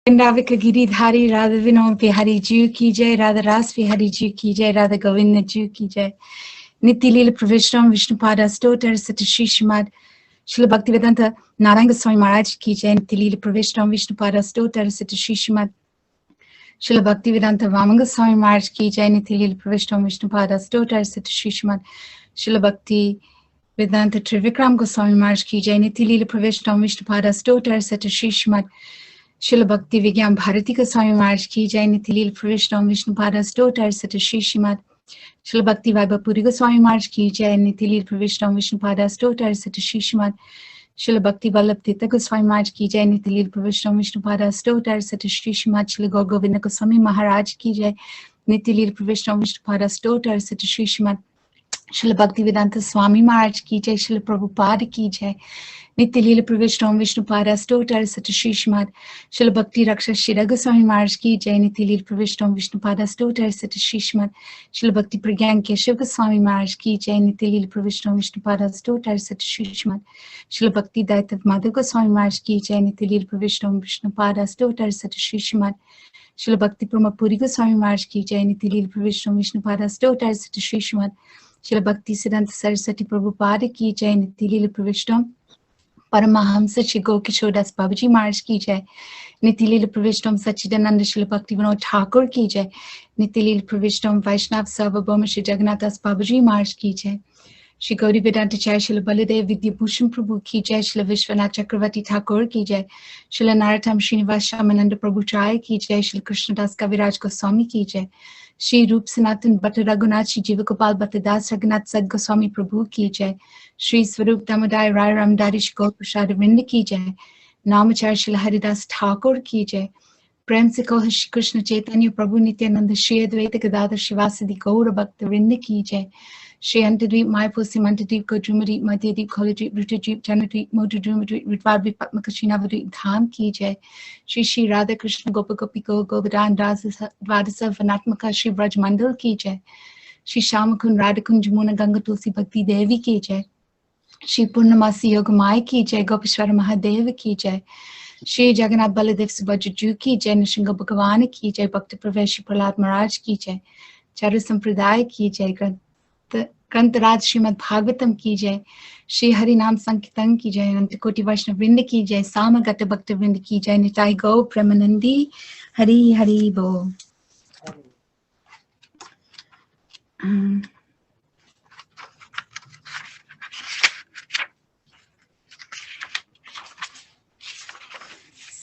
वृंदाविक गिरिधारी राधा विनोद बिहारी जी की जय, राधा रास बिहारी जी की जय, राधा गोविंद जी की जय। नित्य लीला प्रविष्टम विष्णुपाद स्तोत्र सत श्री श्रीमद श्रील भक्तिवेदांत नारायण स्वामी महाराज की जय। नित्य लीला प्रविष्टम विष्णुपाद स्तोत्र सत श्री श्रीमद श्रील भक्तिवेदांत वामंग स्वामी महाराज की जय। नित्य लीला प्रविष्टम विष्णुपाद स्तोत्र सत श्री श्रीमद श्रील भक्ति वेदांत त्रिविक्रम गोस्वामी महाराज की जय। नित्य लीला प्रविष्टम विष्णुपाद स्तोत्र सत श्री श्रीमद श्रील भक्ति विज्ञान भारती गोस्वामी महाराज की जय। नित्य लीला प्रविष्टम विष्णुपाद स्तोत्र सत श्री श्रीमद श्रील भक्ति वैभवपुरी गोस्वामी महाराज की जय। नित्य लीला प्रविष्टम विष्णुपाद स्तोत्र सत श्री श्रीमद श्रील भक्ति वल्लभ तीर्थ गोस्वामी महाराज की जय। नित्य लीला प्रविष्टम विष्णुपाद स्तोत्र सत श्री श्रीमद श्री गौर गोविंद गोस्वामी महाराज की जय। नित्य लीला प्रविष्टम विष्णुपाद स्तोत्र सत श्री श्रीमद श्रील भक्ति वेदांत स्वामी महाराज की जय। श्रील प्रभुपाद की जय। नित्य लीला प्रविष्टम विष्णुपाद स्तोत्र सत श्री श्रीमद श्रील भक्ति रक्षा श्री गोस्वामी महाराज की जय। नित्य लीला प्रविष्टम विष्णुपाद स्तोत्र सत श्री श्रीमद श्रील भक्ति प्रज्ञान केशव गोस्वामी महाराज की जय। नित्य लीला प्रविष्टम विष्णुपाद स्तोत्र सत श्री श्रीमद श्रील भक्ति दयातत्व माधव गोस्वामी महाराज की जय। नित्य लीला प्रविष्टम विष्णुपाद स्तोत्र सत श्री श्रीमद श्रील भक्ति प्रमपुरी गोस्वामी महाराज की जय। नित्य लीला प्रविष्टम विष्णुपाद स्तोत्र सत श्री श्रीमद श्रील भक्ति सिद्धांत सरस्वती प्रभुपाद की जय। नित्य लीला प्रविष्टम परमहंस श्री गोकिशोरदास बाबूजी महाराज की जय। नित्य लीला प्रविष्टम सच्चिदानंद श्रील भक्ति विनोद ठाकुर की जय। नित्य लीला प्रविष्टम वैष्णव सार्वभौम श्री जगन्नाथ दास बाबूजी महाराज की जय। श्री गौरी वेदांत जय। श्रील बलदेव विद्याभूषण प्रभु की जय। श्रील विश्वनाथ चक्रवर्ती ठाकुर की जय। श्रील नारोत्तम श्रीनिवास श्यामानंद प्रभु चाय की जय। श्री कृष्णदास कविराज गोस्वामी की जय। श्री रूप सनातन भट्ट रघुनाथ श्री जीव गोपाल भट्टदास रघुनाथ सद गोस्वामी प्रभु की जय। श्री स्वरूप दामोदर राय रामदारी श्री गौर प्रसाद वृंद की जय। नामचार्य श्री हरिदास ठाकुर की जय। प्रेम से कहो श्री कृष्ण चैतन्य प्रभु नित्यानंद श्री अद्वैत गदाधर शिवासदि गौर भक्त वृंद की जय। श्री अंतद्वीप मायपुर सीमंतद्वीप कोजुमद्वीप मध्यद्वीप खोलद्वीप रुद्रद्वीप जनद्वीप मोटद्वीप विद्वाद्वीप पद्मकशीनावद्वीप धाम की जय। श्री श्री राधा कृष्ण गोप गोपी गो गोवर्धन दास द्वादश वनात्मक श्री ब्रज मंडल की जय। श्री श्याम कुंज राधा कुंज जमुना गंगा तुलसी भक्ति देवी की जय। श्री पूर्णमासी योग माई की जय। गोपेश्वर महादेव की जय। श्री जगन्नाथ बलदेव सुभद्र जी की जय। नृसिंह भगवान की जय। भक्त प्रवेश प्रहलाद महाराज की जय। चारु संप्रदाय की जय। ग्रंथराज श्रीमद भागवतम की जय। श्री हरि नाम संकीर्तन की जय। अनंत कोटि वैष्णव वृंद की जय। सामगत भक्त वृंद की जय। निताई गौ प्रेमानंदी हरि हरि बोल।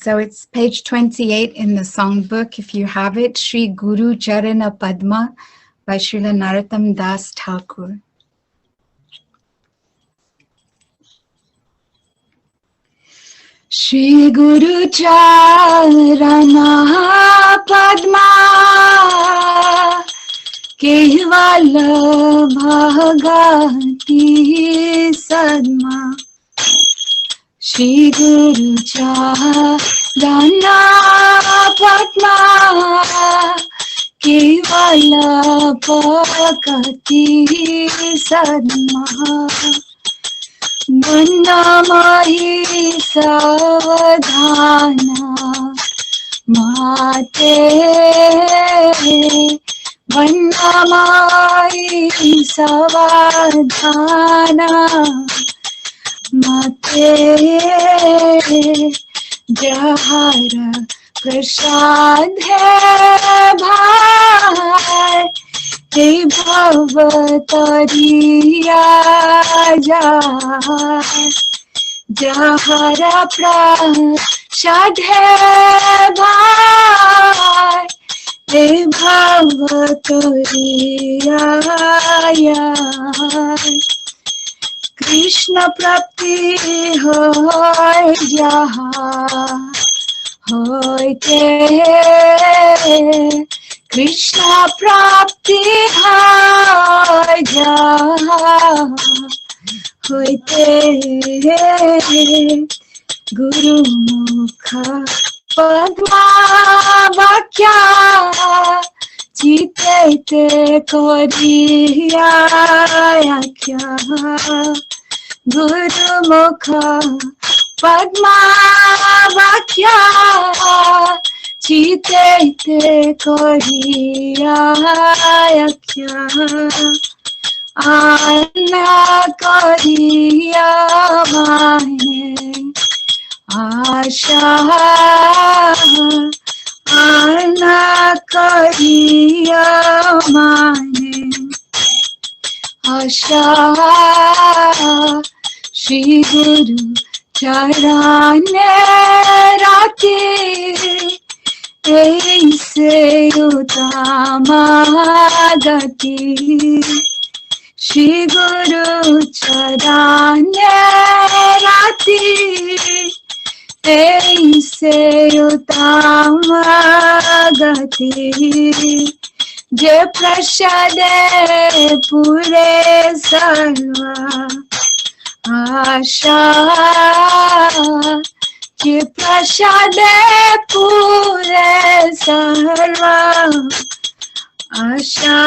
So it's page 28 in the songbook if you have it. Shri Guru Charana Padma by Srila Narottam Das Thakur. Shri Guru Charana Padma Kevala Bhagati Sadma Shri Guru Charana Padma Kevala Bhagati Sadma Manamahi Savadhana Mate Manamahi Savadhana Mate Jahara Prasad hai bhai Te bhavatariya jai Jahara prasad hai bhai Te bhavatariya jai Krishna prapti hoy jaha hoite Krishna prapti hoy jaha hoite Guru mukha padma vakya Chite te koriya kya Guru mukha padma vakya Chite te koriya yakya Anna koriya mane Asha Anna koriya mane Asha Shri Guru Charane Rati Aise Utama Gati Shri Guru Charane Rati Aise Utama Gati Je prashade pure sarva Asha Je prashade pure sarva Asha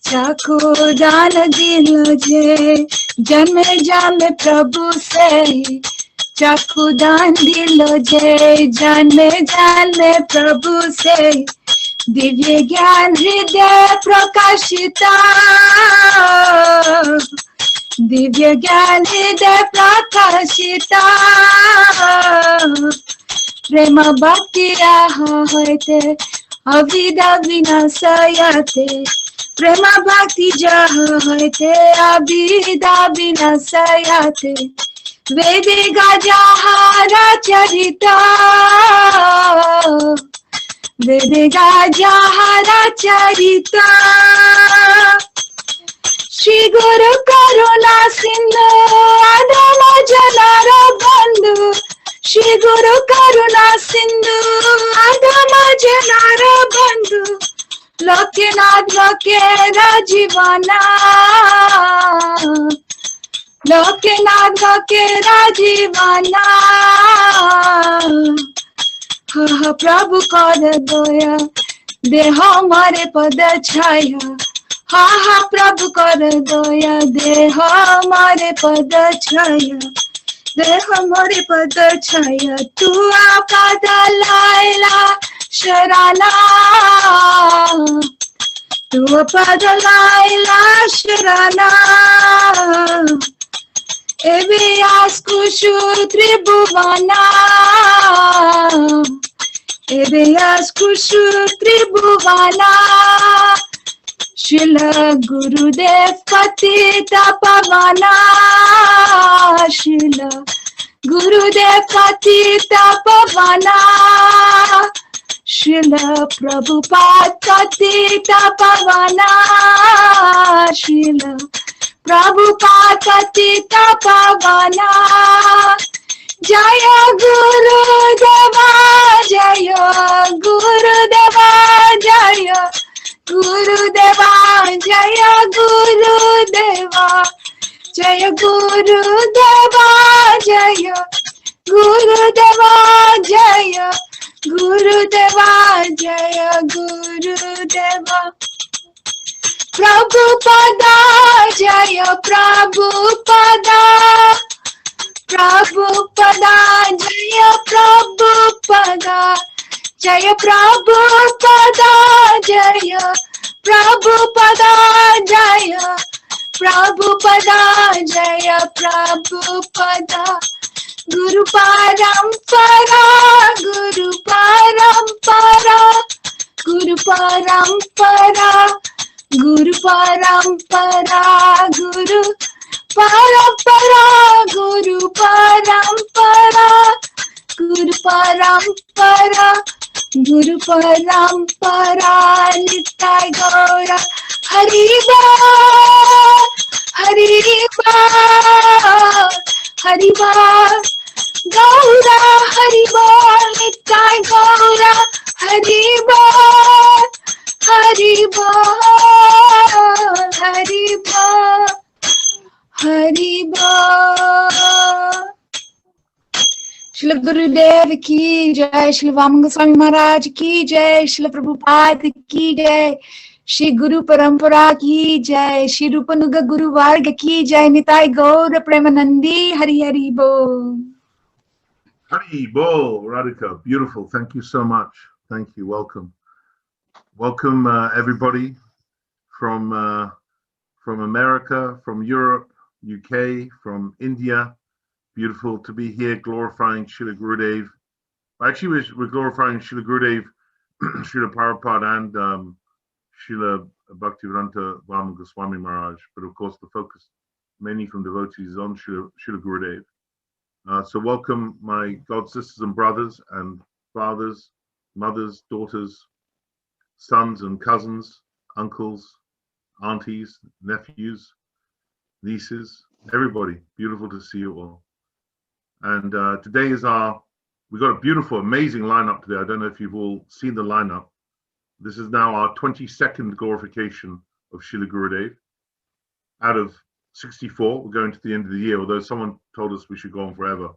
Chaku dan dil je janme janme Prabhu se Chaku dan dil je janme janme Prabhu se Divya gyan hridaya prakashita Divya gyan hridaya prakashita Prema bhakti raha hoite avida vinasayate Prema bhakti jaha hoite avida vinasayate Vediga jahara charita Vediga jahara charita Shri Guru Karuna Sindhu Adama Janara Bandhu Shri Guru Karuna Sindhu Adama Janara Bandhu Loknath Lokera Jivana Loknath Lokera Jivana Ha Prabhu kar doya Deha mare pada chaya Ha Prabhu kar doya Deha mare pada chaya Deha mare pada chaya Tu apada laila sharana Tu apada laila sharana Ebe askushu tribhuvana Ebe askushu tribhuvana Srila Gurudev Patita Pavana Srila Gurudev Patita Pavana Srila Prabhupada Patita Pavana Srila Prabhupada Patita Pavana Jaya Gurudeva Jaya Gurudeva Jaya Gurudeva Jaya Gurudeva Jaya Gurudeva Jaya Gurudeva Jaya Gurudeva Jaya Gurudeva Prabhupada Jaya Prabhupada Prabhupada Jaya Prabhupada Jaya Prabhupada Jaya Prabhupada Jaya Prabhupada Jaya Prabhupada Guru Parampara Guru Parampara Guru Parampara Guru Parampara Guru Parampara Guru Parampara Guru Parampara Guru Parampara Nitai Gaura Hariba Hariba Hariba Gaura Hariba Nitai Gaura Hariba Hariba Hariba Hariba Shri Gurudev ki jai, Shri Vaman Goswami Maharaj ki jai, Shri Prabhupada ki jai, Shri Guru Parampara ki jai, Shri Rupanuga Guru Varga ki jai, Nitai Gaur Premanandi Hari Hari Bo. Hari Bol, Radhika, beautiful. Thank you so much. Thank you. Welcome. Welcome, everybody from America, from Europe, UK, from India. Beautiful to be here glorifying Srila Gurudev. Actually, we're glorifying Srila Gurudev, Srila Prabhupada, and Srila Bhaktivedanta Vamana Goswami Maharaj. But of course, the focus mainly from devotees is on Srila Gurudev. So welcome my God sisters and brothers and fathers, mothers, daughters, sons and cousins, uncles, aunties, nephews, nieces, everybody. Beautiful to see you all. And today is we've got a beautiful, amazing lineup today. I don't know if you've all seen the lineup. This is now our 22nd glorification of Srila Gurudev. Out of 64, we're going to the end of the year, although someone told us we should go on forever,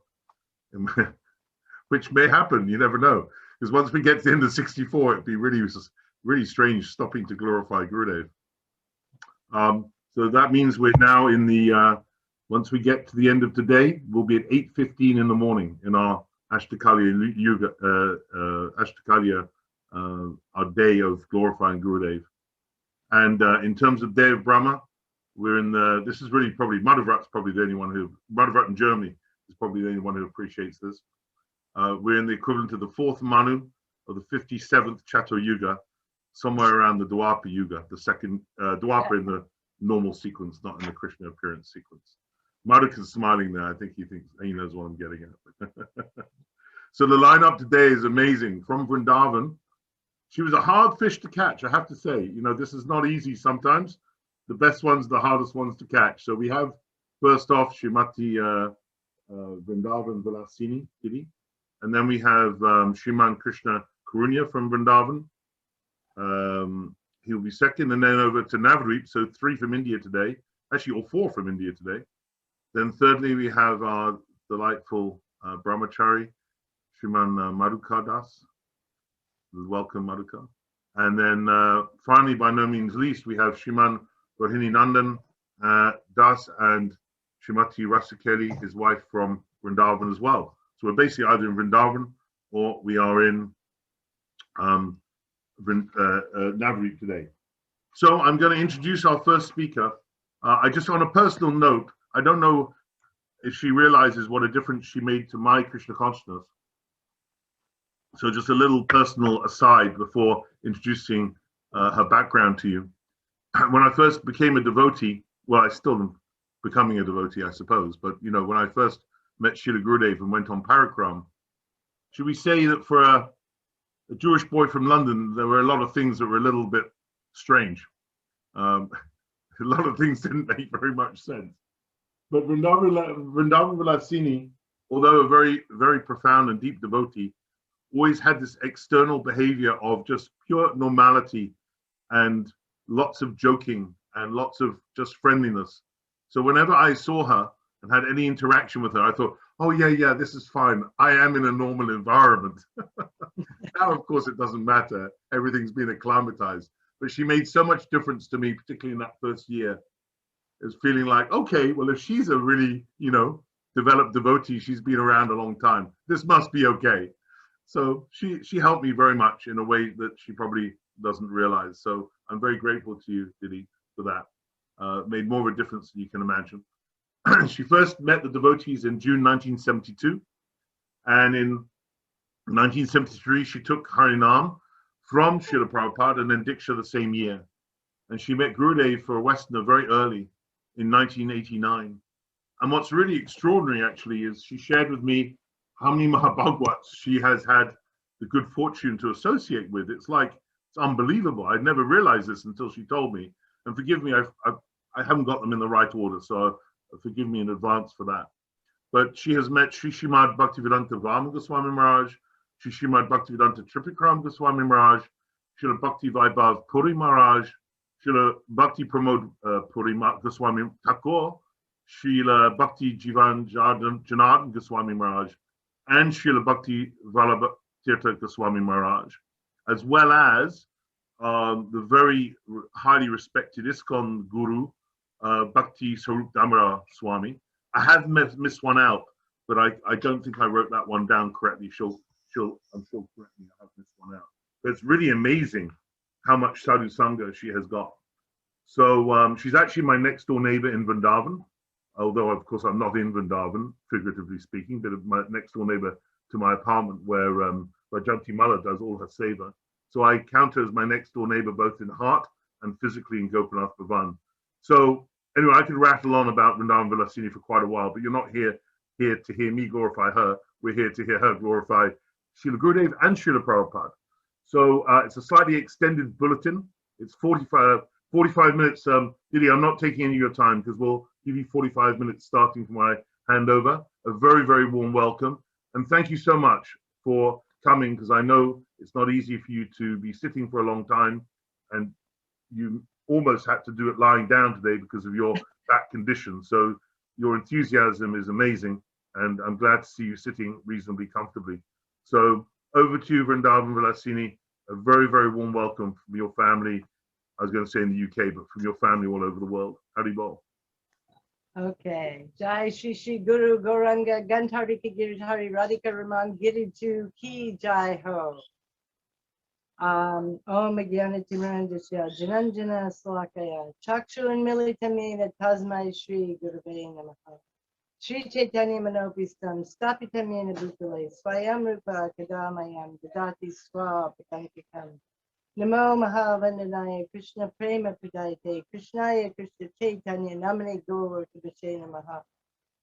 which may happen, you never know. Because once we get to the end of 64, it'd be really strange stopping to glorify Gurudev. So that means we're now in the, once we get to the end of today, we'll be at 8:15 in the morning in our Ashtakalya Yuga, Ashtakalya, our day of glorifying Gurudev. And in terms of Day of Brahma, we're in the, this is really probably, Madhuvrat's probably the only one who, Madhuvrat in Germany is probably the only one who appreciates this. We're in the equivalent of the 4th Manu of the 57th Chatur Yuga, somewhere around the Dwapara Yuga, the second, Dwapara in the normal sequence, not in the Krishna appearance sequence. Madhuka's smiling there. I think he thinks he knows what I'm getting at. So the lineup today is amazing. From Vrindavan, she was a hard fish to catch, I have to say. You know, this is not easy sometimes. The best ones, the hardest ones to catch. So we have, first off, Srimati Vrindavan Vilasini, Didi. And then we have Sriman Krishna Karunya from Vrindavan. He'll be second. And then over to Navadvip, so 3 from India today. Actually, all 4 from India today. Then thirdly, we have our delightful brahmachari, Sriman Madhukara Das. Welcome, Madhukara. And then finally, by no means least, we have Sriman Rohini Nandan Das and Srimati Rasikeli, his wife from Vrindavan as well. So we're basically either in Vrindavan or we are in Navadvip today. So I'm going to introduce our first speaker. I just, on a personal note, I don't know if she realizes what a difference she made to my Krishna consciousness. So just a little personal aside before introducing her background to you. When I first became a devotee, well, I still am becoming a devotee, I suppose, but you know, when I first met Srila Gurudev and went on Parikram, should we say that for a Jewish boy from London, there were a lot of things that were a little bit strange. A lot of things didn't make very much sense. But Vrindavana Vilasini, although a very, very profound and deep devotee, always had this external behavior of just pure normality and lots of joking and lots of just friendliness. So whenever I saw her and had any interaction with her, I thought, oh yeah, this is fine. I am in a normal environment. Now, of course, it doesn't matter. Everything's been acclimatized. But she made so much difference to me, particularly in that first year. It was feeling like, okay, well, if she's a really, you know, developed devotee, she's been around a long time, this must be okay. So she helped me very much in a way that she probably doesn't realize. So I'm very grateful to you, Didi, for that. Made more of a difference than you can imagine. She first met the devotees in June 1972. And in 1973, she took Harinam from Srila Prabhupada and then Diksha the same year. And she met Gurudev for a Westerner very early in 1989. And what's really extraordinary, actually, is she shared with me how many Mahabhagavats she has had the good fortune to associate with. It's like, it's unbelievable. I'd never realized this until she told me. And forgive me, I haven't got them in the right order, so forgive me in advance for that. But she has met Sri Srimad Bhaktivedanta Vamana Goswami Maharaj, Sri Srimad Bhaktivedanta Tripikram Goswami Maharaj, Srila Bhakti Vaibhav Puri Maharaj, Srila Bhakti Pramod Puri Goswami Thakur, Srila Bhakti Jivan Janardhan Goswami Maharaj, and Srila Bhakti Vallabha Tirtha Goswami Maharaj, as well as the very highly respected ISKCON Guru, Bhakti Swarup Damodar Swami. I have missed one out, but I don't think I wrote that one down correctly. I'm sure correct me. I have this one out. But it's really amazing how much sadhu sangha she has got. So she's actually my next door neighbor in Vrindavan, although of course I'm not in Vrindavan, figuratively speaking, but my next door neighbor to my apartment where Janti Mala does all her seva. So I count her as my next door neighbor both in heart and physically in Gopinath Bhavan. So anyway, I could rattle on about Vrindavan Vilasini for quite a while, but you're not here to hear me glorify her. We're here to hear her glorify Srila Gurudev and Srila Prabhupada. So it's a slightly extended bulletin. It's 45 minutes. Didi, I'm not taking any of your time because we'll give you 45 minutes starting from my handover. A very, very warm welcome. And thank you so much for coming, because I know it's not easy for you to be sitting for a long time, and you almost had to do it lying down today because of your back condition. So your enthusiasm is amazing, and I'm glad to see you sitting reasonably comfortably. So over to you, Vrindavan Vilasini. A very, very warm welcome from your family. I was going to say in the UK, but from your family all over the world. Hari Bol. Okay. Jai Shri Shri Guru Gauranga Gantari Ki Giridhari Radhika Raman Giriju Ki Jai Ho. Om Agyana Timarandasya Jananjana Slakaya Chakshu and Militamina Tasmai Shri Guruvay Namaha. Shri Chaitanya Manopistam Stapitamina Bhutale Swayam Rupa Kadamayam Dadati Swa Patantikam. Namo Mahavandanaya Krishna Prema Pradayate Krishnaya Krishna Chaitanya Namane Gaur Kubashe Namaha.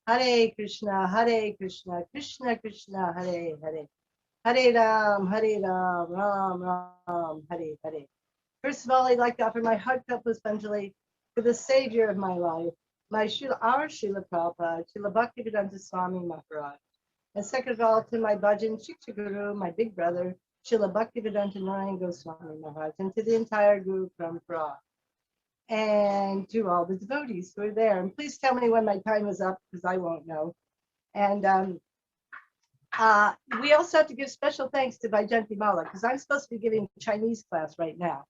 Hare Krishna, Krishna Krishna, Hare Hare. Hare Ram, Ram Ram, Hare Hare. First of all, I'd like to offer my heartfelt Puspanjali for the savior of my life, our Srila Prabhupada, Srila Bhaktivedanta Swami Maharaj. And second of all, to my bhajan Shiksha Guru, my big brother, Srila Bhaktivedanta Narayan Goswami Maharaj, and to the entire Guru Parampara, and to all the devotees who are there. And please tell me when my time is up, because I won't know. And we also have to give special thanks to Vaijanti Mala, because I'm supposed to be giving Chinese class right now.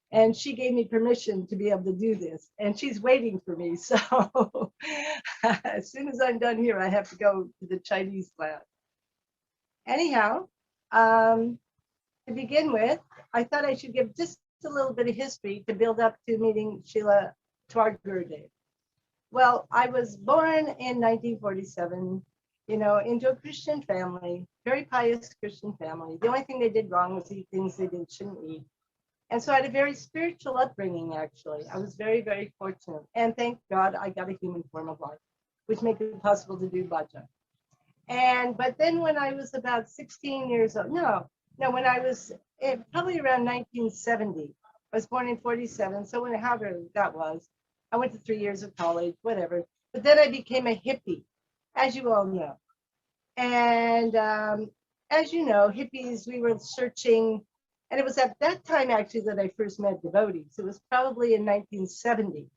And she gave me permission to be able to do this. And she's waiting for me. So as soon as I'm done here, I have to go to the Chinese class. Anyhow, to begin with, I thought I should give just a little bit of history to build up to meeting Srila Gurudev. Well, I was born in 1947, into a Christian family, very pious Christian family. The only thing they did wrong was eat things they shouldn't eat. And so I had a very spiritual upbringing, actually. I was very, very fortunate. And thank God I got a human form of life, which made it possible to do bhajan. But then when I was about 16 years old, when I was probably around 1970, I was born in 47. So however that was, I went to 3 years of college, whatever. But then I became a hippie, as you all know. And as you know, hippies, we were searching. And it was at that time, actually, that I first met devotees. It was probably in 1970.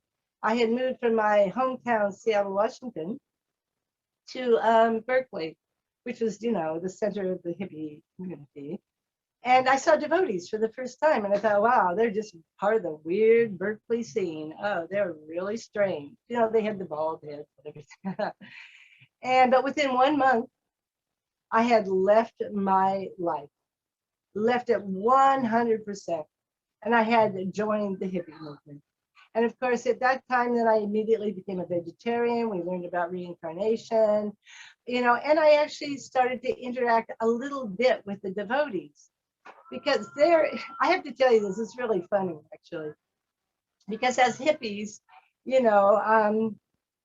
I had moved from my hometown, Seattle, Washington, to Berkeley, which was, the center of the hippie community. And I saw devotees for the first time. And I thought, wow, they're just part of the weird Berkeley scene. Oh, they're really strange. They had the bald heads and everything. But within 1 month, I had left my life. Left it 100%, and I had joined the hippie movement. And of course, at that time, then I immediately became a vegetarian. We learned about reincarnation, and I actually started to interact a little bit with the devotees, because I have to tell you, this is really funny, actually, because as hippies,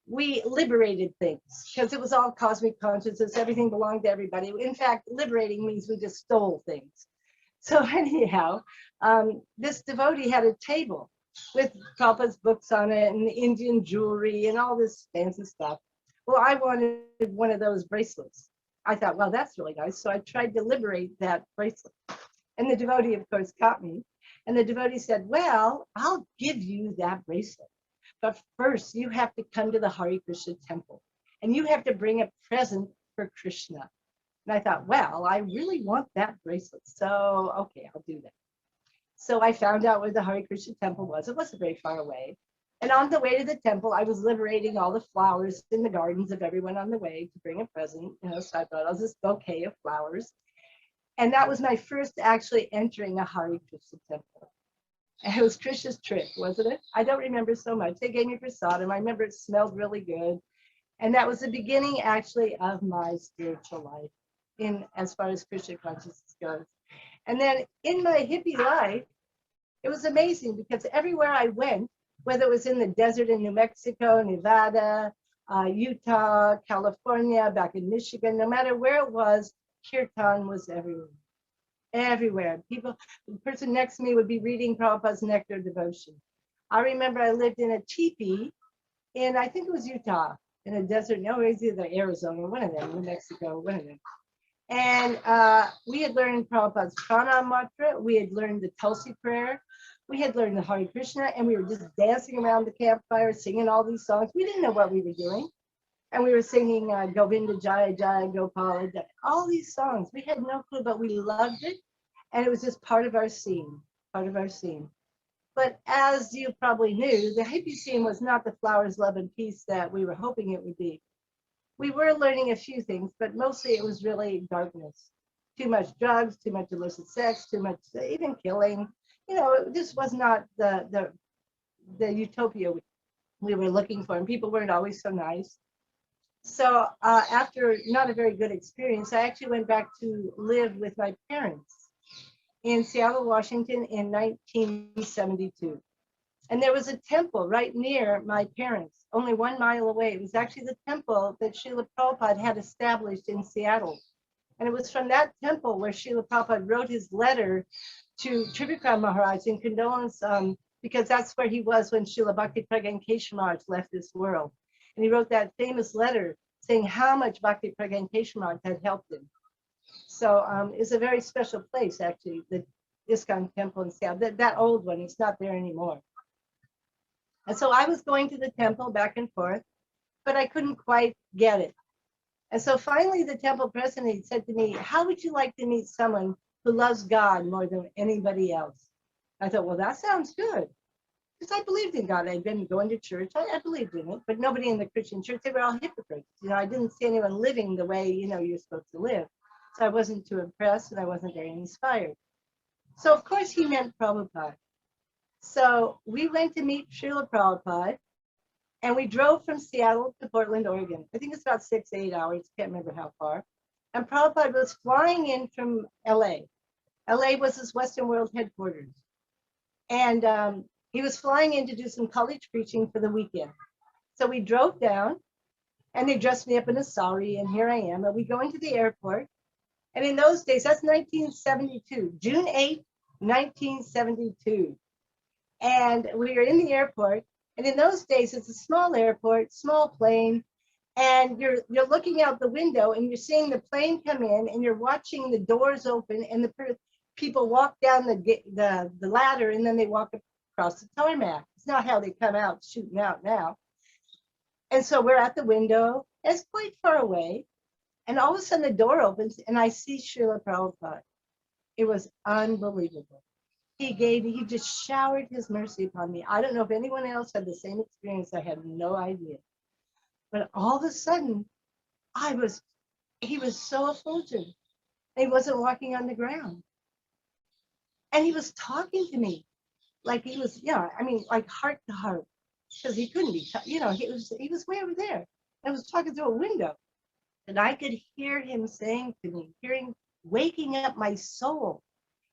we liberated things, because it was all cosmic consciousness. Everything belonged to everybody. In fact, liberating means we just stole things. So anyhow, this devotee had a table with Prabhupada's books on it and Indian jewelry and all this fancy stuff. Well, I wanted one of those bracelets. I thought, well, that's really nice. So I tried to liberate that bracelet. And the devotee, of course, caught me. And the devotee said, well, I'll give you that bracelet. But first, you have to come to the Hare Krishna temple. And you have to bring a present for Krishna. And I thought, well, I really want that bracelet. So, okay, I'll do that. So I found out where the Hare Krishna temple was. It wasn't very far away. And on the way to the temple, I was liberating all the flowers in the gardens of everyone on the way to bring a present. So I thought, I'll just bouquet of flowers. And that was my first actually entering a Hare Krishna temple. And it was Krishna's trick, wasn't it? I don't remember so much. They gave me prasadam. I remember it smelled really good. And that was the beginning actually of my spiritual life in as far as Krishna consciousness goes. And then in my hippie life, it was amazing because everywhere I went, whether it was in the desert in New Mexico, Nevada, Utah, California, back in Michigan, no matter where it was, Kirtan was everywhere. Everywhere. People, the person next to me would be reading Prabhupada's Nectar Devotion. I remember I lived in a teepee in, I think it was Utah, in a desert, no, it was either Arizona, one of them, New Mexico, one of them. And we had learned Prabhupada's Pranam Mantra, we had learned the Tulsi prayer, we had learned the Hare Krishna, and we were just dancing around the campfire, singing all these songs. We didn't know what we were doing. And we were singing Govinda Jaya Jaya Gopala, all these songs. We had no clue, but we loved it. And it was just part of our scene, part of our scene. But as you probably knew, the hippie scene was not the flowers, love, and peace that we were hoping it would be. We were learning a few things, but mostly it was really darkness. Too much drugs, too much illicit sex, too much even killing. This was not the utopia we were looking for, and people weren't always so nice. So after not a very good experience, I actually went back to live with my parents in Seattle, Washington in 1972. And there was a temple right near my parents, only 1 mile away. It was actually the temple that Srila Prabhupada had established in Seattle. And it was from that temple where Srila Prabhupada wrote his letter to Trivikram Maharaj in condolence, because that's where he was when Srila Bhakti Pragyan Keshav Maharaj left this world. And he wrote that famous letter saying how much Bhakti Pragyan Keshav Maharaj had helped him. So it's a very special place, actually, the ISKCON temple in Seattle. That old one, it's not there anymore. And so I was going to the temple back and forth, but I couldn't quite get it. And so finally the temple president said to me, how would you like to meet someone who loves God more than anybody else? I thought, well, that sounds good. Because I believed in God. I'd been going to church. I believed in it, but nobody in the Christian church, they were all hypocrites. I didn't see anyone living the way, you're supposed to live. So I wasn't too impressed and I wasn't very inspired. So of course he meant Prabhupada. So we went to meet Srila Prabhupada and we drove from Seattle to Portland, Oregon. I think it's about 6 to 8 hours, can't remember how far. And Prabhupada was flying in from LA. LA was his Western World headquarters. And he was flying in to do some college preaching for the weekend. So we drove down and they dressed me up in a sari and here I am. And we go into the airport. And in those days, that's 1972, June 8, 1972. And we are in the airport. And in those days, it's a small airport, small plane. And you're looking out the window and you're seeing the plane come in and you're watching the doors open and the people walk down the ladder and then they walk across the tarmac. It's not how they come out shooting out now. And so we're at the window. It's quite far away. And all of a sudden the door opens and I see Srila Prabhupada. It was unbelievable. He just showered his mercy upon me. I don't know if anyone else had the same experience. I had no idea. But all of a sudden, he was so effulgent. He wasn't walking on the ground. And he was talking to me like he was, like heart to heart. Because he couldn't be, he was way over there. I was talking through a window. And I could hear him saying to me, waking up my soul.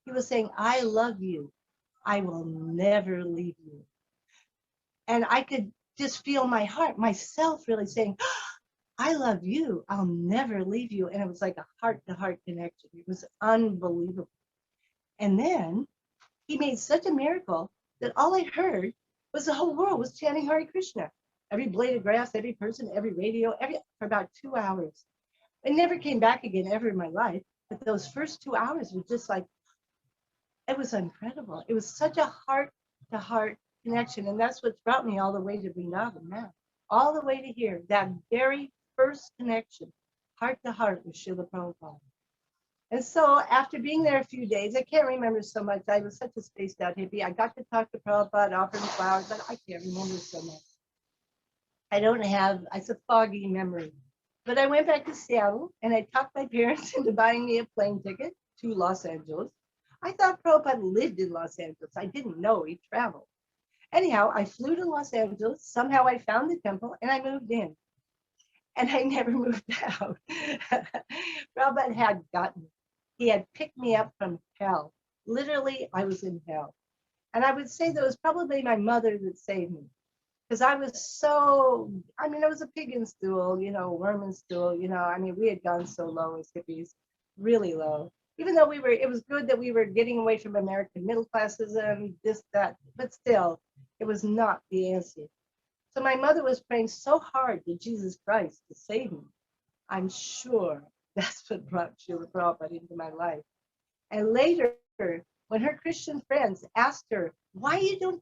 He was saying, I love you. I will never leave you. And I could just feel my heart, myself really saying, I love you. I'll never leave you. And it was like a heart-to-heart connection. It was unbelievable. And then he made such a miracle that all I heard was the whole world was chanting Hare Krishna. Every blade of grass, every person, every radio, for about 2 hours. I never came back again ever in my life. But those first 2 hours were just like, it was incredible. It was such a heart-to-heart connection. And that's what's brought me all the way to Vrindavana now. All the way to here. That very first connection, heart to heart with Srila Prabhupada. And so after being there a few days, I can't remember so much. I was such a spaced out hippie. I got to talk to Prabhupada, offer him flowers, but I can't remember so much. It's a foggy memory. But I went back to Seattle and I talked my parents into buying me a plane ticket to Los Angeles. I thought Prabhupada lived in Los Angeles. I didn't know he traveled. Anyhow, I flew to Los Angeles. Somehow I found the temple and I moved in. And I never moved out. Prabhupada had gotten me. He had picked me up from hell. Literally, I was in hell. And I would say that it was probably my mother that saved me. Because I was I was a pig in stool, worm in stool, we had gone so low as hippies, really low. Even though it was good that we were getting away from American middle classism, this, that, but still, it was not the answer. So my mother was praying so hard to Jesus Christ to save me. I'm sure that's what brought Srila Prabhupada into my life. And later, when her Christian friends asked her, why you don't,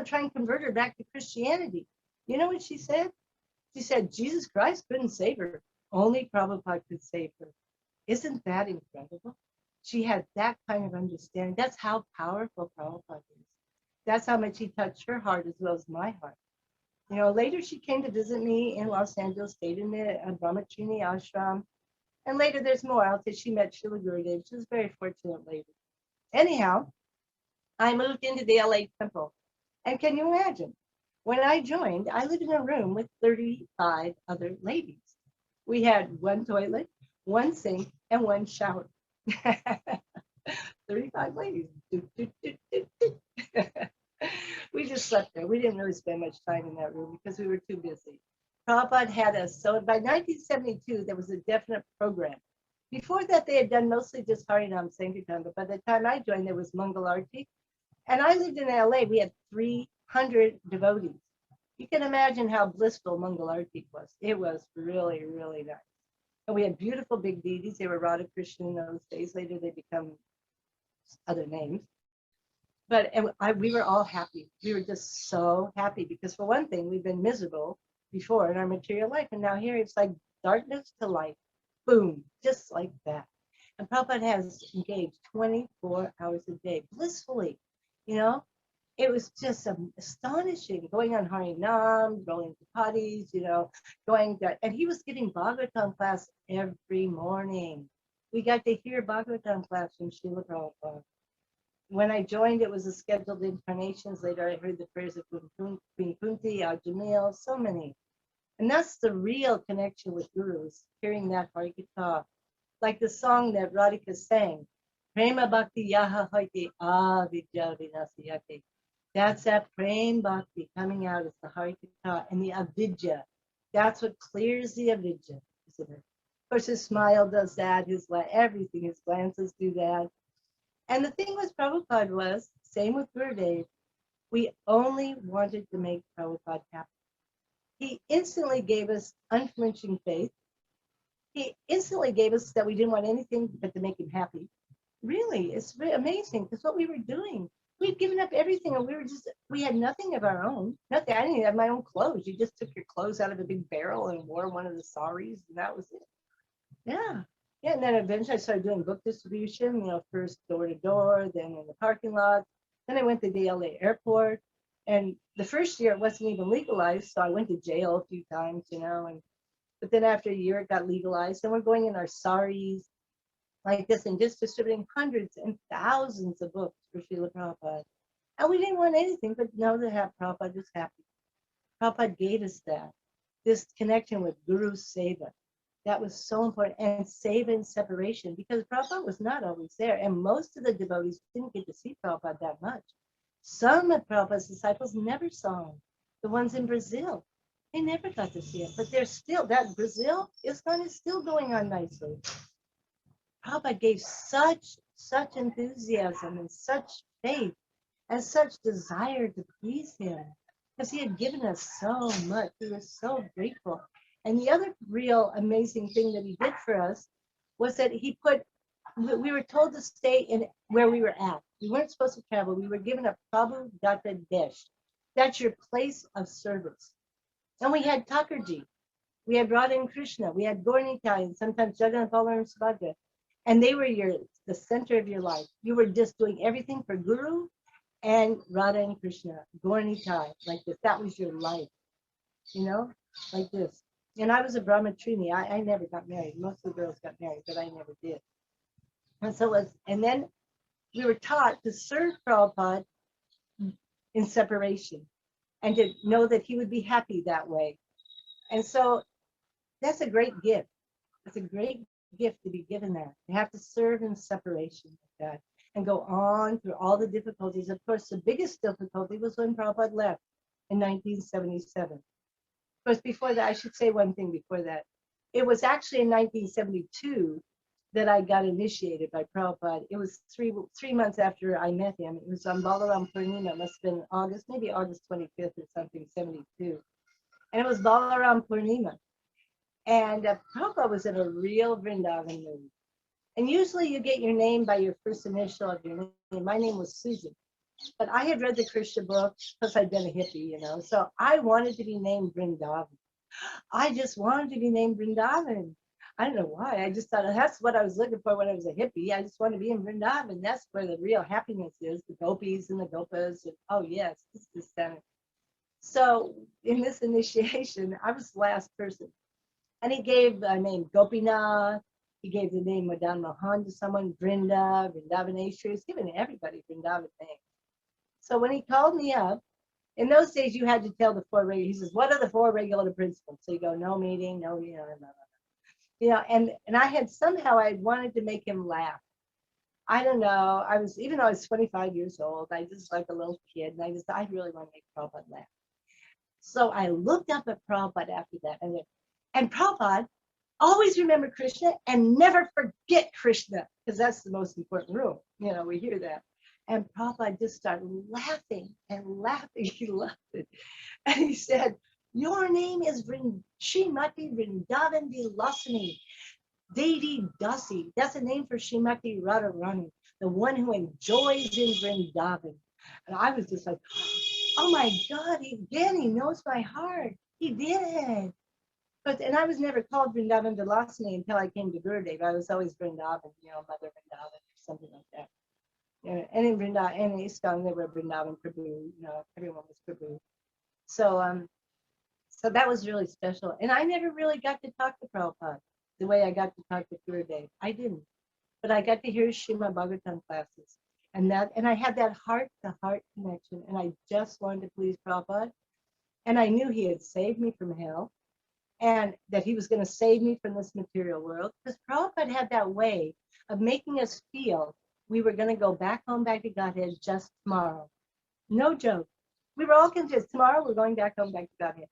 try and convert her back to Christianity, you know what she said? She said, Jesus Christ couldn't save her. Only Prabhupada could save her. Isn't that incredible? She had that kind of understanding. That's how powerful Prabhupada is. That's how much he touched her heart as well as my heart. Later she came to visit me in Los Angeles, stayed in the Brahmachini ashram. And later there's more. I'll say she met Srila Gurudeva. She was a very fortunate lady. Anyhow, I moved into the LA temple. And can you imagine? When I joined, I lived in a room with 35 other ladies. We had one toilet, one sink, and one shower. 35 ladies. We just slept there. We didn't really spend much time in that room because we were too busy. Prabhupada had us. So by 1972, there was a definite program. Before that, they had done mostly just Harinam Sankirtan, but by the time I joined, there was Mangal Arti. And I lived in LA. We had 300 devotees. You can imagine how blissful Mangal Arti was. It was really, really nice. And we had beautiful big Didis. They were Radha Krishna in those days. Later, they become other names. But we were all happy. We were just so happy because, for one thing, we've been miserable before in our material life. And now here it's like darkness to light. Boom, just like that. And Prabhupada has engaged 24 hours a day, blissfully. It was just astonishing, going on Harinam, going to parties, and he was giving Bhagavatam class every morning. We got to hear Bhagavatam class from Srila Prabhupada. When I joined, it was a scheduled incarnations. Later, I heard the prayers of Queen Kunti, Ajamil, so many. And that's the real connection with gurus, hearing that Harikatha. Like the song that Radhika sang, Prema Bhakti Yaha Hoiti Avidya Vinasiyate. That's that Prem Bhakti coming out as the Harikatha and the Avidya. That's what clears the Avidya, isn't it? Of course, his smile does that, everything, his glances do that. And the thing with Prabhupada was, same with Gurudev, we only wanted to make Prabhupada happy. He instantly gave us unflinching faith. He instantly gave us that we didn't want anything but to make him happy. Really, it's amazing because what we were doing, we'd given up everything and we had nothing of our own. Nothing. I didn't even have my own clothes. You just took your clothes out of a big barrel and wore one of the saris and that was it. Yeah. Yeah, and then eventually I started doing book distribution, first door to door, then in the parking lot. Then I went to the LA airport. And the first year it wasn't even legalized, so I went to jail a few times, but then after a year it got legalized. And we're going in our saris like this and just distributing hundreds and thousands of books for Srila Prabhupada. And we didn't want anything but know to have Prabhupada was happy. Prabhupada gave us that, this connection with Guru Seva. That was so important, and Seva and separation, because Prabhupada was not always there, and most of the devotees didn't get to see Prabhupada that much. Some of Prabhupada's disciples never saw him. The ones in Brazil, they never got to see him, but they're still, that Brazil is still going on nicely. Prabhupada gave such enthusiasm and such faith and such desire to please him, because he had given us so much. He was so grateful. And the other real amazing thing that he did for us was that we were told to stay in where we were at. We weren't supposed to travel. We were given a Prabhu Datta Desh. That's your place of service. And we had Thakurji. We had Radha and Krishna. We had Gaurnitai and sometimes Jagannath Balaram Subhadra. And they were the center of your life. You were just doing everything for Guru and Radha and Krishna, Gornitai, like this. That was your life, like this. And I was a brahmatrini. I never got married. Most of the girls got married, but I never did. And then we were taught to serve Prabhupada in separation and to know that he would be happy that way. And so that's a great gift. It's a great gift to be given that. You have to serve in separation like that and go on through all the difficulties. Of course, the biggest difficulty was when Prabhupada left in 1977. Of course, before that, I should say one thing before that. It was actually in 1972 that I got initiated by Prabhupada. It was three months after I met him. It was on Balaram Purnima. It must have been August, maybe August 25th or something, 72. And it was Balaram Purnima. And Prabhupada was in a real Vrindavan mood. And usually you get your name by your first initial of your name. My name was Susan. But I had read the Krishna book, plus I'd been a hippie, so I wanted to be named Vrindavan. I just wanted to be named Vrindavan. I don't know why. I just thought that's what I was looking for when I was a hippie. I just wanted to be in Vrindavan. That's where the real happiness is, the gopis and the gopas. And, oh, yes, this is the center. So in this initiation, I was the last person. And he gave the name Gopinath. He gave the name Madan Mohan to someone, Vrinda, Vrindavaneshwari. He's given everybody Vrindavan names. So when he called me up, in those days you had to tell the four regular. He says, "What are the four regular principles?" So you go, no meeting, no, and I had somehow I wanted to make him laugh. I don't know. Even though I was 25 years old, I just like a little kid, and I really want to make Prabhupada laugh. So I looked up at Prabhupada after that, and Prabhupada, always remember Krishna and never forget Krishna, because that's the most important rule. We hear that. And Prabhupada just started laughing and laughing. He loved it. And he said, "Your name is Srimati Vrindavan Vilasini, Didi Dasi." That's a name for Srimati Radharani, the one who enjoys in Vrindavan. And I was just like, oh my God, he knows my heart. He did. And I was never called Vrindavan Vilasini until I came to Gurudeva. I was always Vrindavan, Mother Vrindavan or something like that. And in Vrindavan, and in ISKCON, they were Vrindavan Prabhu, everyone was Prabhu. So that was really special. And I never really got to talk to Prabhupada the way I got to talk to Gurudeva. I didn't. But I got to hear Srimad Bhagavatam classes. And I had that heart-to-heart connection. And I just wanted to please Prabhupada. And I knew he had saved me from hell. And that he was going to save me from this material world. Because Prabhupada had that way of making us feel we were going to go back home, back to Godhead just tomorrow. No joke. We were all convinced tomorrow we're going back home, back to Godhead.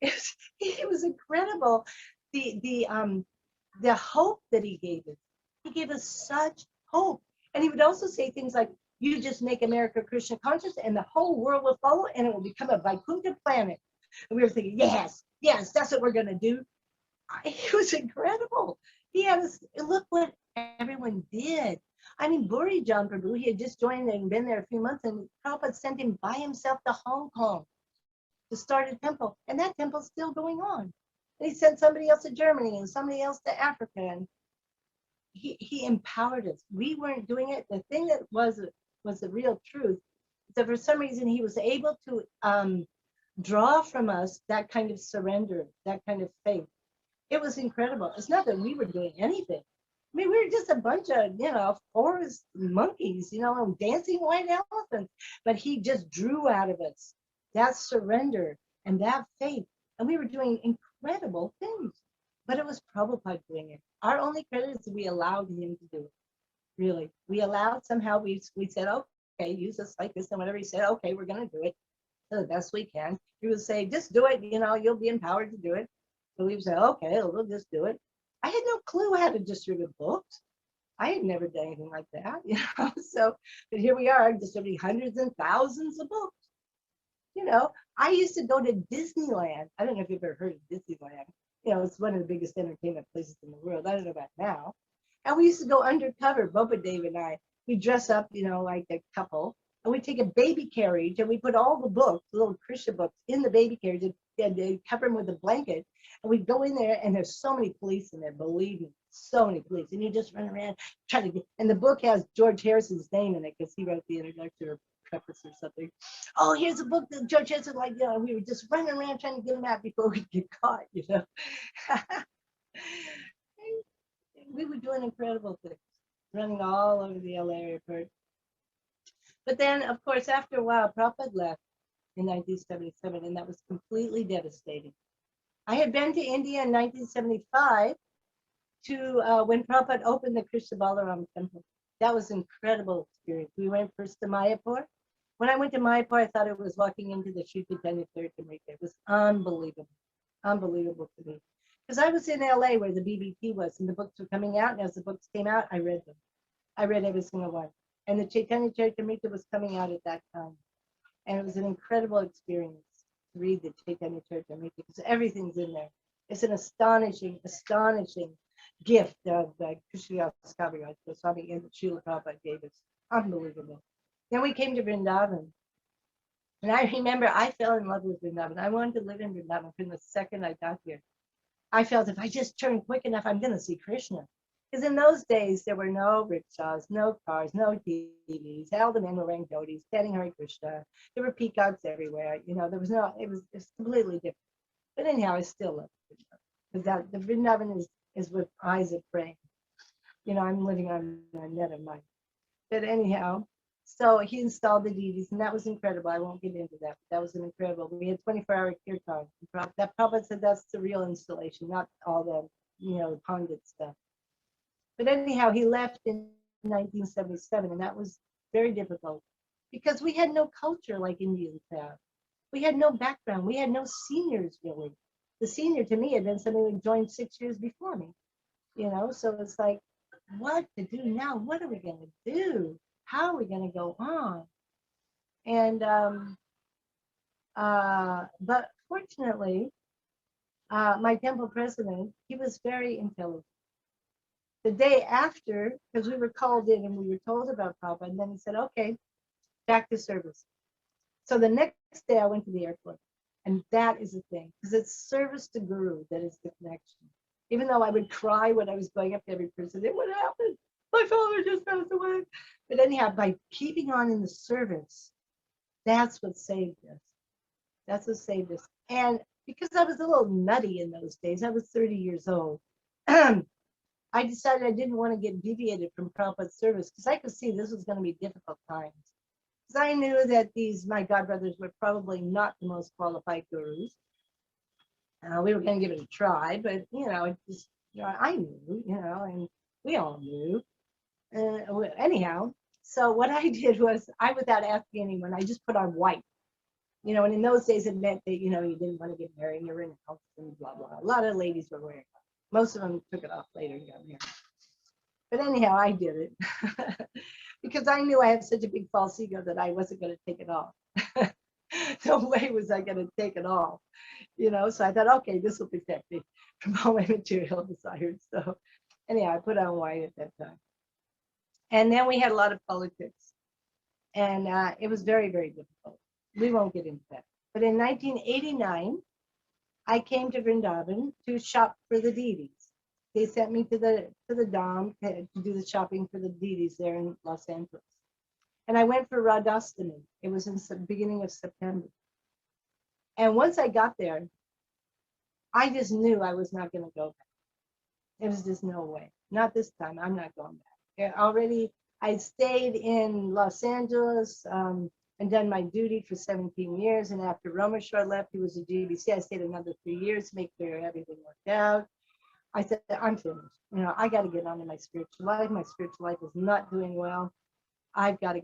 It was incredible. The hope that he gave us. He gave us such hope. And he would also say things like, you just make America Krishna conscious and the whole world will follow and it will become a Vaikuntha planet. And we were thinking, yes, that's what we're going to do. It was incredible. He had us, look what everyone did. I mean, Buri John Prabhu, he had just joined and been there a few months, and Prabhupada sent him by himself to Hong Kong to start a temple, and that temple's still going on. And he sent somebody else to Germany and somebody else to Africa, and he empowered us. We weren't doing it. The thing that was the real truth is that for some reason he was able to draw from us that kind of surrender, that kind of faith. It was incredible. It's not that we were doing anything. I mean, we were just a bunch of, forest monkeys, dancing white elephants. But he just drew out of us that surrender and that faith. And we were doing incredible things. But it was Prabhupada doing it. Our only credit is we allowed him to do it. Really. We allowed, somehow we said, okay, use us like this. And whatever he said, okay, we're going to do it the best we can. He would say, just do it, you'll be empowered to do it. So we would say, okay, we'll just do it. I had no clue how to distribute books. I had never done anything like that, So, but here we are distributing hundreds and thousands of books. I used to go to Disneyland. I don't know if you've ever heard of Disneyland. It's one of the biggest entertainment places in the world. I don't know about now. And we used to go undercover, Bobadeva and I. We dress up, like a couple, And we take a baby carriage and we put all the books, the little Krishna books, in the baby carriage and they cover them with a blanket. And we go in there and there's so many police in there, believe me, so many police. And you just run around trying to get, and the book has George Harrison's name in it because he wrote the introductory or preface or something. Oh, here's a book that George Harrison, like, you know, we were just running around trying to get him out before we get caught, you know. We were doing incredible things, running all over the LA airport. But then, of course, after a while, Prabhupada left in 1977, and that was completely devastating. I had been to India in 1975 to when Prabhupada opened the Krishna Balaram temple. That was an incredible experience. We went first to Mayapur. When I went to Mayapur, I thought it was walking into the Sri Chaitanya Charitamrita. It was unbelievable, unbelievable to me. Because I was in LA where the BBT was, and the books were coming out, and as the books came out, I read them. I read every single one. And the Chaitanya Charitamrita was coming out at that time. And it was an incredible experience to read the Chaitanya Charitamrita because everything's in there. It's an astonishing, astonishing gift of Krishna Kaviraj Goswami and Srila Prabhupada gave us. Unbelievable. Then we came to Vrindavan. And I remember I fell in love with Vrindavan. I wanted to live in Vrindavan from the second I got here. I felt if I just turn quick enough, I'm going to see Krishna. Because in those days, there were no rickshaws, no cars, no TVs. All the men were wearing dhotis, chanting Hare Krishna. There were peacocks everywhere. You know, there was no, it was completely different. But anyhow, I still love Krishna. Because that the Vrindavan is with eyes of praying. You know, I'm living on a net of mine. But anyhow, so he installed the Didis, and that was incredible. I won't get into that, but that was an incredible. We had 24-hour Kirtan. That Prabhupada said that's the real installation, not all the, you know, the Pandit stuff. But anyhow, he left in 1977, and that was very difficult because we had no culture like Indians have. We had no background. We had no seniors, really. The senior to me had been somebody who joined 6 years before me, you know? So it's like, what to do now? What are we going to do? How are we going to go on? And, but fortunately, my temple president, he was very intelligent. The day after, because we were called in and we were told about Prabhupada, and then he said, okay, back to service. So the next day I went to the airport, and that is the thing, because it's service to Guru that is the connection. Even though I would cry when I was going up to every person, what happened? My father just passed away. But anyhow, by keeping on in the service, that's what saved us. That's what saved us. And because I was a little nutty in those days, I was 30 years old. I decided I didn't want to get deviated from Prabhupada's service because I could see this was going to be difficult times. Because I knew that my godbrothers were probably not the most qualified gurus. We were going to give it a try, but you know, it just, you know, I knew, you know, and we all knew. Anyhow, so what I did was, without asking anyone, I just put on white. You know, and in those days it meant that, you know, you didn't want to get married, you were in a house and blah, blah. A lot of ladies were wearing it. Most of them took it off later and got married. But anyhow, I did it because I knew I had such a big false ego that I wasn't going to take it off. No way was I going to take it off, you know. So I thought, okay, this will protect me from all my material desires. So anyhow, I put on white at that time. And then we had a lot of politics. And it was very, very difficult. We won't get into that. But in 1989, I came to Vrindavan to shop for the Didis. They sent me to the Dom to do the shopping for the Didis there in Los Angeles. And I went for Radhastami. It was in the beginning of September. And once I got there, I just knew I was not going to go back. There was just no way. Not this time. I'm not going back. Already, I stayed in Los Angeles and done my duty for 17 years. And after Rameshwar left, he was a GBC. I stayed another 3 years to make sure everything worked out. I said, I'm finished. You know, I got to get on to my spiritual life. My spiritual life is not doing well. I've got to,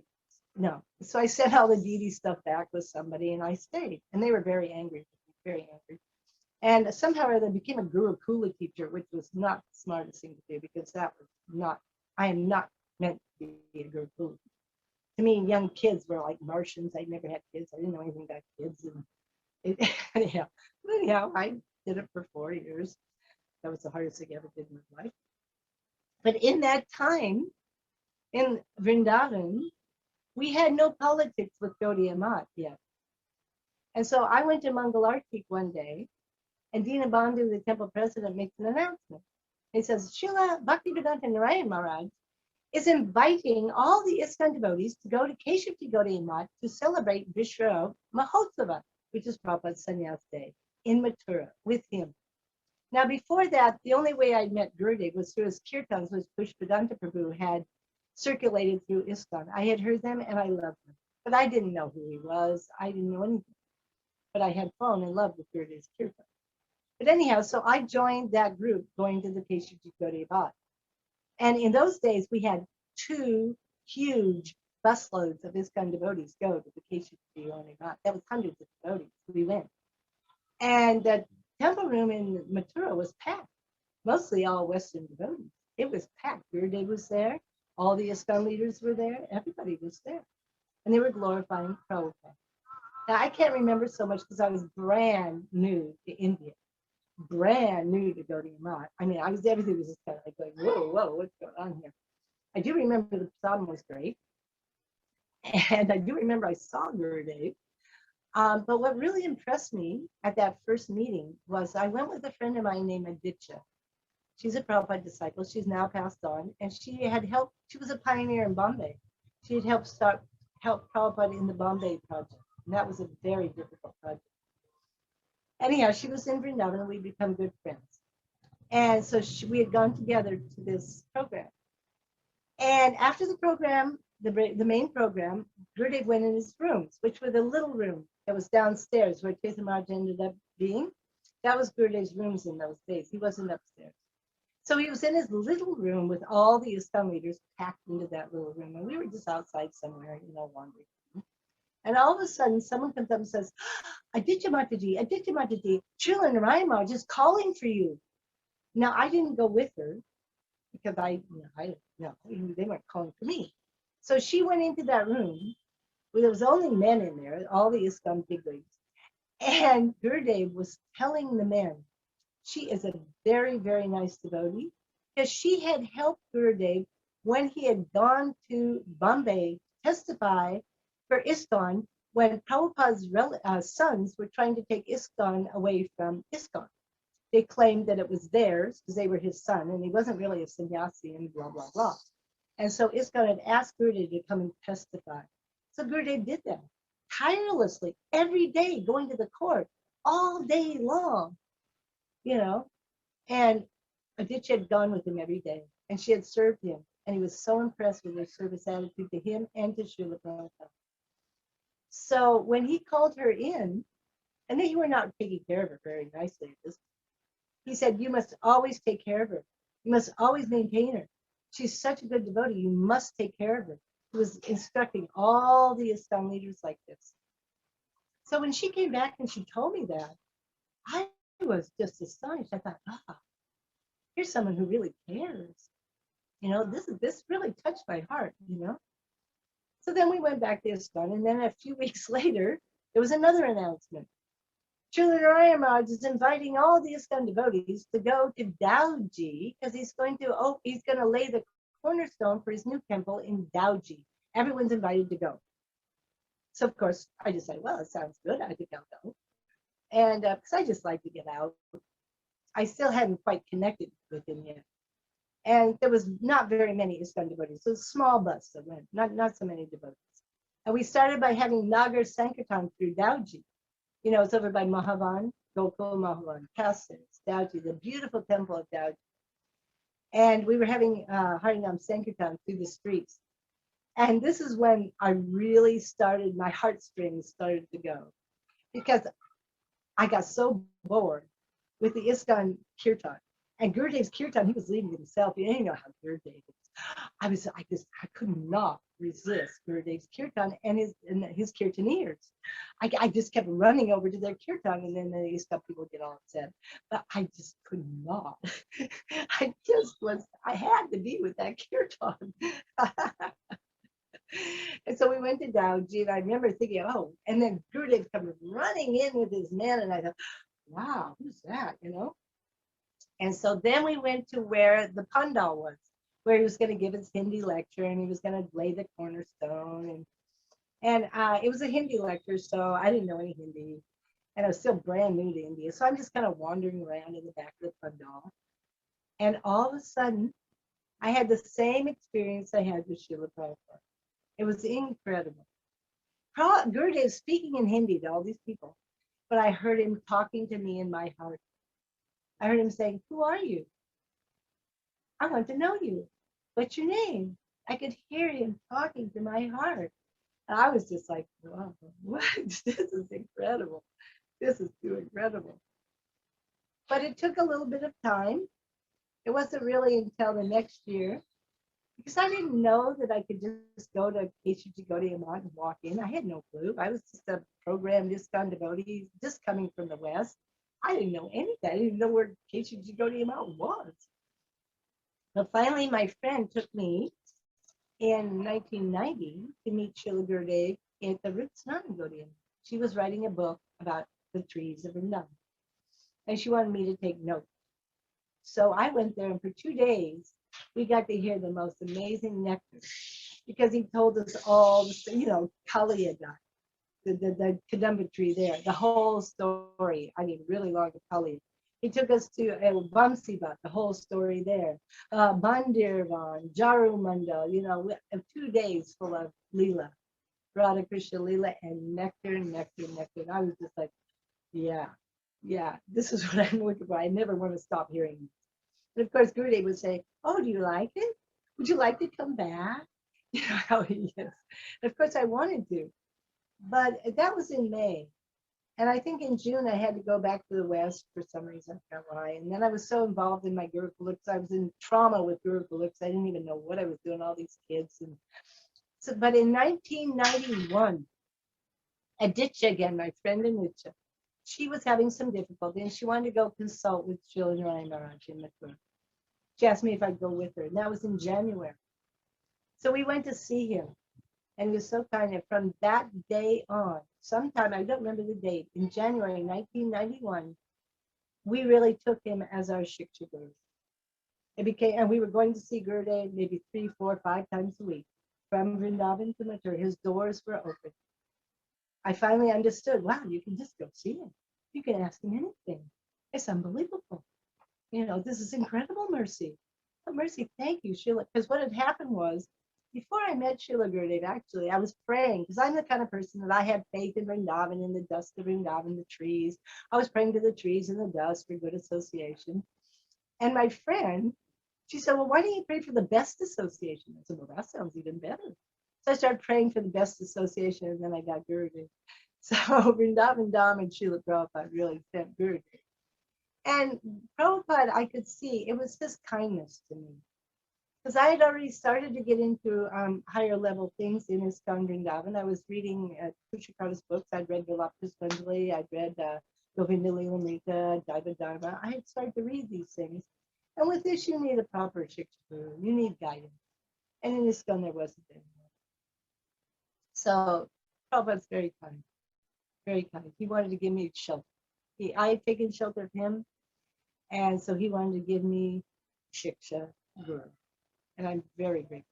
no. So I sent all the Didi stuff back with somebody and I stayed. And they were very angry, very angry. And somehow or other became a Guru Kula teacher, which was not the smartest thing to do because that was not, I am not meant to be a Guru Kula. To me, young kids were like Martians. I never had kids. I didn't know anything about kids. And anyhow, I did it for 4 years. That was the hardest thing I ever did in my life. But in that time, in Vrindavan, we had no politics with Gaudiya Math yet. And so I went to Mangalartik one day, and Dina Bandhu, the temple president, makes an announcement. He says, Srila Bhaktivedanta Narayan Maharaj is inviting all the ISKCON devotees to go to Keshapti Gaudiya Math to celebrate Vishra Mahotsava, which is Prabhupada's Sannyas Day, in Mathura with him. Now, before that, the only way I met Gurudev was through his kirtans, which Pushpadanta Prabhu had circulated through ISKCON. I had heard them and I loved them, but I didn't know who he was. I didn't know anything, but I had fallen in love with Gurudev's kirtan. But anyhow, so I joined that group going to the Keshapti Gaudiya Math. And in those days, we had 2 huge busloads of ISKCON devotees go to the Keshapti Gaudiya Math. That was hundreds of devotees. We went. And the temple room in Mathura was packed, mostly all Western devotees. It was packed. Gurudev was there. All the ISKCON leaders were there. Everybody was there. And they were glorifying Prabhupada. Now, I can't remember so much because I was brand new to India. Brand new to Gaudiya Math. I mean, everything was just kind of like going, whoa, what's going on here? I do remember the prasadam was great. And I do remember I saw Gurudev. But what really impressed me at that first meeting was I went with a friend of mine named Aditya. She's a Prabhupada disciple. She's now passed on. And she had helped, she was a pioneer in Bombay. She had helped Prabhupada in the Bombay project. And that was a very difficult project. Anyhow, she was in Vrindavana and we become good friends. And so we had gone together to this program. And after the program, the main program, Gurudev went in his rooms, which were the little room that was downstairs where Chaitanya Maharaj ended up being. That was Gurudev's rooms in those days. He wasn't upstairs. So he was in his little room with all the ISKCON leaders packed into that little room. And we were just outside somewhere, wandering. And all of a sudden, someone comes up and says, Aditya Mataji, Srila Narayan Maharaj is calling for you. Now, I didn't go with her because they weren't calling for me. So she went into that room where there was only men in there, all the ISKCON bigwigs. And Gurudev was telling the men, she is a very, very nice devotee because she had helped Gurudev when he had gone to Bombay to testify for ISKCON when Prabhupada's sons were trying to take ISKCON away from ISKCON. They claimed that it was theirs because they were his son and he wasn't really a sannyasi and blah, blah, blah. And so ISKCON had asked Gurudev to come and testify. So Gurudev did that tirelessly every day, going to the court all day long, and Aditya had gone with him every day and she had served him. And he was so impressed with her service attitude to him and to Srila Prabhupada. So when he called her in, and they were not taking care of her very nicely, he said, you must always take care of her. You must always maintain her. She's such a good devotee. You must take care of her. He was instructing all the ISKCON leaders like this. So when she came back and she told me that, I was just astonished. I thought, here's someone who really cares. This really touched my heart, So then we went back to ISKCON, and then a few weeks later, there was another announcement. Srila Narayan Maharaj is inviting all the ISKCON devotees to go to Dauji because he's going to lay the cornerstone for his new temple in Dauji. Everyone's invited to go. So of course I decided, well, it sounds good. I think I'll go. And because I just like to get out, I still hadn't quite connected with him yet. And there was not very many ISKCON devotees. So a small bus that went, not so many devotees. And we started by having Nagar Sankirtan through Dauji. It's over by Mahavan, Gokul Mahavan, Kastas, Dauji, the beautiful temple of Dauji. And we were having Harinam Sankirtan through the streets. And this is when I really started, my heartstrings started to go. Because I got so bored with the ISKCON Kirtan. And Gurudev's Kirtan, he was leading himself. You know how Gurudev is. I could not resist Gurudev's Kirtan and his Kirtaneers. I just kept running over to their Kirtan, and then the ISKCON people get all upset. But I just could not. I had to be with that Kirtan. And so we went to Dauji, and I remember thinking, and then Gurudev comes running in with his men, and I thought, wow, who's that, And so then we went to where the Pandal was, where he was going to give his Hindi lecture, and he was going to lay the cornerstone, and And it was a Hindi lecture, so I didn't know any Hindi. And I was still brand new to India. So I'm just kind of wandering around in the back of the pandal. And all of a sudden, I had the same experience I had with Srila Prabhupada. It was incredible. Gurudev speaking in Hindi to all these people, but I heard him talking to me in my heart. I heard him saying, "Who are you? I want to know you. What's your name?" I could hear him talking to my heart. And I was just like, wow, what? This is incredible. This is too incredible. But it took a little bit of time. It wasn't really until the next year, because I didn't know that I could just go to Gaudiya Math and walk in. I had no clue. I was just a programmed ISKCON devotee, just coming from the West. I didn't know anything. I didn't even know where Gaudiya Math was. But finally, my friend took me in 1990 to meet Srila Gurudev at the Root Snani Gaudiya. She was writing a book about the trees of Vrindavana, and she wanted me to take notes. So I went there, and for 2 days, we got to hear the most amazing nectar, because he told us all, Kaliya, the Kadamba tree there, the whole story. I mean, really long Kaliya. He took us to Vamsivat, the whole story there. Mandirvan, Jaru Mandal, 2 days full of Leela, Radha Krishna Leela, and nectar, nectar, nectar. And I was just like, yeah, this is what I'm looking for. I never want to stop hearing this. And of course, Gurudev would say, "Oh, do you like it? Would you like to come back?" You know how he is. And of course, I wanted to, but that was in May. And I think in June, I had to go back to the West for some reason. I forgot why. And then I was so involved in my Gurukuliks. I was in trauma with Gurukuliks. I didn't even know what I was doing, all these kids. And so, but in 1991, Aditya again, my friend Aditya, she was having some difficulty, and she wanted to go consult with Srila Narayana Maharaj in Mathura. She asked me if I'd go with her, and that was in January. So we went to see him, and he was so kind. And from that day on, sometime, I don't remember the date, in January 1991, we really took him as our Shiksha Guru. It became, and we were going to see Gurudev maybe 3, 4, 5 times a week. From Vrindavan to Mathura, his doors were open. I finally understood, wow, you can just go see him. You can ask him anything. It's unbelievable. This is incredible mercy. Oh, mercy, thank you, Srila. Because what had happened was, before I met Srila Gurudev, actually, I was praying, because I'm the kind of person that I had faith in Vrindavan, in the dust of Vrindavan, the trees. I was praying to the trees and the dust for good association. And my friend, she said, well, why don't you pray for the best association? I said, well, that sounds even better. So I started praying for the best association, and then I got Gurudev. So Vrindavan Dham and Srila Prabhupada really sent Gurudev. And Prabhupada, I could see, it was his kindness to me. Because I had already started to get into higher level things in ISKCON Vrindavan. I was reading Kushakarta's books. I'd read Vilapta Spanjali. I'd read Govinda Leelamrita, Daiva Dharma. I had started to read these things. And with this, you need a proper Shiksha Guru. You need guidance. And in ISKCON, there wasn't anymore. So Prabhupada's very kind. Very kind. He wanted to give me shelter. I had taken shelter of him, and so he wanted to give me Shiksha Guru. And I'm very grateful.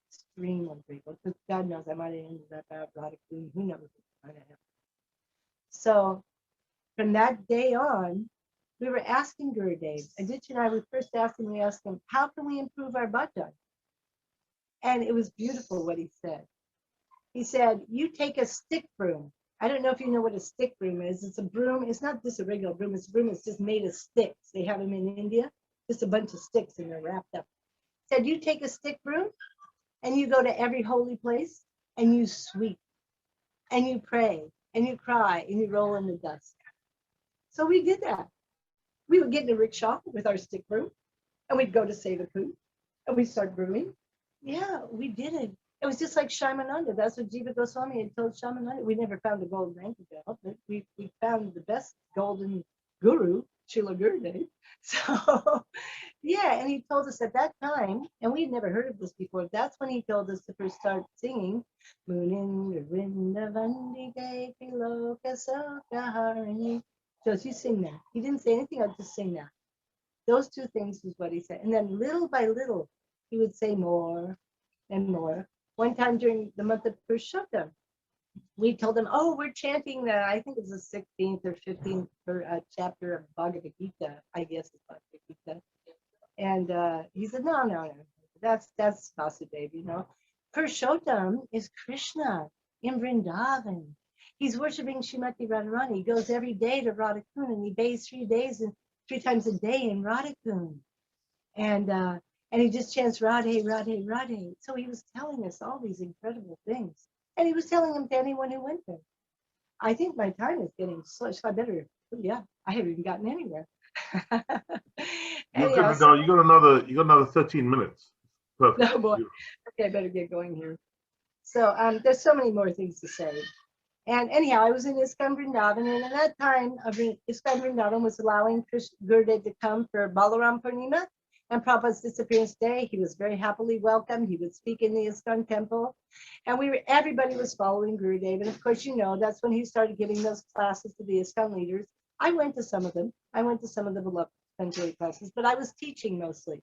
Extremely grateful. Because God knows I might have ended up out Radhika, who knows what might have happened. So from that day on, we were asking Gurudev. Aditya and I would first ask him, how can we improve our bhajan? And it was beautiful what he said. He said, you take a stick broom. I don't know if you know what a stick broom is. It's a broom. It's not just a regular broom. It's a broom that's just made of sticks. They have them in India. Just a bunch of sticks, and they're wrapped up. He said, you take a stick broom and you go to every holy place and you sweep and you pray and you cry and you roll in the dust. So we did that. We would get in a rickshaw with our stick broom and we'd go to Seva and we'd start brewing. Yeah, we did it. It was just like Shyamananda. That's what Jiva Goswami had told Shyamananda. We never found a golden anchor bell, but we found the best golden guru, Srila Gurudev. So, yeah, and he told us at that time, and we had never heard of this before, that's when he told us to first start singing, Munindra Vrindavana Piloka Sokaharini. So you sing that. He didn't say anything, I'll just sing that. Those two things is what he said. And then little by little, he would say more and more. one time during the month of Purushottam, we told him, oh, we're chanting the, I think it's the 16th or 15th chapter of Bhagavad Gita, I guess it's Bhagavad Gita. And he said, no, that's Vasudev, you know. Purushottam is Krishna in Vrindavan. He's worshiping Srimati Radharani. He goes every day to Radhakund and he bathes 3 days and 3 times a day in Radhakund. And he just chants Radhe, Radhe, Radhe. So he was telling us all these incredible things. And he was telling them to anyone who went there. I think my time is getting slow, so I better, yeah, I haven't even gotten anywhere. You got another 13 minutes. Perfect. No, boy. Okay, I better get going here. So there's so many more things to say. And anyhow, I was in ISKCON Vrindavan, and at that time, ISKCON Vrindavan was allowing Gurudev to come for Balaram Purnima and Prabhupada's disappearance day. He was very happily welcomed. He would speak in the ISKCON temple, and everybody was following Gurudev. And of course, you know, that's when he started giving those classes to the ISKCON leaders. I went to some of them. I went to some of the beloved Patanjali classes, but I was teaching mostly,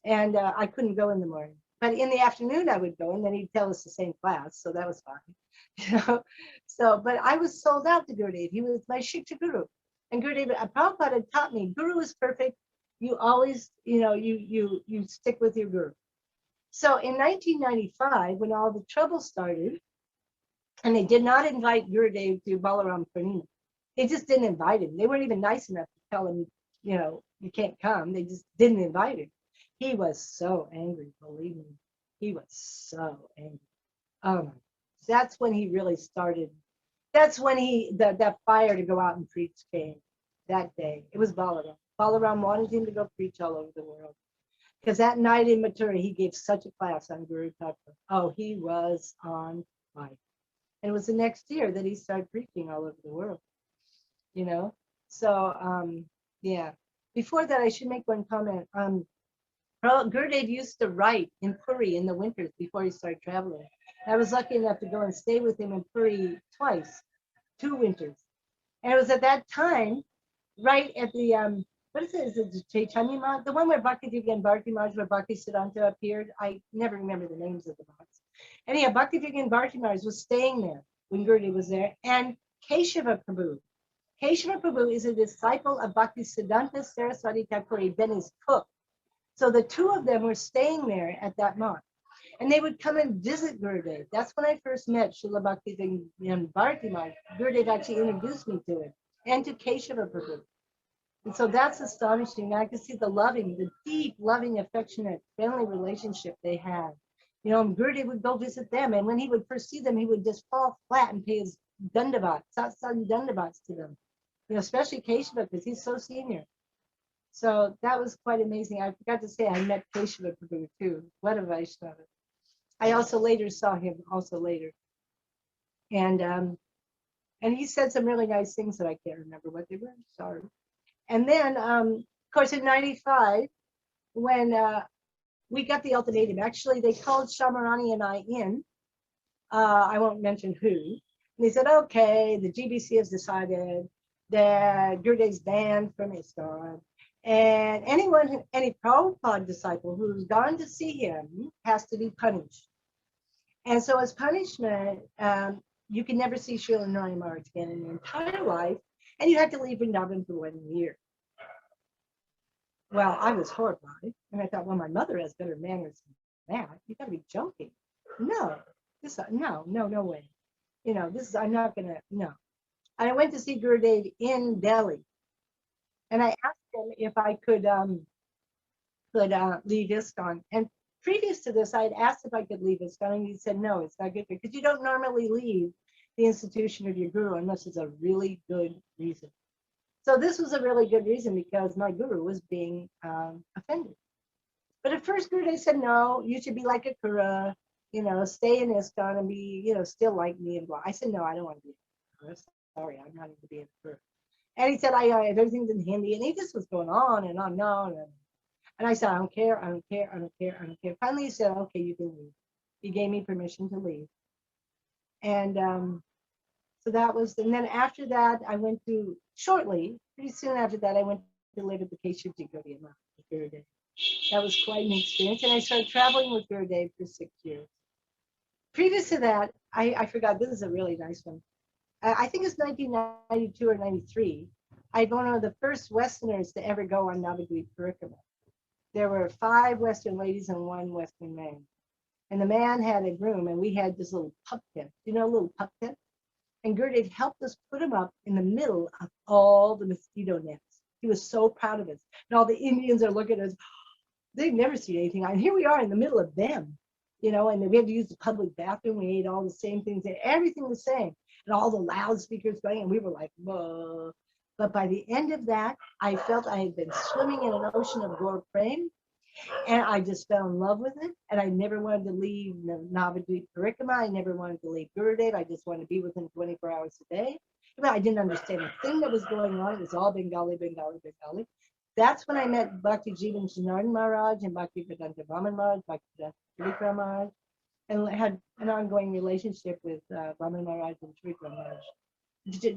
and I couldn't go in the morning. But in the afternoon, I would go, and then he'd tell us the same class, so that was fine. You know? So, but I was sold out to Gurudev. He was my Shiksha Guru, and Gurudev, Prabhupada had taught me, Guru is perfect. You always, you know, you stick with your Guru. So in 1995, when all the trouble started, and they did not invite Gurudev to Balaram Purnima, they just didn't invite him. They weren't even nice enough to tell him, you know, you can't come. They just didn't invite him. He was so angry, believe me. He was so angry. Oh my, that's when he really started. That's when that fire to go out and preach came that day. It was Balaram. Balaram wanted him to go preach all over the world. Because that night in Mathura, he gave such a class on Guru Tattva. Oh, he was on fire. And it was the next year that he started preaching all over the world. You know? So, yeah. Before that, I should make one comment. Gurudev used to write in Puri in the winters before he started traveling. I was lucky enough to go and stay with him in Puri twice, 2 winters. And it was at that time, right at the, what is it? Is it the Chaitanya Math? The one where Bhakti and Bharti Maharaj, where Bhakti Siddhanta appeared? I never remember the names of the months. Anyhow, Bhakti and Bharti Maharaj was staying there when Gurudev was there. And Keshava Prabhu. Keshava Prabhu is a disciple of Bhakti Siddhanta Saraswati Thakur, been his cook. So the 2 of them were staying there at that month. And they would come and visit Gurudev. That's when I first met Srila Bhakti and Bharti Maharaj. Gurudev actually introduced me to him and to Keshava Prabhu. And so that's astonishing. I could see the deep, loving, affectionate, friendly relationship they had. You know, Gurudev would go visit them. And when he would first see them, he would just fall flat and pay his dandavats, satsang dandavats to them. You know, especially Keshava, because he's so senior. So that was quite amazing. I forgot to say I met Keshava Prabhu too. What a Vaishnava. I also later saw him later. And he said some really nice things that I can't remember what they were. Sorry. And then, of course, in 95, when we got the ultimatum, actually, they called Shamarani and I in. I won't mention who. And they said, okay, the GBC has decided that Gurudev's banned from ISKCON. And any Prabhupada disciple who's gone to see him has to be punished. And so as punishment, you can never see Srila Narayana Maharaj again in your entire life, and you had to leave Vrindavan for 1 year. Well, I was horrified, and I thought, well, my mother has better manners than that. You got to be joking. No, no way. You know, I'm not gonna, no. And I went to see Gurudev in Delhi, and I asked him if I could leave ISKCON. And previous to this, I had asked if I could leave ISKCON, and he said, no, it's not good, because you don't normally leave the institution of your guru unless it's a really good reason. So this was a really good reason, because my guru was being offended. But at first, Gurudev said, no, you should be like a Kura, you know, stay in ISKCON and be, you know, still like me and blah. I said, no, I don't want to be a Kura. Sorry, I'm not going to be a Kura. And he said, I everything's in Hindi, and he just was going on and on and on. And I said, I don't care. Finally, he said, okay, you can leave. He gave me permission to leave. And so that was, and then after that, I went to, pretty soon after that, I went to live at the Keshavji Gaudiya Math with Gurudev. That was quite an experience. And I started traveling with Gurudev for 6 years. Previous to that, I forgot, this is a really nice one. I think it's 1992 or 93. I'd one of the first Westerners to ever go on Navadvip Parikrama. There were 5 Western ladies and 1 Western man. And the man had a room, and we had this little pup tent. You know, a little pup tent? And Gurudeva helped us put him up in the middle of all the mosquito nets. He was so proud of us. And all the Indians are looking at us. They've never seen anything. And here we are in the middle of them, you know, and we had to use the public bathroom. We ate all the same things, everything the same. And all the loudspeakers going, and we were like, whoa. But by the end of that, I felt I had been swimming in an ocean of Gaur Prem, and I just fell in love with it. And I never wanted to leave Navadvip Parikrama. I never wanted to leave Gurudev. I just wanted to be with him 24 hours a day. But I didn't understand a thing that was going on. It was all Bengali, Bengali, Bengali. That's when I met Bhakti Jivan Janardhan Maharaj and Bhakti Vedanta Raman Maharaj, Bhakti Vedanta Trikram Maharaj, and had an ongoing relationship with Raman Maharaj and Trikram Maharaj.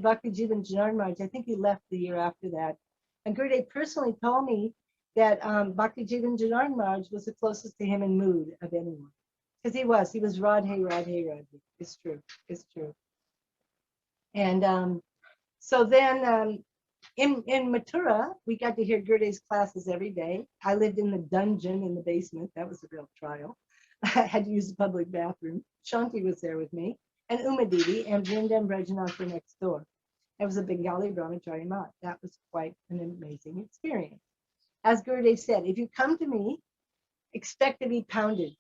Bhakti Jivan Janardhan Maharaj, I think he left the year after that. And Gurudev personally told me that Bhakti Jivan Janardhan Maharaj was the closest to him in mood of anyone. Because he was Radhe, Radhe, Radhe. It's true, it's true. And so then in Mathura, we got to hear Gurudev's classes every day. I lived in the dungeon in the basement. That was a real trial. I had to use the public bathroom. Shanti was there with me, and Uma Didi and Vrinda and Brajanath were next door. It was a Bengali Brahmachari mat. That was quite an amazing experience. As Gurudev said, if you come to me, expect to be pounded.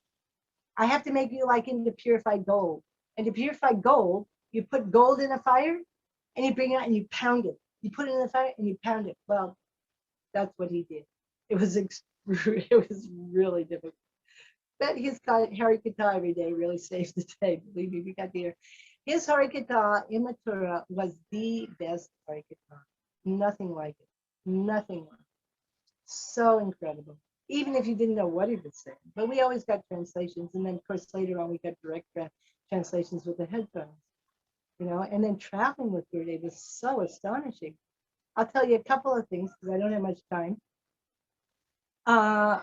I have to make you like into purified gold. And to purify gold, you put gold in a fire, and you bring it out and you pound it. You put it in the fire and you pound it. Well, that's what he did. It was really difficult. But his Harikatha every day really saved the day. Believe me, we got to hear. His Harikatha in Mathura was the best Harikatha. Nothing like it. Nothing like it. So incredible. Even if you didn't know what he was saying. But we always got translations. And then, of course, later on, we got direct translations with the headphones. You know, and then traveling with Gurudev was so astonishing. I'll tell you a couple of things because I don't have much time.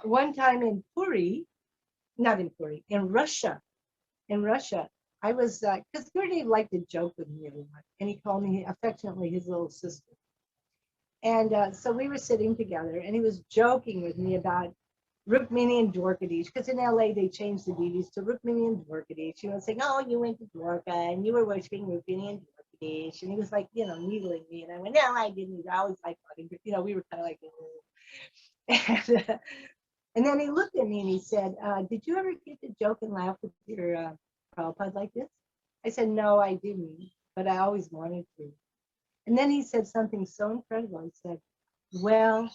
One time in Russia, I was, because Gurudev liked to joke with me a lot, and he called me affectionately his little sister. And so we were sitting together, and he was joking with me about Rukmini and Dwarkadish, because in LA they changed the Didis to Rukmini and Dwarkadish. You know, saying, oh, you went to Dwarka and you were worshiping Rukmini and Dwarkadish. And he was like, you know, needling me. And I went, no, I didn't. I always liked it. You know, we were kind of like, and then he looked at me and he said, did you ever get to joke and laugh with your Prabhupada like this? I said, no, I didn't, but I always wanted to. And then he said something so incredible. He said, well,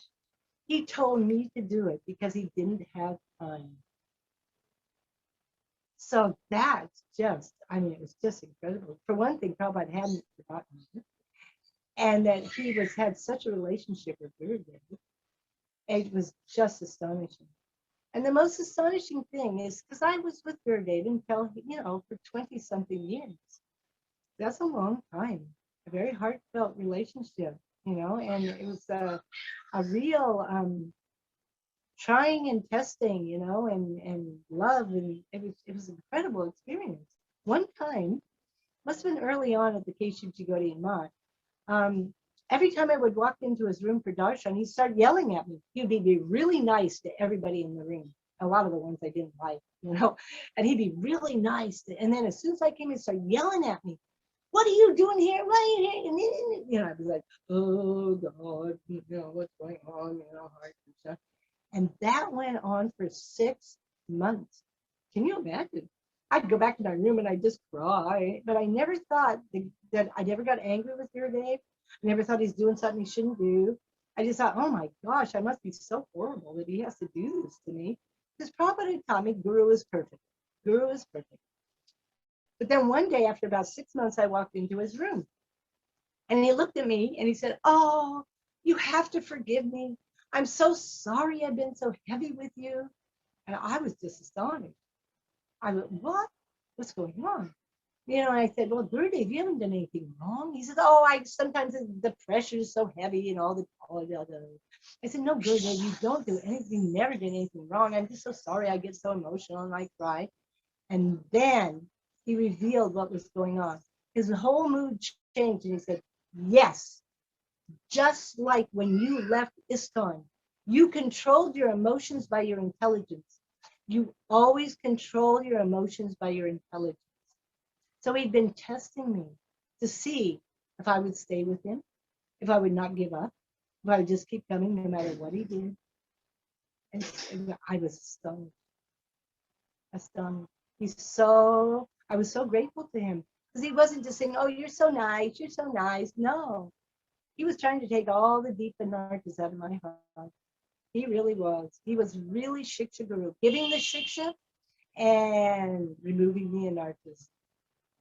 he told me to do it because he didn't have time. So that's just, I mean, it was just incredible. For one thing, Prabhupada hadn't forgotten it. And that he had such a relationship with Gurudev. It was just astonishing. And the most astonishing thing is, because I was with Gurudev until, you know, for 20-something years. That's a long time. A very heartfelt relationship. You know, and it was a real trying and testing, you know, and love, and it was an incredible experience. One time, must have been early on at the Keshav Gaudiya Math, every time I would walk into his room for darshan, he'd start yelling at me. He'd be really nice to everybody in the room. A lot of the ones I didn't like, you know, and he'd be really nice. And then as soon as I came, he'd start yelling at me. What are you doing here? Why are you here? You know, I was like, oh God, you know, what's going on, you know, heart and stuff. And that went on for 6 months. Can you imagine? I'd go back to my room and I'd just cry. But I never thought that I never got angry with Gurudev. I never thought he's doing something he shouldn't do. I just thought, oh my gosh, I must be so horrible that he has to do this to me. Because Prabhupada taught me Guru is perfect. Guru is perfect. But then one day, after about 6 months, I walked into his room. And he looked at me and he said, oh, you have to forgive me. I'm so sorry I've been so heavy with you. And I was just astonished. I went, what? What's going on? You know, and I said, well, Gurudev, you haven't done anything wrong. He said, oh, sometimes the pressure is so heavy and all the other. I said, no, Gurudev, you don't do anything. You never did anything wrong. I'm just so sorry. I get so emotional and I cry. And then He revealed what was going on. His whole mood changed, and he said, yes, just like when you left ISKCON, you controlled your emotions by your intelligence. You always control your emotions by your intelligence. So he'd been testing me to see if I would stay with him, if I would not give up, if I would just keep coming no matter what he did. And I was stunned. Astounded. I was so grateful to him, because he wasn't just saying, oh, you're so nice, you're so nice. No, he was trying to take all the deep anarthas out of my heart. He really was. He was really Shiksha Guru, giving the Shiksha and removing the anarthas.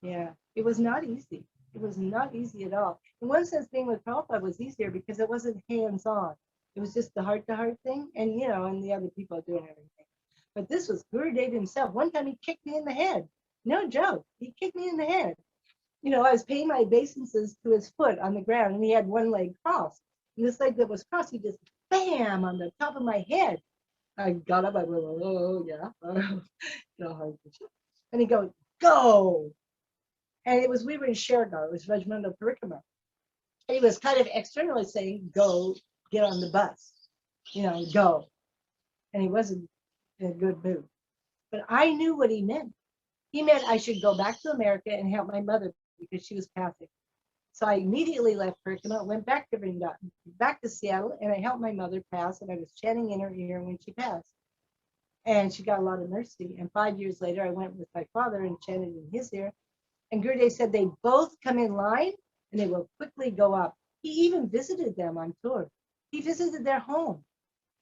Yeah, it was not easy. It was not easy at all. In one sense, being with Prabhupada was easier because it wasn't hands-on. It was just the heart-to-heart thing, and and the other people doing everything. But this was Gurudeva himself. One time he kicked me in the head. No joke. He kicked me in the head. I was paying my obeisances to his foot on the ground, and he had one leg crossed. And this leg that was crossed, he just bam on the top of my head. I got up, I went, oh, yeah. And he goes, go. And we were in Shergar, it was Regimental Parikrama. And he was kind of externally saying, go, get on the bus, go. And he wasn't in a good mood. But I knew what he meant. He meant I should go back to America and help my mother because she was passing. So I immediately left Kirtan, went back to Vrindavana, back to Seattle, and I helped my mother pass, and I was chanting in her ear when she passed. And she got a lot of mercy. And 5 years later, I went with my father and chanted in his ear. And Gurudev said they both come in line and they will quickly go up. He even visited them on tour. He visited their home.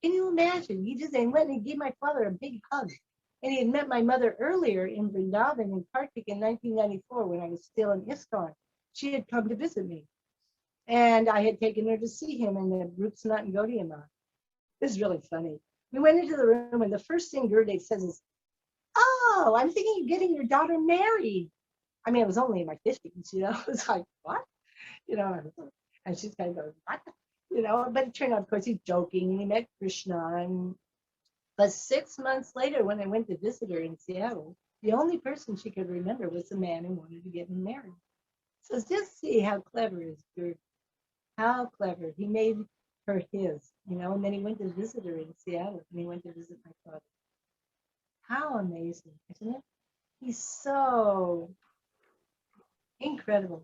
Can you imagine? He just went and he gave my father a big hug. And he had met my mother earlier in Vrindavan in Kartik in 1994 when I was still in ISKCON. She had come to visit me. And I had taken her to see him in the Rupanat and Gaudiya Math. This is really funny. We went into the room and the first thing Gurudev says is, oh, I'm thinking of getting your daughter married. I mean, I was only in my 50s, It was like, what? And she's kind of going, what? But it turned out, of course, he's joking, and he met Krsna. But 6 months later, when I went to visit her in Seattle, the only person she could remember was the man who wanted to get me married. So just see how clever is Guru. How clever. He made her his, and then he went to visit her in Seattle, and he went to visit my father. How amazing, isn't it? He's so incredible,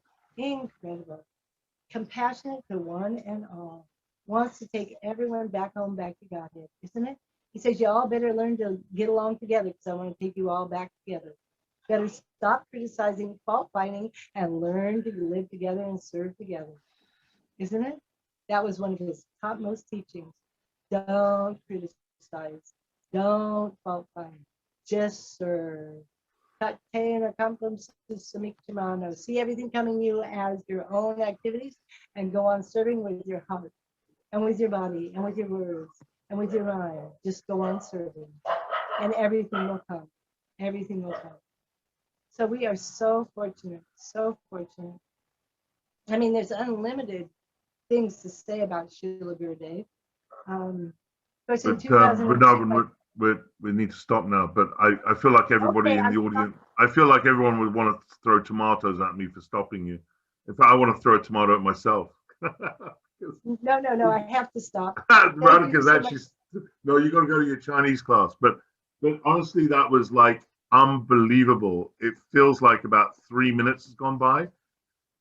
compassionate to one and all, wants to take everyone back home, back to Godhead, isn't it? He says, you all better learn to get along together because I want to take you all back together. Better stop criticizing, fault finding, and learn to live together and serve together, isn't it? That was one of his topmost teachings. Don't criticize, don't fault find, just serve. See everything coming to you as your own activities and go on serving with your heart and with your body and with your words and with your mind. Just go on serving and everything will come. Everything will come. So we are so fortunate, so fortunate. I mean, there's unlimited things to say about Srila Gurudev. Of course, in 2002, we need to stop now, but I feel like everybody in the audience, I feel like everyone would want to throw tomatoes at me for stopping you. In fact, I want to throw a tomato at myself. No, I have to stop. Radhika's actually, no, you got to go to your Chinese class. But honestly, that was like unbelievable. It feels like about 3 minutes has gone by.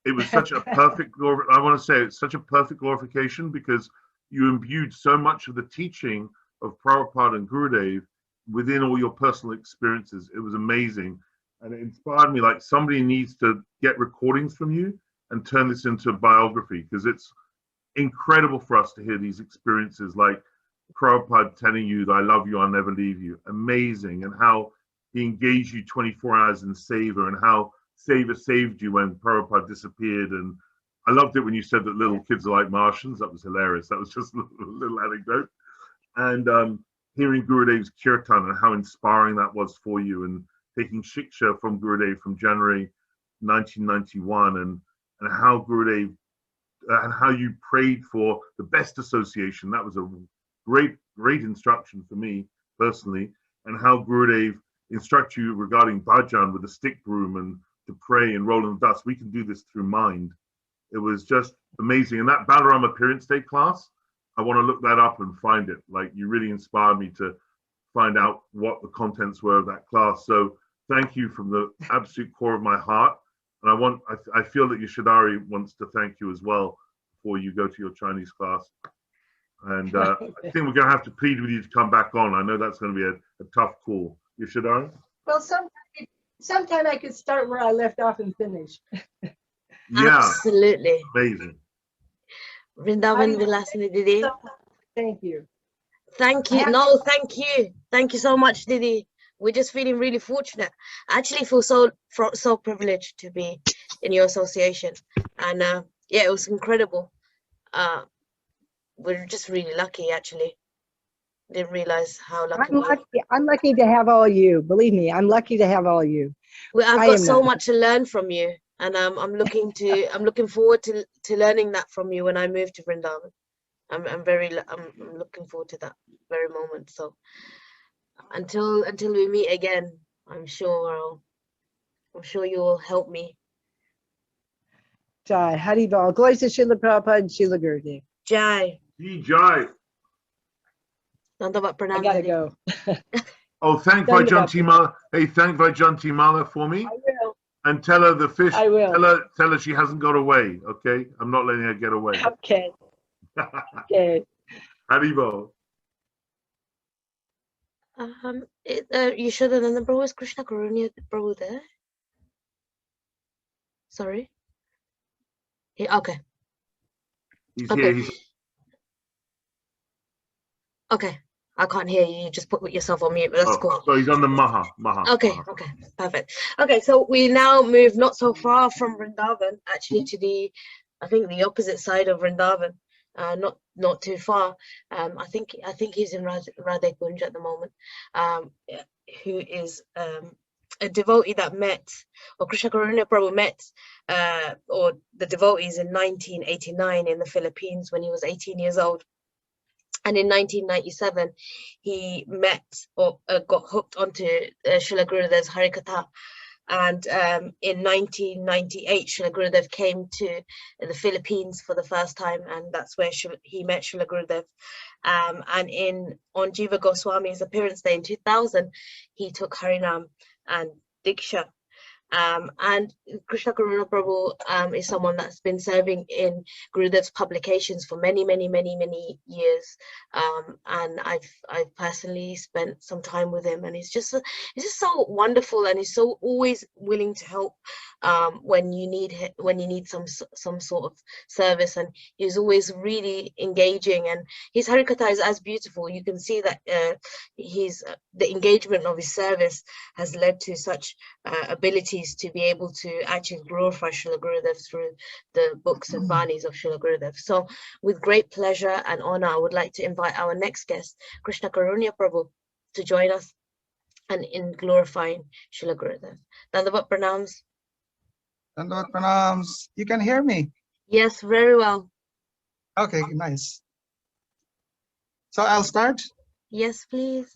It was such a perfect, I want to say it's such a perfect glorification because you imbued so much of the teaching of Prabhupada and Gurudev within all your personal experiences. It was amazing. And it inspired me, like somebody needs to get recordings from you and turn this into a biography because it's incredible for us to hear these experiences, like Prabhupada telling you that I love you, I'll never leave you. Amazing. And how he engaged you 24 hours in Seva and how Seva saved you when Prabhupada disappeared. And I loved it when you said that little kids are like Martians. That was hilarious. That was just a little anecdote. And hearing Gurudev's Kirtan and how inspiring that was for you, and taking Shiksha from Gurudev from January 1991, and how Gurudev and how you prayed for the best association. That was a great instruction for me personally, and how Gurudev instruct you regarding bhajan with a stick broom and to pray and roll in the dust. We can do this through mind. It was just amazing. And that Balaram Appearance Day class, I want to look that up and find it. Like, you really inspired me to find out what the contents were of that class. So thank you from the absolute core of my heart. And I feel that Yashadari wants to thank you as well before you go to your Chinese class. And I think we're going to have to plead with you to come back on. I know that's going to be a tough call. Yashadari? Well, sometime I could start where I left off and finish. Yeah. Absolutely. Amazing. Vrindavan Vilasini Didi. So, thank you. Thank you. No, thank you. Thank you so much, Didi. We're just feeling really fortunate. I actually feel so privileged to be in your association. And yeah, it was incredible. We're just really lucky, actually. Didn't realize how lucky we are. I'm lucky to have all you. Believe me, I'm lucky to have all you. Well, I've got so much to learn from you, and I'm looking forward to learning that from you when I move to Vrindavan. I'm looking forward to that very moment. So until we meet again, I'm sure you will help me. Jai Haribol. Glories to Srila Prabhupada and Srila Gurudev. Jai. Jai. I gotta go. Oh, thank Vajanti Mala. Hey, thank Vajanti Mala for me. I will. And tell her the fish. I will. Tell her she hasn't got away. Okay, I'm not letting her get away. Okay. Okay. Haribo. You should have done the Prabhu. Is Krishna Karunya Prabhu there? Sorry. Yeah, okay. He's Okay. here. Okay. I can't hear you. You just put yourself on mute, but that's cool. So he's on the Maha. Okay, okay, perfect. Okay, so we now move not so far from Vrindavan, actually to I think the opposite side of Vrindavan, not too far. I think he's in Radhe Kunj at the moment, who is a devotee that met, or Krishna Karunya Prabhu met, or the devotees in 1989 in the Philippines when he was 18 years old. And in 1997, he met or got hooked onto Srila Gurudev's Harikatha. And in 1998, Srila Gurudev came to the Philippines for the first time, and that's where he met Srila Gurudev. And on Jiva Goswami's appearance day in 2000, he took Harinam and Diksha. And Krishna Karunya Prabhu is someone that's been serving in Gurudev's publications for many years, and I've personally spent some time with him, and he's just so wonderful, and he's so always willing to help when you need some sort of service, and he's always really engaging, and his Harikatha is as beautiful. You can see that the engagement of his service has led to such abilities to be able to actually glorify Srila Gurudev through the books and Vanis of Srila Gurudev. So with great pleasure and honor, I would like to invite our next guest, Krishna Karunya Prabhu, to join us and in glorifying Srila Gurudev. Dandavat pranams. Dandavat pranams. You can hear me? Yes, very well. Okay, nice. So I'll start? Yes, please.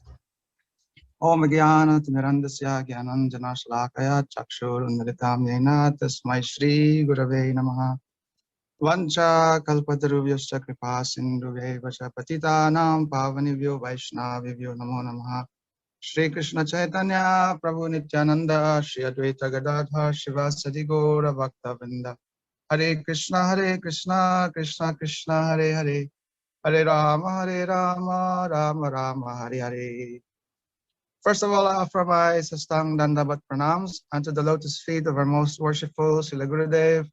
Om Jnana Timirandasya Jnananjana Shalakaya Chakshurunmilitam Yena Tasmai Shri Gurave Namaha Vancha Kalpatarubhyascha Kripa Sindhuve Vacha Patitanam Pavanibhyo Vaishnavibhyo Namo Namaha Shri Krishna Chaitanya Prabhu Nityananda Shri Advaita Gadadhar Shivasadi Gaura Bhakta Vrinda Hare Krishna Krishna Krishna Hare Hare Hare Rama Rama Rama Hare Hare. First of all, I offer my sastang dandavat pranams unto the lotus feet of our most worshipful Srila Gurudev,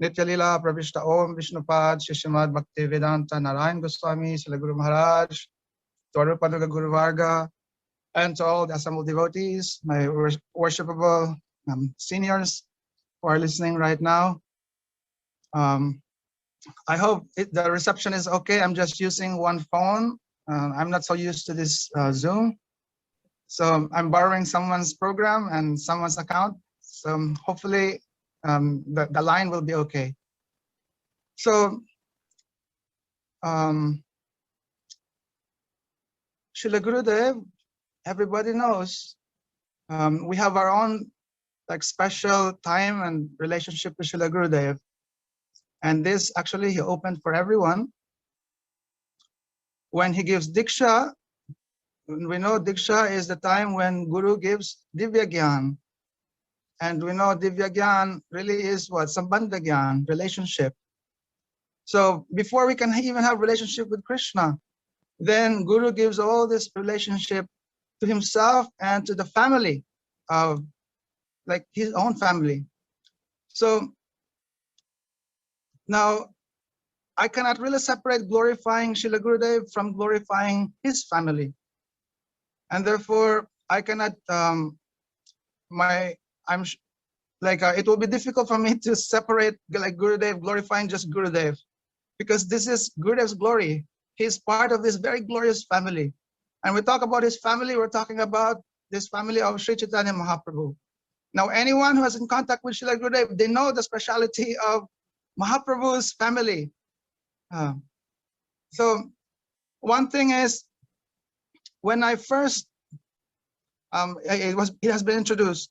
Nitya Lila Pravishta Om Vishnupad Srimad Bhaktivedanta Narayan Goswami, Srila Guru Maharaj, to our Rupanuga Guru Varga, and to all the assembled devotees, my worshipable seniors who are listening right now. I hope the reception is okay. I'm just using one phone. I'm not so used to this Zoom. So I'm borrowing someone's program and someone's account. So hopefully the line will be okay. So Srila Gurudev, everybody knows, We have our own like special time and relationship with Srila Gurudev. And this actually he opened for everyone. When he gives Diksha, we know Diksha is the time when Guru gives Divya Gyan. And we know Divya Gyan really is what? Sambandha Gyan, relationship. So before we can even have relationship with Krishna, then Guru gives all this relationship to himself and to the family of like his own family. So now I cannot really separate glorifying Srila Gurudev from glorifying his family. And therefore I cannot, it will be difficult for me to separate like Gurudev glorifying just Gurudev, because this is Gurudev's glory. He's part of this very glorious family. And we talk about his family, we're talking about this family of Sri Chaitanya Mahaprabhu. Now, anyone who has in contact with Srila Gurudev, they know the speciality of Mahaprabhu's family. So one thing is, when I first, it has been introduced,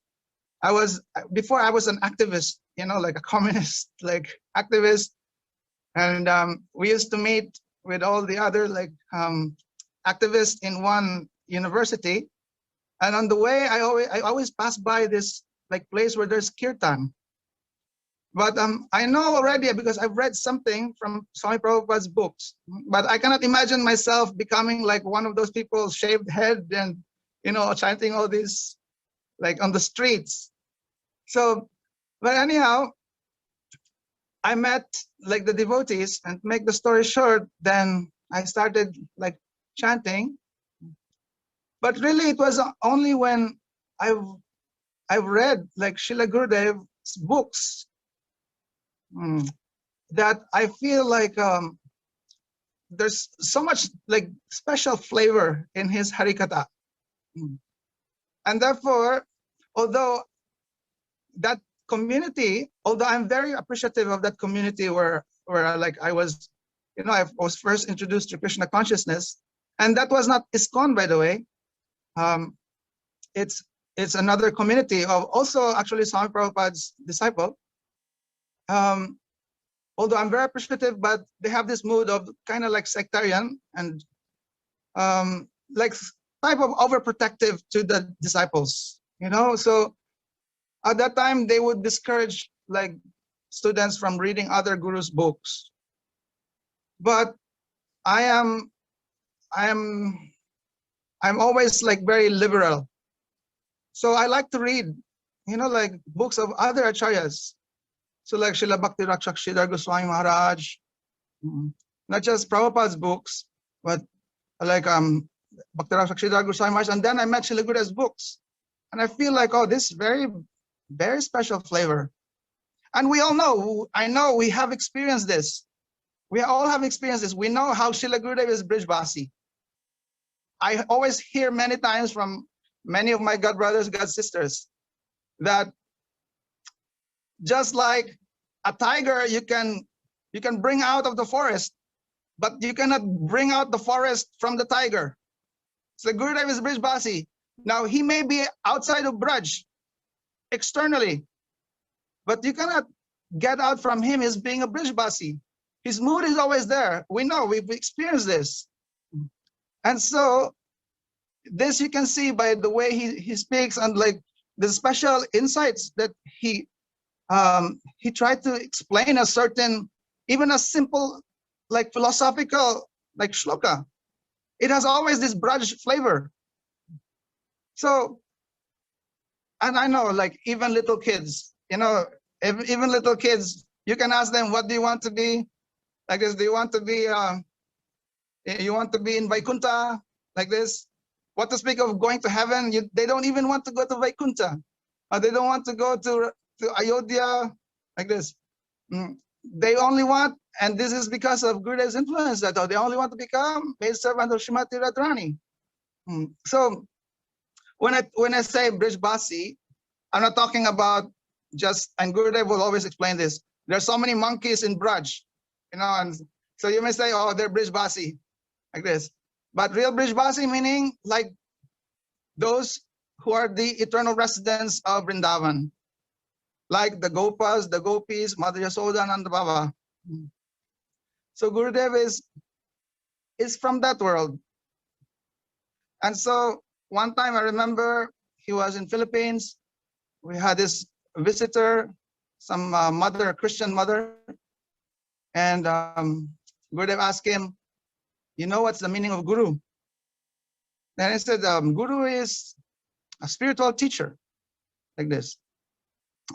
before I was an activist, like a communist, like activist. And we used to meet with all the other activists in one university. And on the way, I always pass by this like place where there's Kirtan. But I know already because I've read something from Swami Prabhupada's books, but I cannot imagine myself becoming like one of those people, shaved head and, chanting all this like on the streets. So, but anyhow, I met like the devotees, and to make the story short, then I started like chanting. But really it was only when I've read like Srila Gurudev's books that I feel like there's so much like special flavor in his Harikatha. And therefore, although that community, although I'm very appreciative of that community where like I was, I was first introduced to Krishna consciousness, and that was not ISKCON, by the way. It's another community of also actually Swami Prabhupada's disciple. Although I'm very appreciative, but they have this mood of kind of like sectarian and like type of overprotective to the disciples, So at that time, they would discourage like students from reading other gurus' books. But I'm always like very liberal. So I like to read, like books of other acharyas. So like Srila Bhakti Rakshak Sridhar Goswami Maharaj, not just Prabhupada's books, but like Bhakti Rakshak Sridhar Goswami Maharaj. And then I met Srila Gurudev's books. And I feel like, oh, this very, very special flavor. And we all know, I know we have experienced this. We all have experienced this. We know how Srila Gurudev is Brijbasi. I always hear many times from many of my god brothers, god sisters, that just like a tiger, you can bring out of the forest, but you cannot bring out the forest from the tiger. So Gurudev is Brijbasi. Now he may be outside of Braj externally, but you cannot get out from him as being a Brijbasi. His mood is always there. We know, we've experienced this. And so this you can see by the way he speaks and like the special insights that he tried to explain a certain, even a simple like philosophical like shloka. It has always this Braj flavor. So, and I know like even little kids, even little kids, you can ask them, what do you want to be? Like this, do you want to be in Vaikuntha? Like this? What to speak of going to heaven? They don't even want to go to Vaikuntha. Or they don't want to go to Ayodhya, like this. They only want, and this is because of Gurudev's influence, that they only want to become maid servant of Srimati Radharani. So when I say Brijbasi, I'm not talking about just, and Gurudev will always explain this, there are so many monkeys in Braj, and so you may say, oh, they're Brijbasi, like this. But real Brijbasi meaning like those who are the eternal residents of Vrindavan, like the Gopas, the Gopis, Mother Yasoda, and Nanda Baba. So Gurudev is from that world. And so one time I remember he was in Philippines. We had this visitor, some mother, a Christian mother, and Gurudev asked him, you know what's the meaning of Guru? And he said, Guru is a spiritual teacher, like this.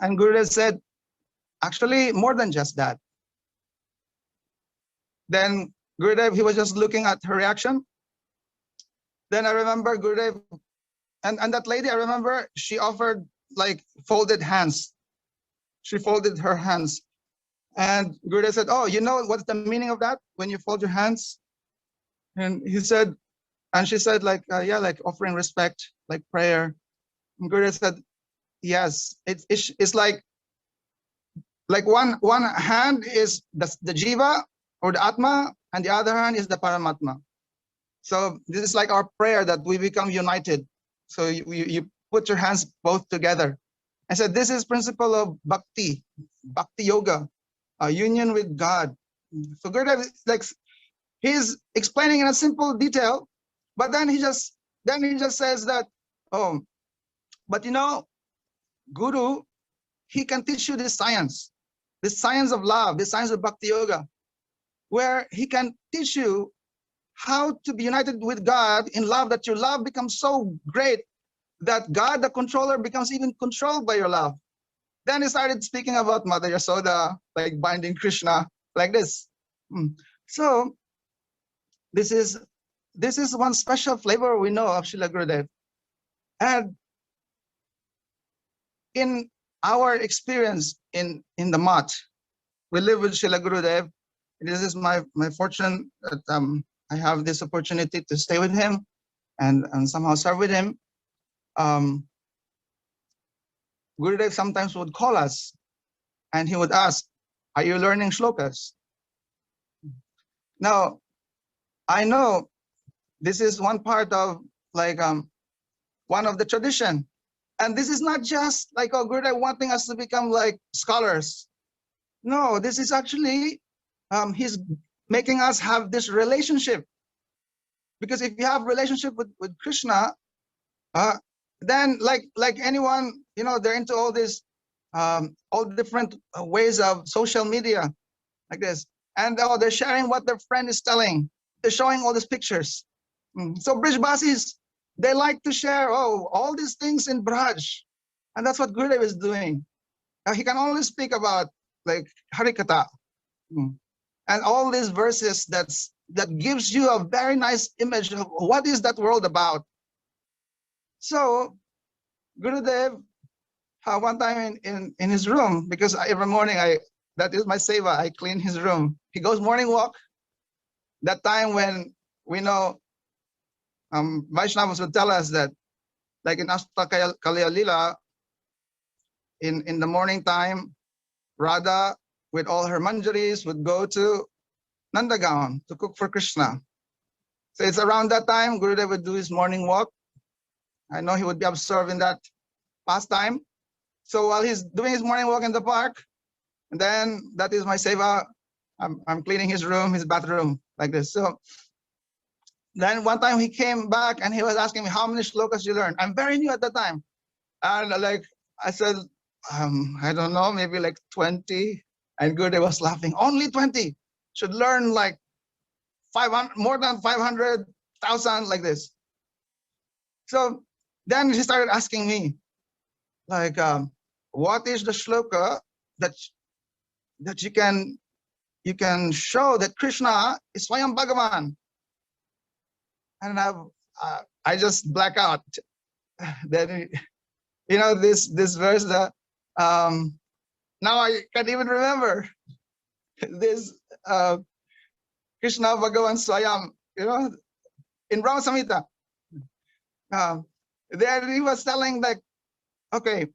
And Gurudev said, actually, more than just that. Then Gurudev, he was just looking at her reaction. Then I remember Gurudev, and that lady, I remember she offered like folded hands. She folded her hands. And Gurudev said, oh, you know what's the meaning of that when you fold your hands? And he said, and she said, like, yeah, like offering respect, like prayer. And Gurudev said, yes, it's like one hand is the jiva or the atma, and the other hand is the paramatma. So this is like our prayer that we become united. So you put your hands both together. I said, this is principle of bhakti yoga, union with God. So Gurudev, like, he's explaining in a simple detail, but then he just says that, oh, but you know, Guru, he can teach you this science of love, this science of bhakti yoga, where he can teach you how to be united with God in love, that your love becomes so great that God, the controller, becomes even controlled by your love. Then he started speaking about Mother Yasoda, like binding Krishna, like this. So this is one special flavor we know of Srila Gurudev. And in our experience in the Math, we live with Srila Gurudev. This is my fortune that I have this opportunity to stay with him and somehow serve with him. Gurudev sometimes would call us and he would ask, are you learning shlokas? Now, I know this is one part of like one of the tradition. And this is not just like, oh, Gurudev wanting us to become like scholars. No, this is actually, he's making us have this relationship. Because if you have relationship with Krishna, then like anyone, you know, they're into all this, all different ways of social media, like this. And they're sharing what their friend is telling. They're showing all these pictures. So Brijbasis, they like to share, oh, all these things in Braj. And that's what Gurudev is doing. He can only speak about like Harikatha. And all these verses that gives you a very nice image of what is that world about. So Gurudev, one time in his room, because every morning that is my seva, I clean his room. He goes morning walk. That time when we know Vaisnavas would tell us that, like in Asta Kalya Lila, in the morning time, Radha with all her manjaris would go to Nandagaon to cook for Krishna. So it's around that time Gurudev would do his morning walk. I know he would be absorbed in that pastime. So while he's doing his morning walk in the park, and then that is my seva, I'm cleaning his room, his bathroom, like this. So then one time he came back and he was asking me, how many shlokas you learned? I'm very new at that time. And like I said, I don't know, maybe like 20. And Gurudev was laughing, only 20. Should learn like 500, more than 500,000, like this. So then he started asking me, like, what is the shloka that you can show that Krishna is Swayam Bhagavan? And I just black out. Then you know this verse that now I can't even remember this Krishna Bhagavan Swayam, you know, in Brahma Samhita. There he was telling like, okay,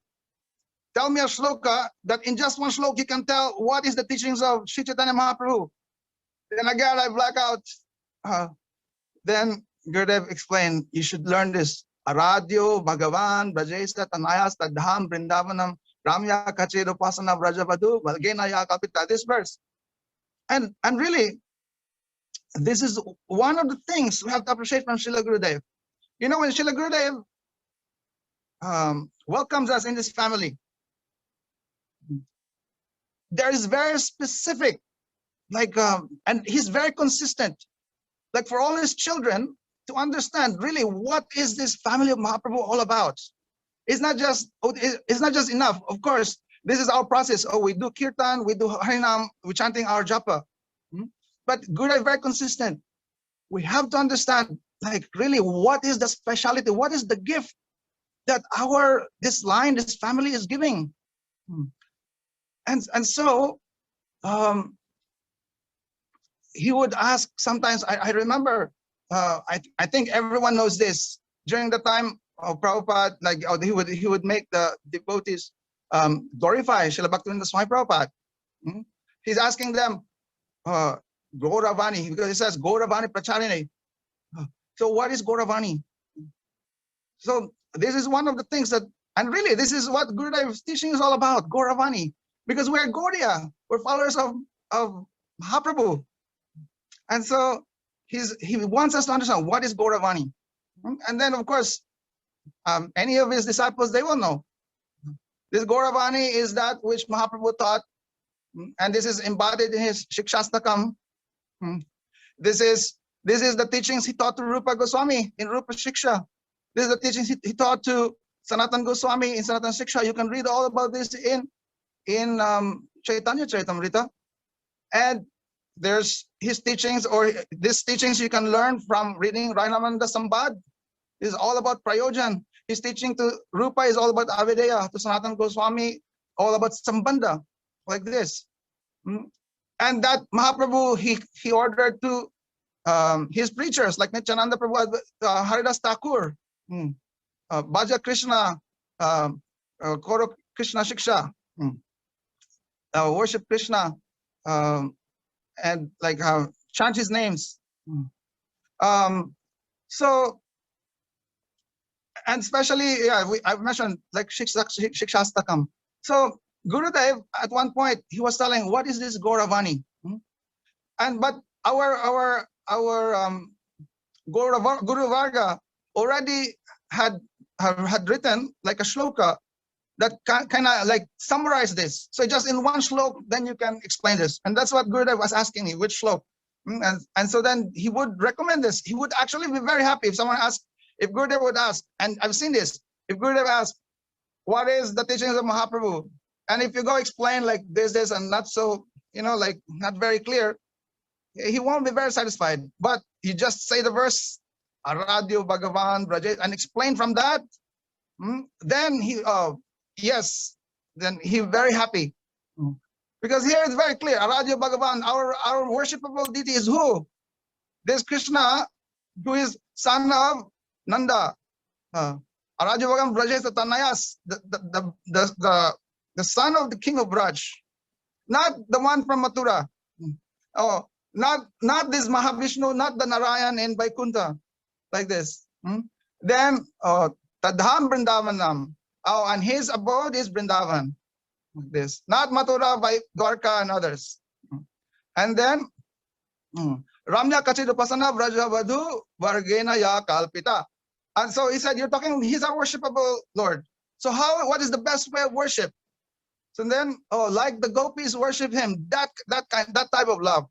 tell me a shloka that in just one shloka you can tell what is the teachings of Sri Chaitanya Mahaprabhu. Then again I black out. Then Gurudev explained, you should learn this Aradyo Bhagavan Brajesa Tanayas Tadham Vrindavanam Ramya Kachedo Pasana Vrajavadu Valgenaya Kapita. This verse. And really, this is one of the things we have to appreciate from Srila Gurudev. You know, when Srila Gurudev welcomes us in this family, there is very specific, and he's very consistent, like for all his children to understand really what is this family of Mahaprabhu all about. It's not just enough. Of course, this is our process. Oh, we do Kirtan, we do Harinam, we're chanting our japa. But Gurudev is very consistent. We have to understand, like, really, what is the speciality? What is the gift that this family is giving? And so he would ask sometimes. I remember. I think everyone knows this. During the time of Prabhupada, like he would make the devotees glorify Srila Bhaktivinoda Swami Prabhupada. He's asking them, Gauravani, because it says Gauravani Pracharini. So what is Gauravani? So this is one of the things that, and really this is what Gurudev's teaching is all about, Gauravani. Because we're Gaudiya, we're followers of Mahaprabhu. And so he wants us to understand what is Gauravani. And then of course, any of his disciples, they will know. This Gauravani is that which Mahaprabhu taught, and this is embodied in his Shikshastakam. This is the teachings he taught to Rupa Goswami in Rupa Shiksha. This is the teachings he taught to Sanatan Goswami in Sanatan Shiksha. You can read all about this in Chaitanya Charitamrita. And there's his teachings, or these teachings you can learn from reading Rainamanda Sambad. This is all about Prayojan. His teaching to Rupa is all about Avideya, to Sanatan Goswami, all about Sambandha, like this. And that Mahaprabhu, he ordered to his preachers, like Nityananda Prabhu, Haridas Thakur, Bhaja Krishna, Koro Krishna Shiksha, worship Krishna, and like chant his names. So, and especially, I've mentioned like Shikshastakam. So Gurudev, at one point, he was telling, what is this Gauravani? But our Guru Varga already had written like a shloka that kind of like summarize this. So just in one slok, then you can explain this. And that's what Gurudev was asking me, which slok. And so then he would recommend this. He would actually be very happy if someone asked, if Gurudev would ask, and I've seen this, if Gurudev asked, what is the teachings of Mahaprabhu? And if you go explain like this, and not so, like not very clear, he won't be very satisfied. But you just say the verse, Aradyo Bhagavan Brajesh, and explain from that, then yes, then he's very happy. Because here it's very clear, Aradyo Bhagavan, our worshipable deity is who? This Krishna, who is son of Nanda. Aradyo Bhagavan Brajesh Tanayas, the son of the king of Braj, not the one from Mathura. Not this Mahavishnu, not the Narayan in Vaikuntha, like this. Then Tadham Vrindavanam, and his abode is Vrindavan, like this. Not Mathura, Dwarka and others. And then Ramya Kachidupasana Vrajavadhu Vargena Ya Kalpita. And so he said, he's our worshipable Lord. So what is the best way of worship? So then, like the gopis worship him, that type of love.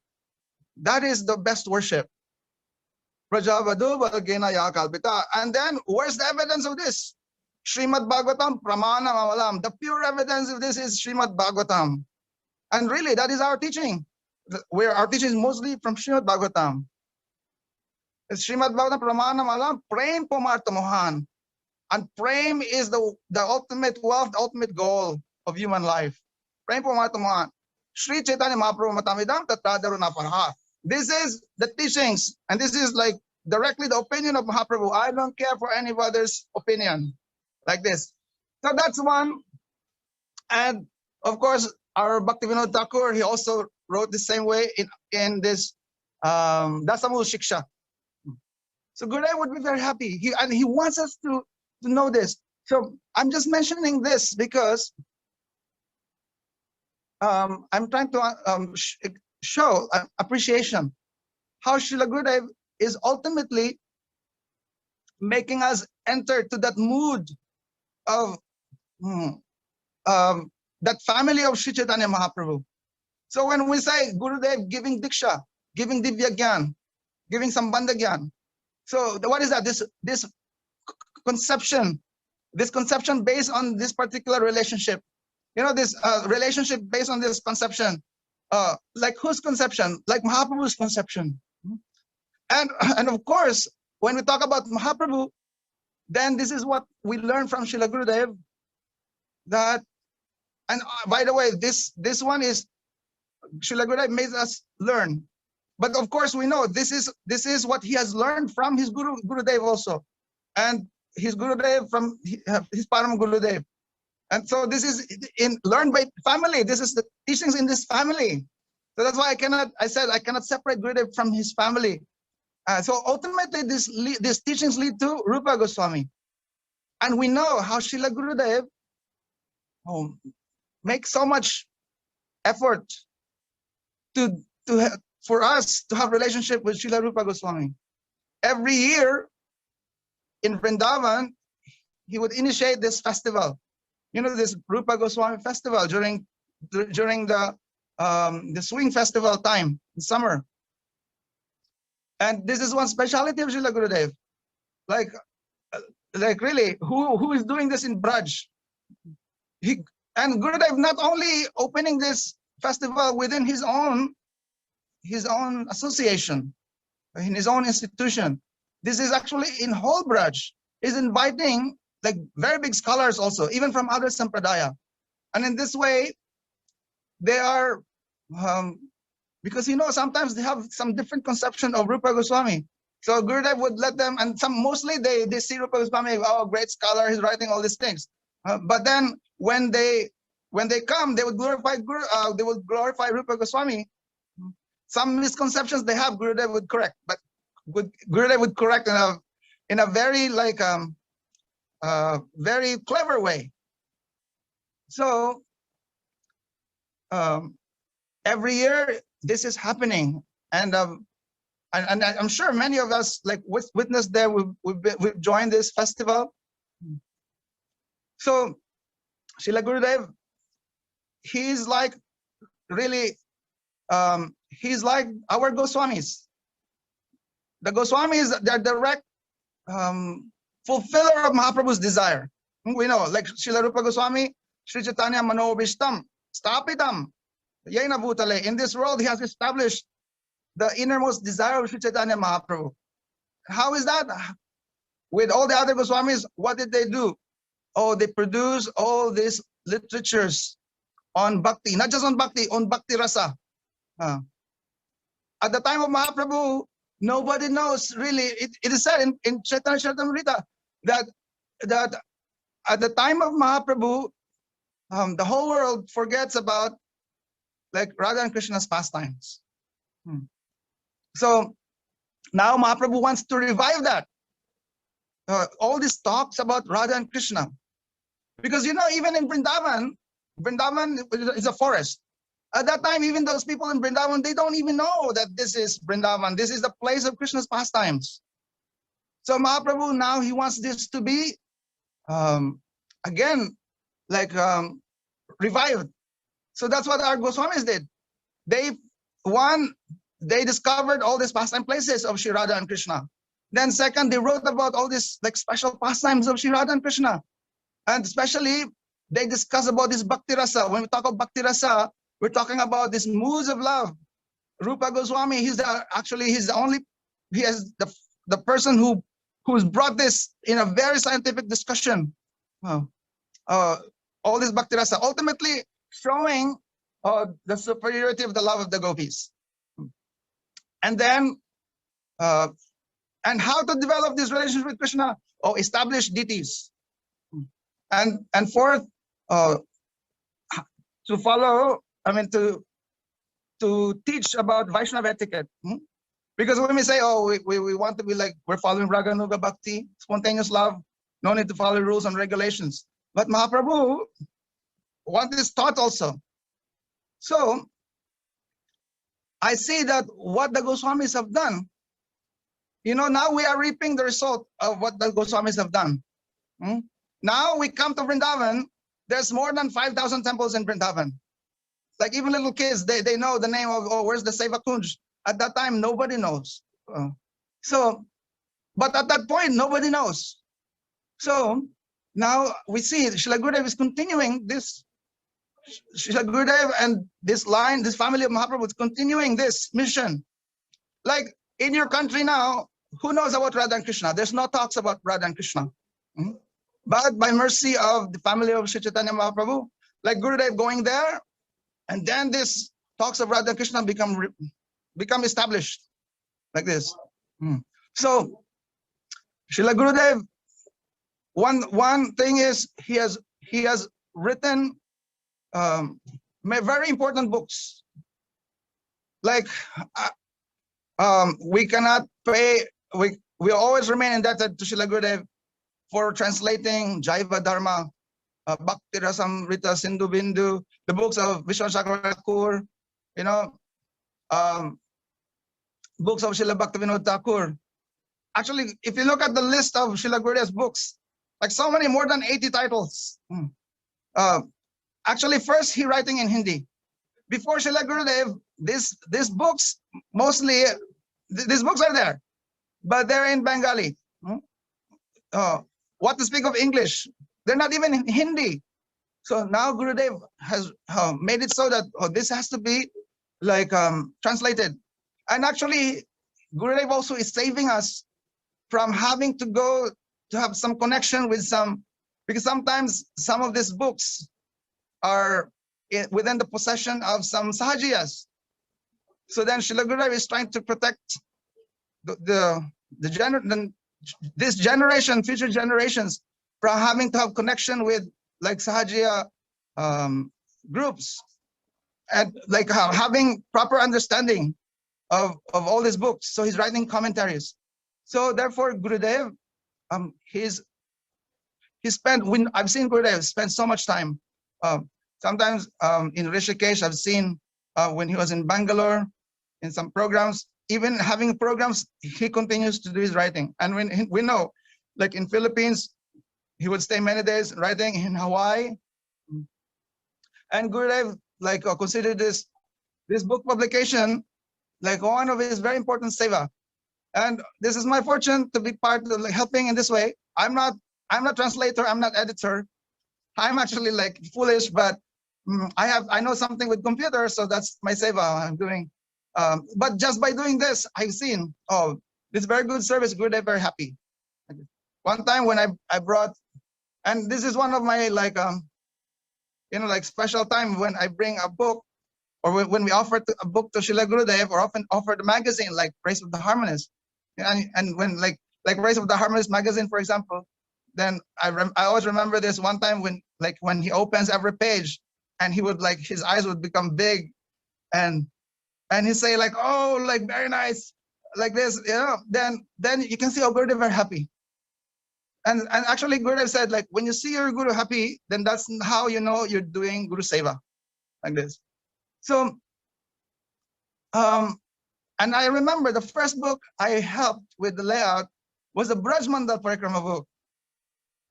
That is the best worship. Prajavadu Valgena Yakalpita. And then, where's the evidence of this? Srimad Bhagavatam Pramana Mamalam. The pure evidence of this is Srimad Bhagavatam. And really, that is our teaching. Our teaching is mostly from Srimad Bhagavatam. Srimad Bhagavatam Pramana Mamalam, Prem Pomartha Mohan. And Prem is the ultimate wealth, the ultimate goal of human life. Prem Pomartha Mohan. Sri Chaitanya Mahaprabhu Matamidam Tatradaruna Parha. This is the teachings, and this is like directly the opinion of Mahaprabhu. I don't care for anybody's opinion, like this. So that's one. And of course, our Bhaktivinoda Thakur, he also wrote the same way in this Dasamul Shiksha. So Gurudev would be very happy. And he wants us to know this. So I'm just mentioning this because I'm trying to show appreciation how Srila Gurudev is ultimately making us enter to that mood of that family of Sri Chaitanya Mahaprabhu. So when we say Gurudev giving Diksha, giving Divya Gyan, giving Sambandha Gyan, so what is that? This conception based on this particular relationship. You know, this relationship based on this conception. Like whose conception? Like Mahaprabhu's conception. And of course, when we talk about Mahaprabhu, then this is what we learn from Srila Gurudev. That, and by the way, this one is Srila Gurudev made us learn. But of course, we know this is what he has learned from his Gurudev also, and his Gurudev from his Param Gurudev. And so this is learned by family. This is the teachings in this family. So that's why I said I cannot separate Gurudev from his family. So ultimately, these teachings lead to Rupa Goswami. And we know how Srila Gurudev makes so much effort for us to have relationship with Srila Rupa Goswami. Every year in Vrindavan, he would initiate this festival. You know, this Rupa Goswami festival during the swing festival time in summer. And this is one speciality of Srila Gurudev. Like really, who is doing this in Braj? And Gurudev not only opening this festival within his own association, in his own institution. This is actually in whole Braj. He's inviting like very big scholars also, even from other sampradaya. And in this way, they are, because you know, sometimes they have some different conception of Rupa Goswami. So Gurudev would let them, and mostly they see Rupa Goswami, oh, great scholar, he's writing all these things. But then when they come, they would glorify Rupa Goswami. Some misconceptions they have, Gurudev would correct, but Gurudev would correct in a very very clever way. So every year this is happening, and I'm sure many of us like witnessed there. We've joined this festival. So Srila Gurudev, he's like really. He's like our Goswamis. The Goswamis, they're direct fulfiller of Mahaprabhu's desire. We know, like Srila Rupa Goswami, Sri Chaitanya Manobishtam, Stapitam, Yaina Bhutale. In this world, he has established the innermost desire of Sri Chaitanya Mahaprabhu. How is that? With all the other Goswamis, what did they do? Oh, they produce all these literatures on bhakti, not just on bhakti rasa. At the time of Mahaprabhu, nobody knows really. It is said in Chaitanya Charitamrita that at the time of Mahaprabhu, the whole world forgets about like Radha and Krishna's pastimes. So now Mahaprabhu wants to revive that. All these talks about Radha and Krishna, because you know, even in Vrindavan is a forest. At that time, even those people in Vrindavan, they don't even know that this is Vrindavan. This is the place of Krishna's pastimes. So Mahaprabhu now, he wants this to be, again, like revived. So that's what our Goswamis did. They discovered all these pastime places of Shri Radha and Krishna. Then second, they wrote about all these like special pastimes of Shri Radha and Krishna. And especially, they discuss about this Bhakti Rasa. When we talk about Bhakti Rasa, we're talking about these moods of love. Rupa Goswami, he's the person who's brought this in a very scientific discussion. All this Bhakti Rasa, ultimately showing the superiority of the love of the gopis. And then, and how to develop this relationship with Krishna? Establish deities. And fourth, to follow, to teach about Vaishnava etiquette. Because when we say, oh, we want to be like, we're following Raganuga Bhakti, spontaneous love, no need to follow rules and regulations. But Mahaprabhu want this thought also. So I see that what the Goswamis have done, now we are reaping the result of what the Goswamis have done. Now we come to Vrindavan, there's more than 5,000 temples in Vrindavan. Like even little kids, they know the name of, oh, where's the Seva Kunj? At that time, nobody knows. But at that point, nobody knows. So now we see Srila Gurudev is continuing this. Srila Gurudev and this line, this family of Mahaprabhu is continuing this mission. Like in your country now, who knows about Radha and Krishna? There's no talks about Radha and Krishna. But by mercy of the family of Sri Chaitanya Mahaprabhu, like Gurudev going there, and then this talks of Radha and Krishna become established like this. So Srila Gurudev, one thing is he has written very important books. Like we cannot pay, we always remain indebted to Srila Gurudev for translating Jaiva Dharma, Bhakti Rasamrita Sindhu Bindu, the books of Vishwanath Thakur, books of Srila Bhaktivinoda Thakur. Actually, if you look at the list of Srila Gurudev's books, like so many, more than 80 titles. Actually, first he writing in Hindi. Before Srila Gurudev, these books mostly, these books are there, but they're in Bengali. What to speak of English? They're not even in Hindi. So now Gurudev has made it so that this has to be like translated. And actually, Gurudev also is saving us from having to go to have some connection with because sometimes some of these books are within the possession of some sahajiyas. So then Srila Gurudev is trying to protect this generation, future generations, from having to have connection with like sahajiya groups, and like having proper understanding of all these books. So he's writing commentaries. So therefore Gurudev, I've seen Gurudev spend so much time. Sometimes in Rishikesh, I've seen when he was in Bangalore, in some programs, even having programs, he continues to do his writing. And when we know, like in Philippines, he would stay many days writing. In Hawaii, and Gurudev like considered this book publication like one of his very important seva. And this is my fortune to be part of like helping in this way. I'm not translator, I'm not editor. I'm actually like foolish, but I know something with computers, so that's my seva I'm doing. But just by doing this, I've seen, oh, this very good service, Gurudev very happy. One time when I brought, and this is one of my like like special time when I bring a book, or when we offer a book to Srila Gurudev, or often offer the magazine like Praise of the Harmonist. And when like Praise of the Harmonist magazine, for example, then I always remember this one time when he opens every page, and he would like his eyes would become big, and he'd say like, oh, like very nice, like this, then you can see, oh, Gurudev very happy. And actually Gurudev said, like, when you see your Guru happy, then that's how you know you're doing Guru Seva, like this. So and I remember the first book I helped with the layout was the Braj Mandal Parikrama book.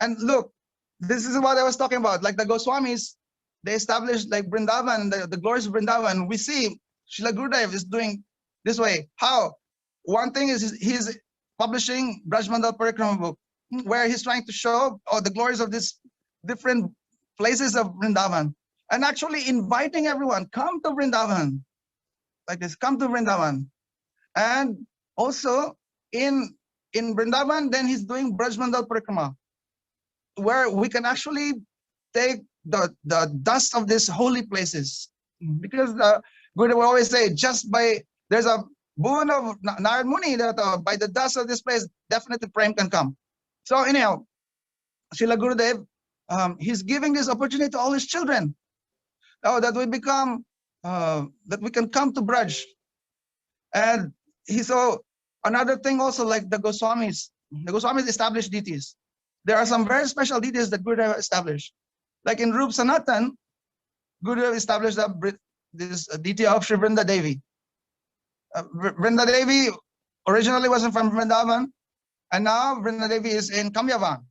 And look, this is what I was talking about. Like the Goswamis, they established like Vrindavan, the glories of Vrindavan. We see Srila Gurudev is doing this way. How? One thing is he's publishing Braj Mandal Parikrama book, where he's trying to show the glories of these different places of Vrindavan, and actually inviting everyone, come to Vrindavan, like this, come to Vrindavan. And also in Vrindavan, then he's doing Braj Mandal Parikrama, where we can actually take the dust of these holy places, because the Gurudev will always say, there's a boon of Narad Muni that by the dust of this place, definitely Prem can come. So anyhow, Srila Gurudev, he's giving this opportunity to all his children, that we become, that we can come to Braj. And so another thing also, like the Goswamis established deities. There are some very special deities that Gurudeva established. Like in Rup Sanatan, Gurudeva established this deity of Sri Vrindadevi. Vrindadevi originally wasn't from Vrindavan, and now Vrindadevi is in Kamyavan.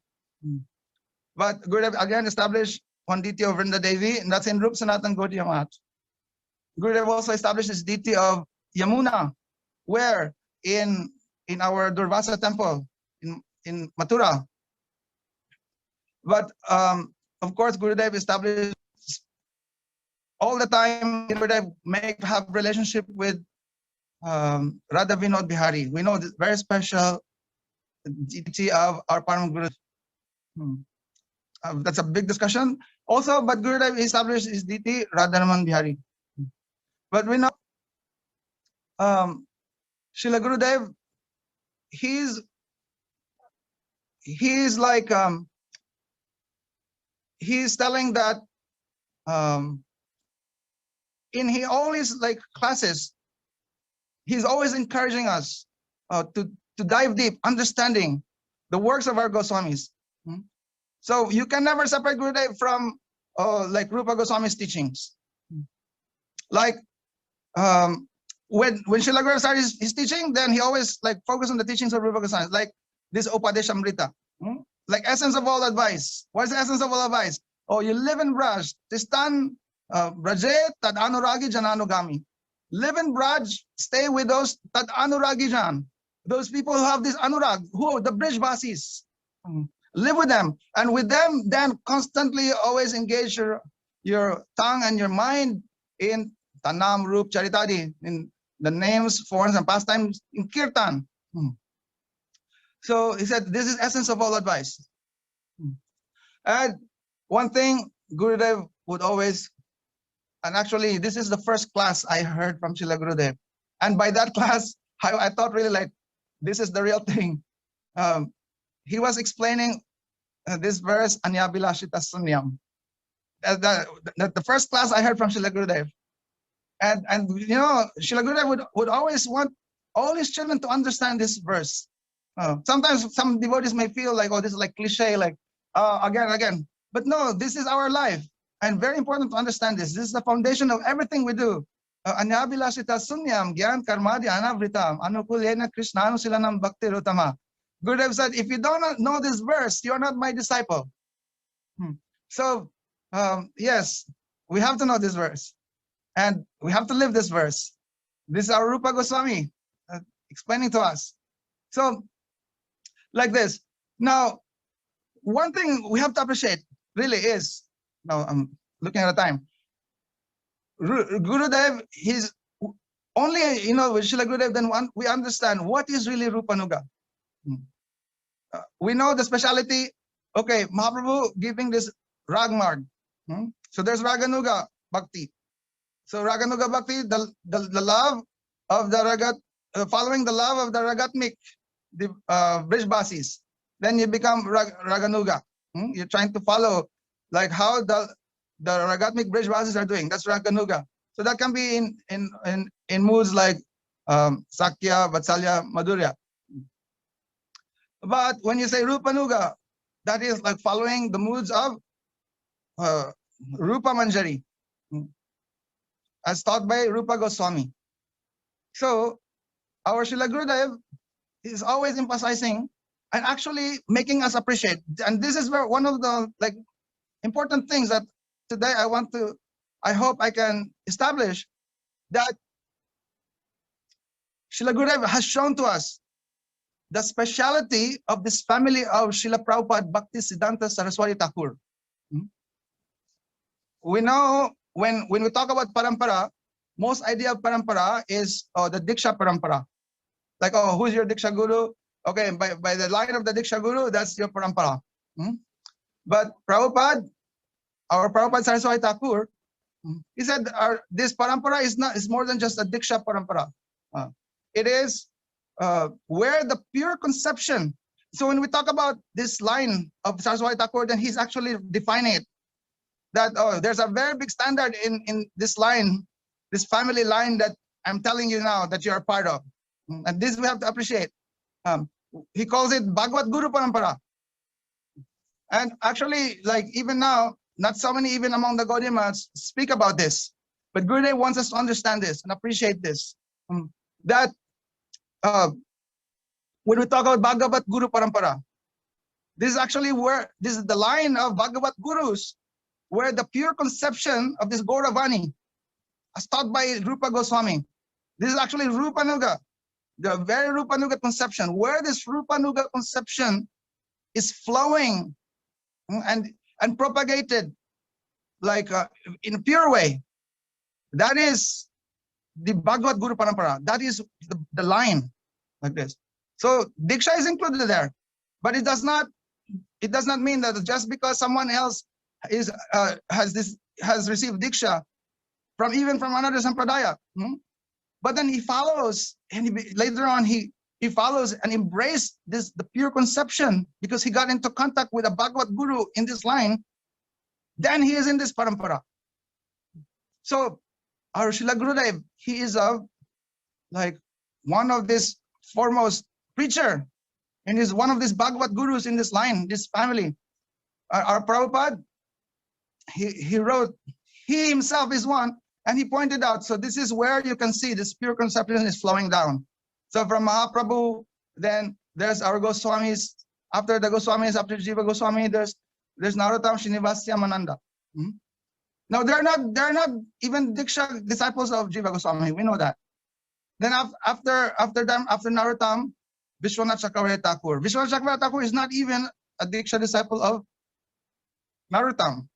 But Gurudeva again established one deity of Vrindadevi, and that's in Rup Sanatan Gaudiya Math. Gurudeva also established this deity of Yamuna, where in our Durvasa temple in Mathura. But of course, Gurudeva established all the time. Gurudeva have relationship with Radha Vinod Bihari. We know this very special deity of our Param Guru. That's a big discussion. Also, but Gurudeva established his deity Radharaman Bihari. But we know Srila Gurudev, he's like he's telling that in all his like classes, he's always encouraging us to dive deep, understanding the works of our Goswamis. So you can never separate Gurudev from like Rupa Goswami's teachings. Like when Srila Gurudev started his teaching, then he always like focused on the teachings of Rupa Goswami, like this Upadeshamrita, like essence of all advice. What is the essence of all advice? Oh, you live in Braj, Tistan Braje Tad Anuragi Jananugami. Live in Braj, stay with those Tad Anuragi Jan, those people who have this Anurag, who the Brijvasis. Live with them, and with them, then constantly always engage your tongue and your mind in Tanam, Rup, Charitadi, in the names, forms, and pastimes in Kirtan. So he said, this is essence of all advice. And one thing Gurudev would always, and actually this is the first class I heard from Srila Gurudev. And by that class, I thought really like, this is the real thing. He was explaining this verse, Anya Bilashita Sunyam. The first class I heard from Srila Gurudev. And you know, Srila Gurudev would always want all his children to understand this verse. Sometimes some devotees may feel like, oh, this is like cliche, like again. But no, this is our life. And very important to understand this. This is the foundation of everything we do. Anya Bilashita Sunyam, Gyan Karmadi Anavritam, Anukulyena Krishnanu Silanam Bhakti Rutama. Gurudev said, if you don't know this verse, you're not my disciple. So, yes, we have to know this verse. And we have to live this verse. This is our Rupa Goswami explaining to us. So, like this. Now, one thing we have to appreciate really is, now I'm looking at the time, Gurudev, he's only, you know, with Srila Gurudev, then we understand what is really Rupanuga. We know the speciality. Okay, Mahaprabhu giving this Ragmarg. So there's Raganuga Bhakti. So Raganuga Bhakti, the love of the Ragat, following the love of the Ragatmik, the Brijbasis. Then you become Raganuga. You're trying to follow like how the Ragatmik Brijbasis are doing. That's Raganuga. So that can be in moods like Sakya, Vatsalya, Madhurya. But when you say Rupanuga, that is like following the moods of Rupa Manjari, as taught by Rupa Goswami. So our Srila Gurudev is always emphasizing and actually making us appreciate. And this is where one of the like important things that today I hope I can establish, that Srila Gurudev has shown to us the speciality of this family of Srila Prabhupada Bhakti Siddhanta Saraswati Thakur. We know when we talk about parampara, most idea of parampara is the Diksha parampara. Like, oh, who's your Diksha Guru? Okay, by the line of the Diksha Guru, that's your parampara. But Prabhupada, our Prabhupada Saraswati Thakur, he said this parampara is more than just a Diksha parampara. It is where the pure conception. So when we talk about this line of Saraswati Thakur, then he's actually defining it. That there's a very big standard in this line, this family line that I'm telling you now that you're a part of. And this we have to appreciate. He calls it Bhagavad Guru Parampara. And actually, like even now, not so many even among the Gaudiya speak about this. But Gurudev wants us to understand this and appreciate this. That when we talk about Bhagavad Guru Parampara, this is actually where, this is the line of Bhagavad Gurus, where the pure conception of this Gauravani, as taught by Rupa Goswami. This is actually Rupanuga, the very Rupanuga conception, where this Rupanuga conception is flowing and propagated like in a pure way. That is the Bhagavad Guru Parampara. That is the line like this. So Diksha is included there, but it does not mean that just because someone else is has received Diksha from even from another Sampradaya, but then he follows, and later on he follows and embraces the pure conception because he got into contact with a Bhagavad Guru in this line, then he is in this parampara. So our Srila Gurudev, he is like one of this foremost preacher, and is one of these Bhagavad Gurus in this line, this family. Our Prabhupada, he wrote, he himself is one, and he pointed out, so this is where you can see this pure conception is flowing down. So from Mahaprabhu, then there's our Goswamis. After the Goswamis, after Jiva Goswami, there's Narottam Srinivasya Mananda. Now they're not even Diksha disciples of Jiva Goswami. We know that. Then after them, after Narottam, Vishwanath Chakravarti Thakur. Vishwanath Chakravarti Thakur is not even a Diksha disciple of Narottam.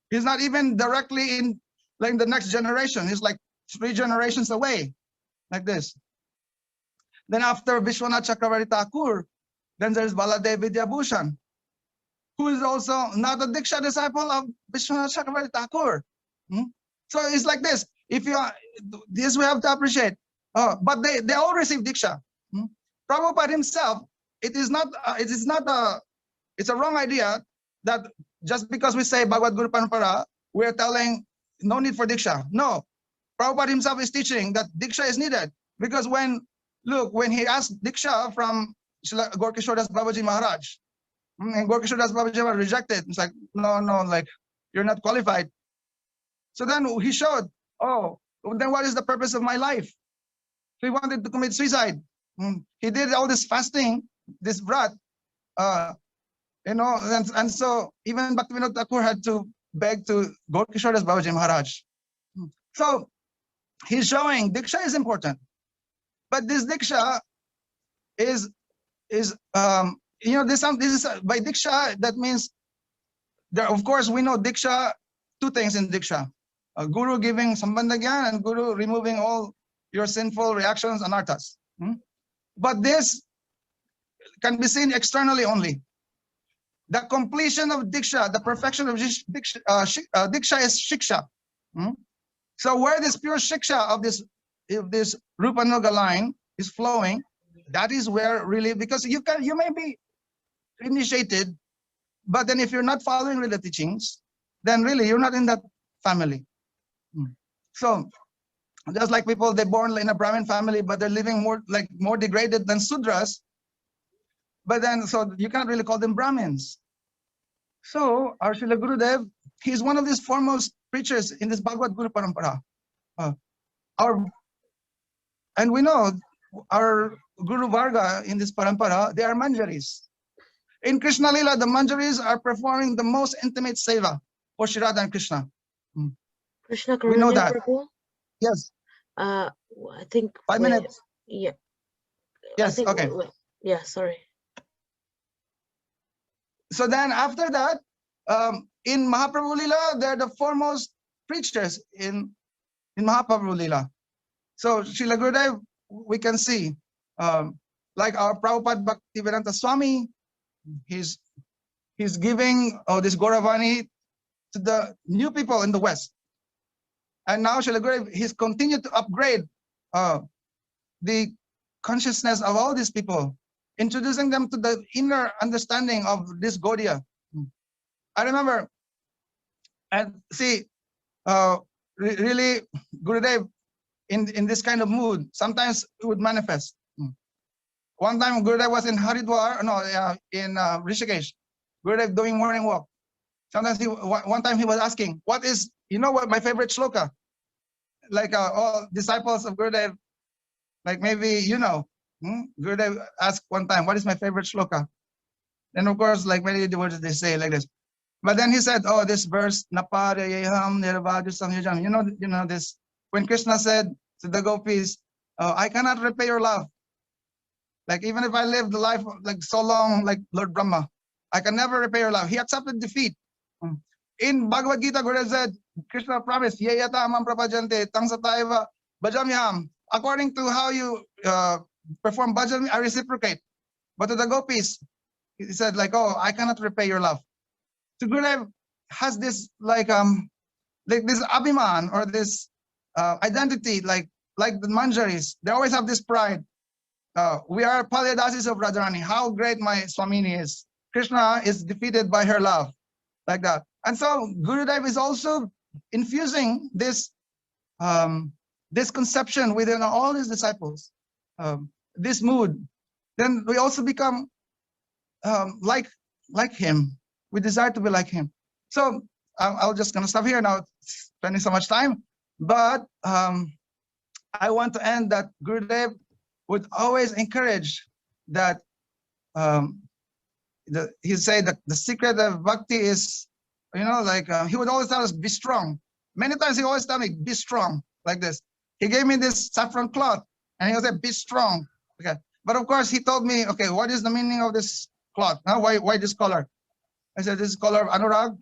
He's not even directly in like the next generation. He's like 3 generations away, like this. Then after Vishwanath Chakravarti Thakur, then there's Baladev Vidyabhushan, who is also not a Diksha disciple of Vishwanath Chakravarti Thakur. So it's like this. If you are, this we have to appreciate. But they all receive Diksha. Prabhupada himself, it's a wrong idea that just because we say Bhagavad Guru Parampara, we're telling no need for Diksha. No, Prabhupada himself is teaching that Diksha is needed, because when he asked Diksha from Gaurkishore Das Babaji Maharaj, and Gaurkishore Das Babaji Maharaj rejected, it's like, no, like, you're not qualified. So then he showed, oh, then what is the purpose of my life? So he wanted to commit suicide. He did all this fasting, this vrat, and so even Bhaktivinoda Thakur had to beg to Gaurkishore Das Babaji Maharaj. So he's showing Diksha is important, but this Diksha is this is by Diksha, that means there, of course, we know Diksha, 2 things in Diksha: Guru giving Sambandha Gyan and Guru removing all your sinful reactions, anarthas. But this can be seen externally only. The completion of Diksha, the perfection of Diksha is Shiksha. So where this pure Shiksha of this Rupanuga line is flowing, that is where really, because you may be initiated, but then if you're not following really the teachings, then really you're not in that family. So just like people, they're born in a Brahmin family, but they're living more degraded than Sudras. But then, so you can't really call them Brahmins. So our Srila Gurudev, he's one of these foremost preachers in this Bhagavad Guru Parampara. And we know our Guru Varga in this Parampara, they are Manjaris. In Krishna Lila, the Manjaris are performing the most intimate Seva for Shri Radha and Krishna. Krishna, we know that. Prabhu? Yes. I think 5 minutes. Yeah. Yes. Okay. Yeah. Sorry. So then after that, in Mahaprabhu Lila, they're the foremost preachers in Mahaprabhu Lila. So Srila Gurudev, we can see, like our Prabhupada Bhaktivedanta Swami, he's giving this Gauravani to the new people in the West. And now Srila Gurudev, he's continued to upgrade the consciousness of all these people, introducing them to the inner understanding of this Gaudiya. I remember, and see, really, Gurudev, in this kind of mood, sometimes it would manifest. One time Gurudev was in Haridwar, no, in Rishikesh. Gurudev doing morning walk. Sometimes one time he was asking, what is, you know what my favorite shloka? Like all disciples of Gurudev, like maybe you know, Gurudev asked one time, what is my favorite shloka? And of course, like many words they say like this. But then he said, oh, this verse, Naparayaham Nirvaju Samyajam. You know this. When Krishna said to the gopis, oh, I cannot repay your love. Like even if I lived the life like so long, like Lord Brahma, I can never repay your love. He accepted defeat. In Bhagavad Gita, Gurudev said, Krishna promised, Yayata amam prabhajante tang sataiva bhajamyaham. According to how you perform bhajan, I reciprocate. But to the gopis, he said like, oh, I cannot repay your love. So Gurudev has this like this abhiman or this identity, like the Manjaris. They always have this pride. We are Palyadasis of Radharani. How great my Swamini is. Krishna is defeated by her love, like that. And so Gurudev is also infusing this this conception within all his disciples, this mood. Then we also become like him. We desire to be like him. So I'll just gonna stop here now, spending so much time. But I want to end that Gurudev would always encourage that he said that the secret of bhakti is, you know, like he would always tell us, be strong. Many times he always tell me, be strong, like this. He gave me this saffron cloth and he would say, be strong. Okay. But of course he told me, okay, what is the meaning of this cloth? Huh? Why this color? I said, this is color of anurag.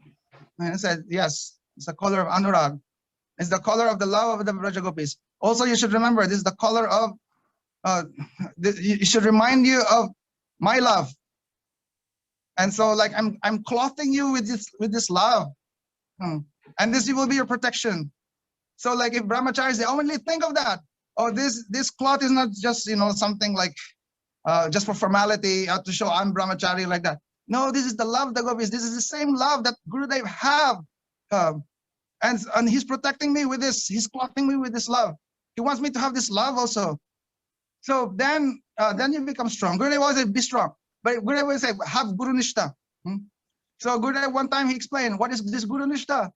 And he said, yes, it's the color of anurag. It's the color of the love of the Braja Gopis. Also, you should remember, this is the color of, it should remind you of my love. And so like, I'm clothing you with this love. And this will be your protection. So like if brahmacharis, they only think of that. Oh, this cloth is not just, you know, something like just for formality, to show I'm brahmachari like that. No, this is the love of the gopis. This is the same love that Gurudev have. And he's protecting me with this. He's clothing me with this love. He wants me to have this love also. So then you become strong. Gurudev always said, be strong. But Gurudev always say, have Guru Nishta. So Gurudev one time he explained, what is this Guru Nishta?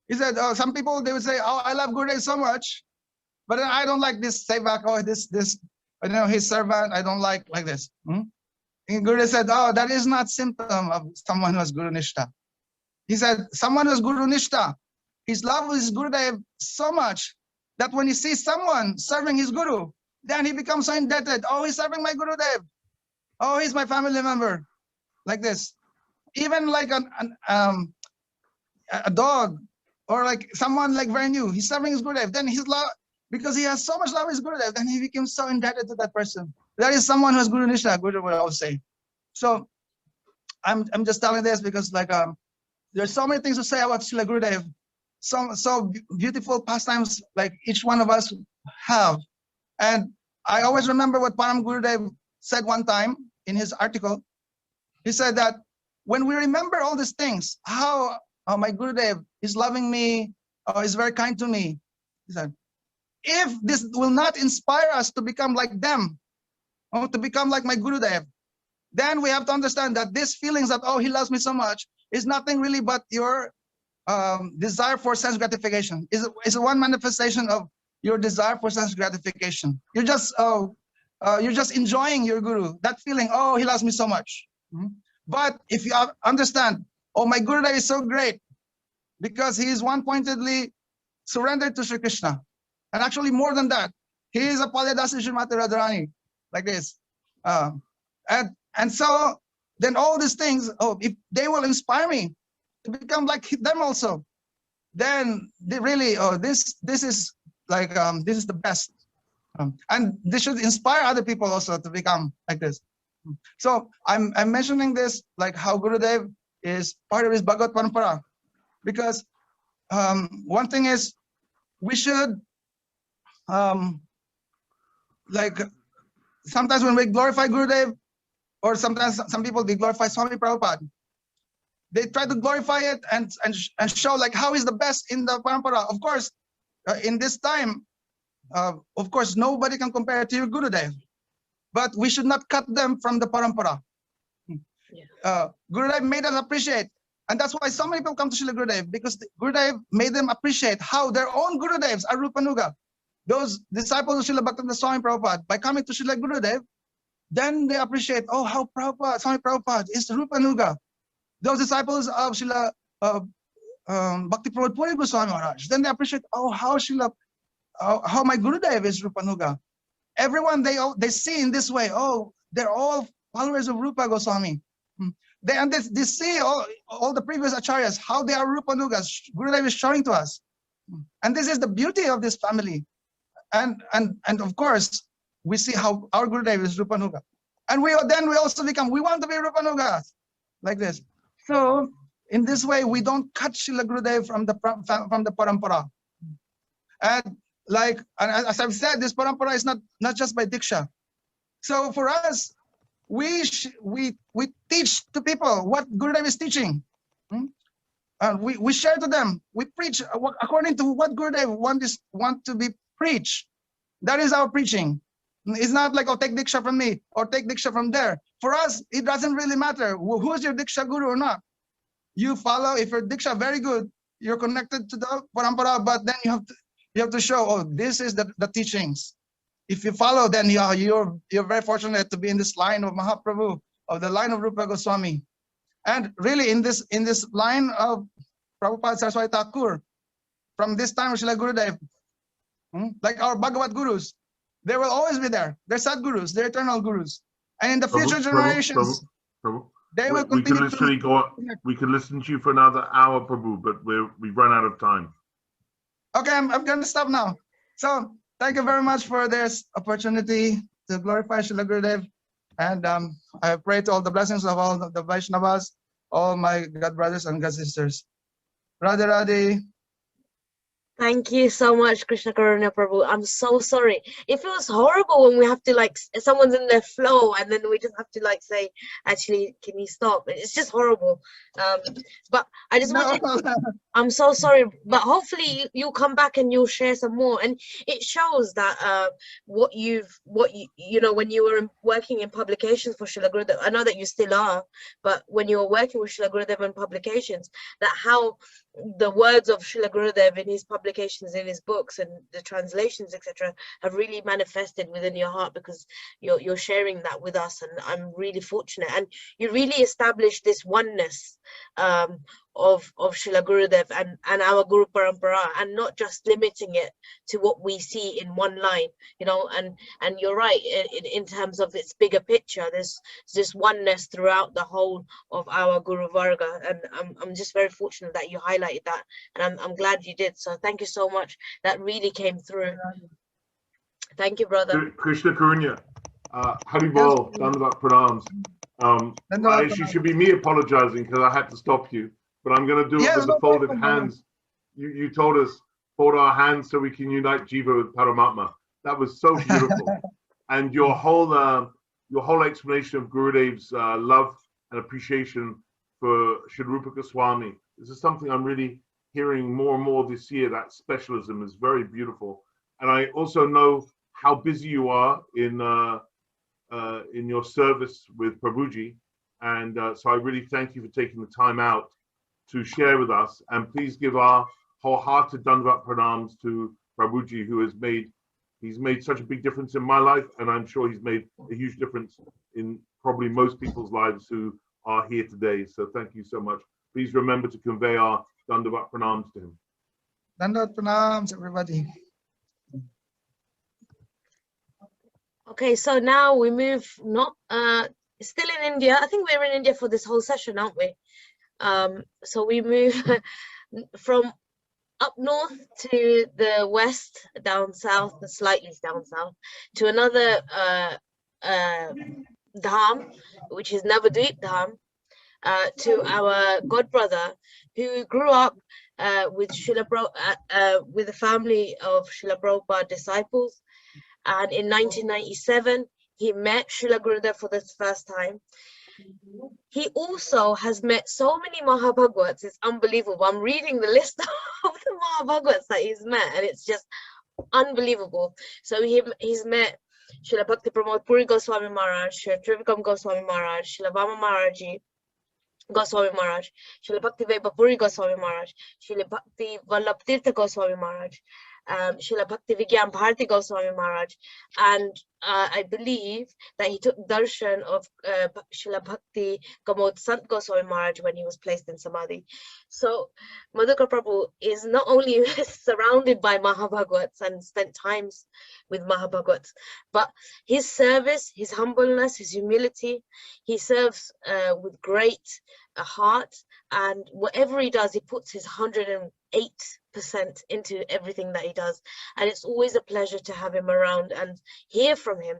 He said, some people, they would say, oh, I love Gurudev so much, but then I don't like this Seva or this, you know, his servant, I don't like this. And Gurudev said, oh, that is not symptom of someone who has Guru Nishta. He said, someone who has Guru Nishta, his love is Gurudev so much that when he sees someone serving his Guru, then he becomes so indebted. Oh, he's serving my Gurudev. Oh, he's my family member. Like this. Even like a dog or like someone like very new, he's serving his Gurudev. Then his love, because he has so much love for his Gurudev, then he becomes so indebted to that person. That is someone who has Guru Nishta, Gurudev would always say. So I'm just telling this because like there's so many things to say about Srila Gurudev. So beautiful pastimes like each one of us have. And I always remember what Param Gurudev said one time in his article. He said that when we remember all these things, how my Gurudev is loving me, is very kind to me, he said, if this will not inspire us to become like them, or to become like my Gurudev, then we have to understand that these feelings that, oh, he loves me so much, is nothing really but your desire for sense gratification. Is one manifestation of your desire for sense gratification. You're just enjoying your Guru, that feeling, oh, he loves me so much. But if you understand, oh, my Gurudev is so great because he is one-pointedly surrendered to Sri Krishna. And actually more than that, he is a Palyadasi Srimati Radharani, like this. And so then all these things, oh, if they will inspire me to become like them also, then they really, oh, this is like, this is the best. And this should inspire other people also to become like this. So I'm mentioning this, like how Gurudev is part of his Bhagavad Parampara, because one thing is we should, like sometimes when we glorify Gurudev, or sometimes some people, they glorify Swami Prabhupada, they try to glorify it and show like how he's the best in the Parampara. Of course, in this time, Of course, nobody can compare to your Gurudev, but we should not cut them from the parampara. Gurudev made us appreciate, and that's why so many people come to Srila Gurudev, because Gurudev made them appreciate how their own Gurudevs are Rupanuga. Those disciples of Srila Bhaktivinoda Swami Prabhupada, by coming to Srila Gurudev, then they appreciate, oh, how Prabhupada, Swami Prabhupada is Rupanuga. Those disciples of Srila Bhakti Prabhupada Puri Goswami Maharaj, then they appreciate, oh, how my Gurudev is Rupanuga. Everyone they see in this way, oh, they're all followers of Rupa Goswami. They see all the previous acharyas, how they are Rupanugas. Gurudev is showing to us. And this is the beauty of this family. And of course, we see how our Gurudev is Rupanuga. And we also become, we want to be Rupanugas, like this. So in this way, we don't cut Srila Gurudev from the parampara. And as I've said, this parampara is not just by Diksha. So for us, we teach to people what Gurudev is teaching. We share to them. We preach according to what Gurudev want to be preached. That is our preaching. It's not like, oh, take Diksha from me or take Diksha from there. For us, it doesn't really matter who's your Diksha Guru or not. You follow, if your Diksha very good, you're connected to the parampara, but then you have to show, oh, this is the teachings. If you follow, then you're very fortunate to be in this line of Mahaprabhu, of the line of Rupa Goswami. And really in this line of Prabhupada Saraswati Thakur, from this time of Srila Gurudev, like our Bhagavat Gurus, they will always be there. They're Sadgurus, they're eternal Gurus. And in the future generations, they will continue we could listen to you for another hour, Prabhu, but we've run out of time. Okay, I'm going to stop now. So thank you very much for this opportunity to glorify Srila Gurudev. And I pray to all the blessings of all the Vaisnavas, all my God brothers and God sisters. Radhe Radhe. Thank you so much, Krishna Karunya Prabhu. I'm so sorry. It feels horrible when we have to someone's in their flow and then we just have to say, actually, can you stop? It's just horrible. But I just want you, I'm so sorry, but hopefully you'll come back and you'll share some more. And it shows that when you were working in publications for Srila Gurudev, I know that you still are, but when you were working with Srila Gurudev in publications, that how the words of Srila Gurudev in his publications, in his books and the translations, etc., have really manifested within your heart, because you're sharing that with us, and I'm really fortunate. And you really established this oneness of Srila Gurudev and our Guru Parampara, and not just limiting it to what we see in one line, and you're right, in terms of its bigger picture, there's this oneness throughout the whole of our Guru Varga, and I'm just very fortunate that you highlighted that, and I'm glad you did. So thank you so much. That really came through. Thank you, brother. Krishna Karunya, Haribol, Dandavat Pranams. Actually, should be me apologizing because I had to stop you, but I'm going to do it with the folded hands. You told us, fold our hands so we can unite Jiva with Paramatma. That was so beautiful. And your whole explanation of Gurudev's love and appreciation for Sri Rupa Goswami. This is something I'm really hearing more and more this year. That specialism is very beautiful. And I also know how busy you are in your service with Prabhuji. And so I really thank you for taking the time out to share with us. And please give our wholehearted Dandavat Pranams to Prabhuji, who he's made such a big difference in my life. And I'm sure he's made a huge difference in probably most people's lives who are here today. So thank you so much. Please remember to convey our Dandavat Pranams to him. Dandavat Pranams, everybody. Okay, so now we move still in India. I think we're in India for this whole session, aren't we? So we move from up north to the west, down south, slightly down south, to another dham, which is Navadvip Dham, to our godbrother who grew up with with a family of Srila Prabhupada disciples. And in 1997, he met Srila Gurudev for the first time. He also has met so many Mahabhagavats, it's unbelievable. I'm reading the list of the Mahabhagavats that he's met, and it's just unbelievable. So he's met Srila Bhakti Pramod Puri Goswami Maharaj, Srila Trivikram Goswami Maharaj, Srila Vama Maharaji Goswami Maharaj, Srila Bhakti Vaipa Puri Goswami Maharaj, Srila Bhakti Vallabh Tirtha Goswami Maharaj, Srila Bhakti Vigyan Bharati Goswami Maharaj, and I believe that he took darshan of Srila Bhakti Kamod Sant Goswami Maharaj when he was placed in Samadhi. So Madhukara Prabhu is not only surrounded by Mahabhagavats and spent times with Mahabhagavats, but his service, his humbleness, his humility, he serves with great heart, and whatever he does, he puts his 108% into everything that he does, and it's always a pleasure to have him around and hear from him.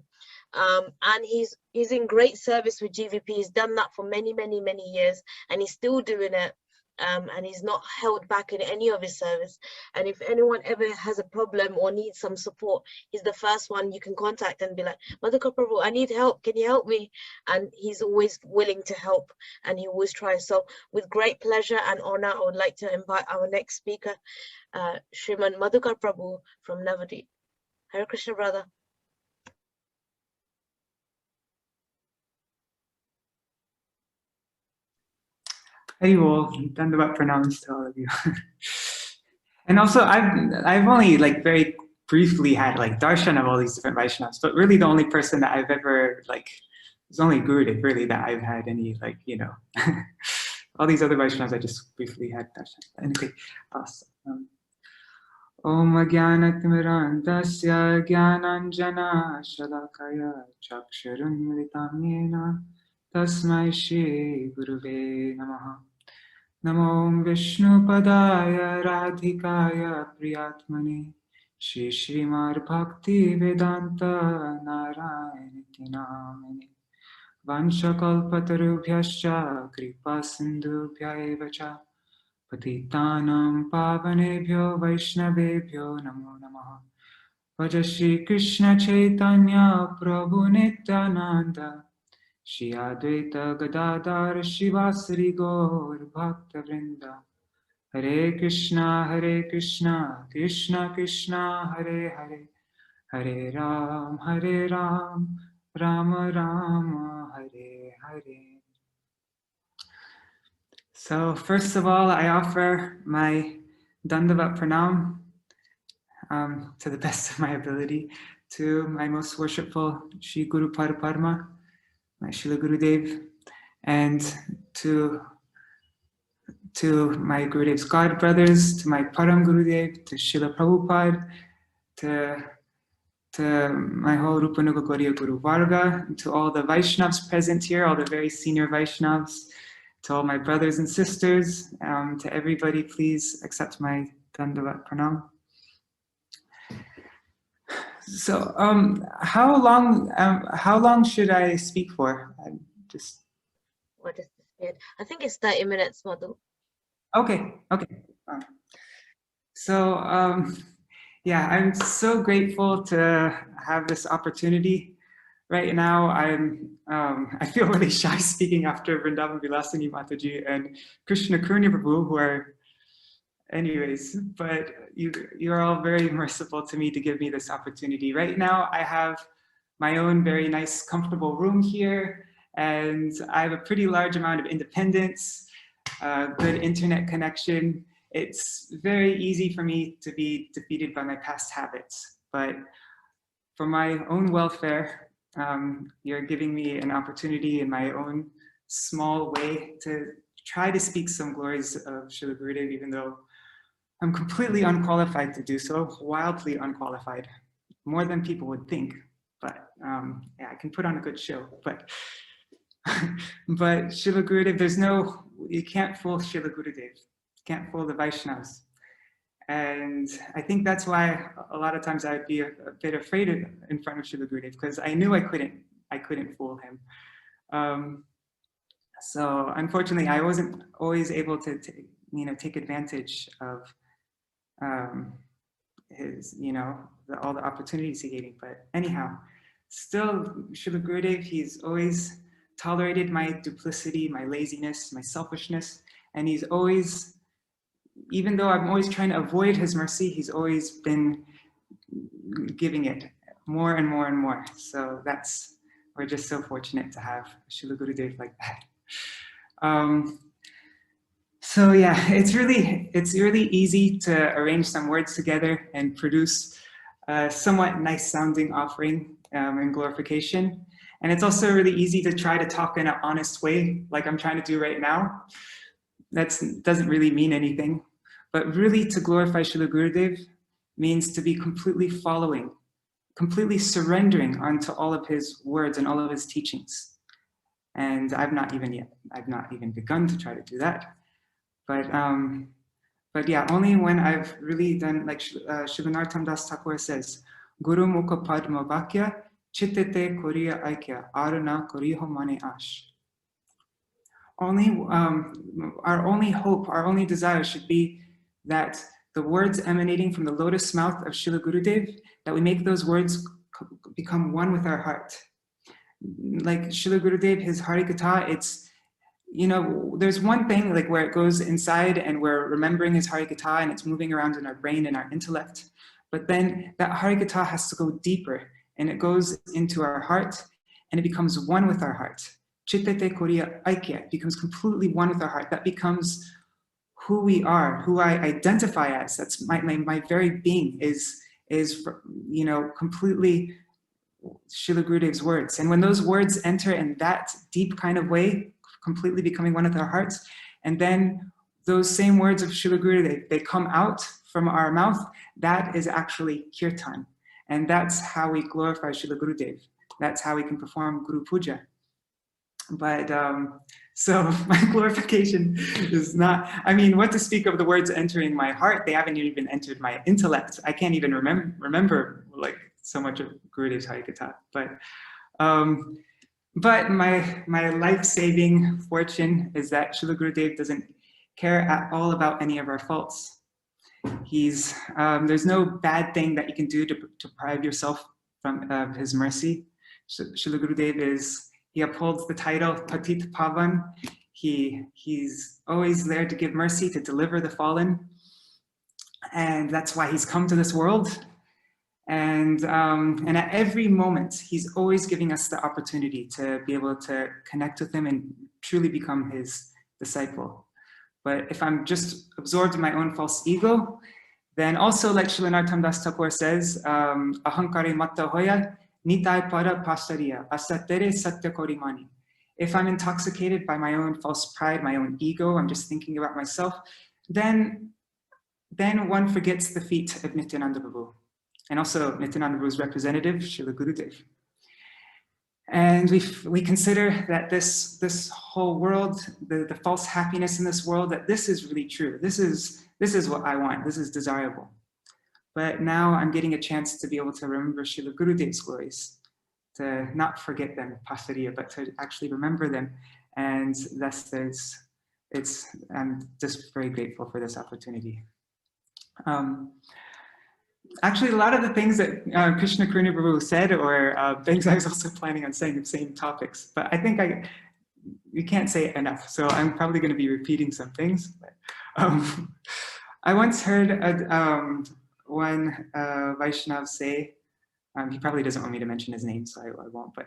And he's in great service with GVP. He's done that for many years, and he's still doing it. And he's not held back in any of his service. And if anyone ever has a problem or needs some support, he's the first one you can contact and be like, Madhukara Prabhu, I need help, can you help me? And he's always willing to help, and he always tries. So with great pleasure and honor, I would like to invite our next speaker, Sriman Madhukara Prabhu from Navadvip. Hare Krishna, brother. Hey, well, Dandavat pranams to all of you. And also, I've only like very briefly had like darshan of all these different Vaishnavas, but really the only person that I've ever like, it's only Gurudev really that I've had any like, you know, all these other Vaishnavas I just briefly had darshan. Anyway, awesome. Om Jnanatimirandasya Jnananjana Shalakaya Chaksharam Militam Yena Tasmai Shri Guruve Namaha. Namo Vishnu Padaya Radhikaya Priyatmane Shri Srimad Bhakti Vedanta Narayaniti Namane Vanshakalpatarubhyascha Kripa Sindhubhya eva cha Patitanam Pavanebhyo Vaishnavebhyo Namo Namaha. Vaja Shri Krishna Chaitanya Prabhu Nityananda Shri Advaita Gadadhar Shivasari Gaur Bhakta Vrinda. Hare Krishna Krishna Krishna Hare Hare, Hare Ram Rama Rama Hare Hare. So first of all, I offer my Dandavat Pranam to the best of my ability to my most worshipful Shri Guru Paraparma, my Srila Gurudev, and to my Gurudev's God brothers, to my Param Gurudev, to Srila Prabhupada, to my whole Rupanuga Gauriya Guru Varga, and to all the Vaishnavas present here, all the very senior Vaishnavas, to all my brothers and sisters, to everybody, please accept my Dandavat Pranam. So, how long should I speak for? What is this? I think it's 30 minutes, Madhu. Okay. So, yeah, I'm so grateful to have this opportunity. Right now, I feel really shy speaking after Vrindavana Vilasini Mataji and Krishna Karunya Prabhu, who are, anyways, but you're all very merciful to me to give me this opportunity. Right now, I have my own very nice, comfortable room here, and I have a pretty large amount of independence, good internet connection. It's very easy for me to be defeated by my past habits, but for my own welfare, you're giving me an opportunity in my own small way to try to speak some glories of Srila Gurudev, even though I'm completely unqualified to do so, wildly unqualified, more than people would think. But yeah, I can put on a good show. But Srila Gurudev, you can't fool Srila Gurudev, you can't fool the Vaishnavas. And I think that's why a lot of times I'd be a bit afraid in front of Srila Gurudev, because I knew I couldn't fool him. So unfortunately, I wasn't always able to take advantage of his, all the opportunities he gave me. But anyhow, still, Srila Gurudev, he's always tolerated my duplicity, my laziness, my selfishness, and he's always, even though I'm always trying to avoid his mercy, he's always been giving it more and more and more. So we're just so fortunate to have Srila Gurudev like that. So yeah, it's really easy to arrange some words together and produce a somewhat nice sounding offering and glorification. And it's also really easy to try to talk in an honest way, like I'm trying to do right now. That doesn't really mean anything, but really to glorify Srila Gurudev means to be completely following, completely surrendering onto all of his words and all of his teachings. And I've not even begun to try to do that. But yeah, only when I've really done, like Srila Narottam Das Thakur says, Guru Mukha Padma Vakya, Chittete Koriya Aikya, Aruna Koriho Mane Ash. Our only hope, our only desire should be that the words emanating from the lotus mouth of Srila Gurudev, that we make those words become one with our heart. Like Srila Gurudev, his Harikatha, it's, there's one thing like where it goes inside and we're remembering his Harikatha and it's moving around in our brain and our intellect. But then that Harikatha has to go deeper and it goes into our heart and it becomes one with our heart. Chittete Koriya Aikya becomes completely one with our heart. That becomes who we are, who I identify as. That's my very being is completely Srila Gurudev's words. And when those words enter in that deep kind of way, completely becoming one with our hearts, and then those same words of Srila Gurudev, they come out from our mouth, that is actually Kirtan. And that's how we glorify Srila Gurudev. That's how we can perform Guru Puja. But so my glorification is not, what to speak of the words entering my heart, they haven't even entered my intellect. I can't even remember like so much of Gurudev's Harikatha. But my life-saving fortune is that Srila Gurudev doesn't care at all about any of our faults. There's no bad thing that you can do to deprive yourself from his mercy. Srila Gurudev he upholds the title Patit Pavan. He's always there to give mercy, to deliver the fallen. And that's why he's come to this world. And at every moment, he's always giving us the opportunity to be able to connect with him and truly become his disciple. But if I'm just absorbed in my own false ego, then also like Srila Narottam Das Thakur says, Ahankare matta hoya, nitai pada pasariya, asatere satya korimani. If I'm intoxicated by my own false pride, my own ego, I'm just thinking about myself, then one forgets the feet of Nityananda Prabhu. And also Nityananda Prabhu's representative, Srila Gurudev. And we consider that this whole world, the false happiness in this world, that this is really true. This is what I want. This is desirable. But now I'm getting a chance to be able to remember Srila Gurudev's glories, to not forget them, pasariya, but to actually remember them. And thus I'm just very grateful for this opportunity. Actually, a lot of the things that Krishna Karunya Prabhu said, or things I was also planning on saying, the same topics, but I think you can't say it enough, so I'm probably going to be repeating some things. But, I once heard one Vaishnava say, he probably doesn't want me to mention his name, so I won't, but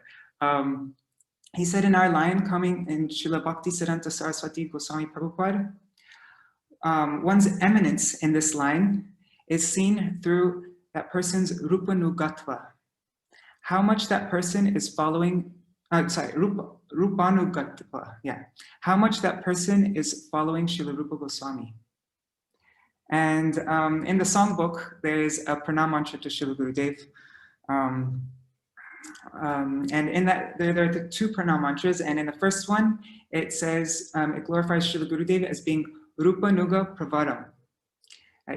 he said in our line coming in Srila BhaktiSiddhanta Saraswati Goswami Prabhupada, one's eminence in this line is seen through that person's rupanugatva. How much that person is following, rupanugatva, yeah. How much that person is following Srila Rupa Goswami. And in the songbook, there is a pranam mantra to Srila Gurudev. And in that, there are the two pranam mantras, and in the first one, it says, it glorifies Srila Gurudev as being Rupanuga Pravaram.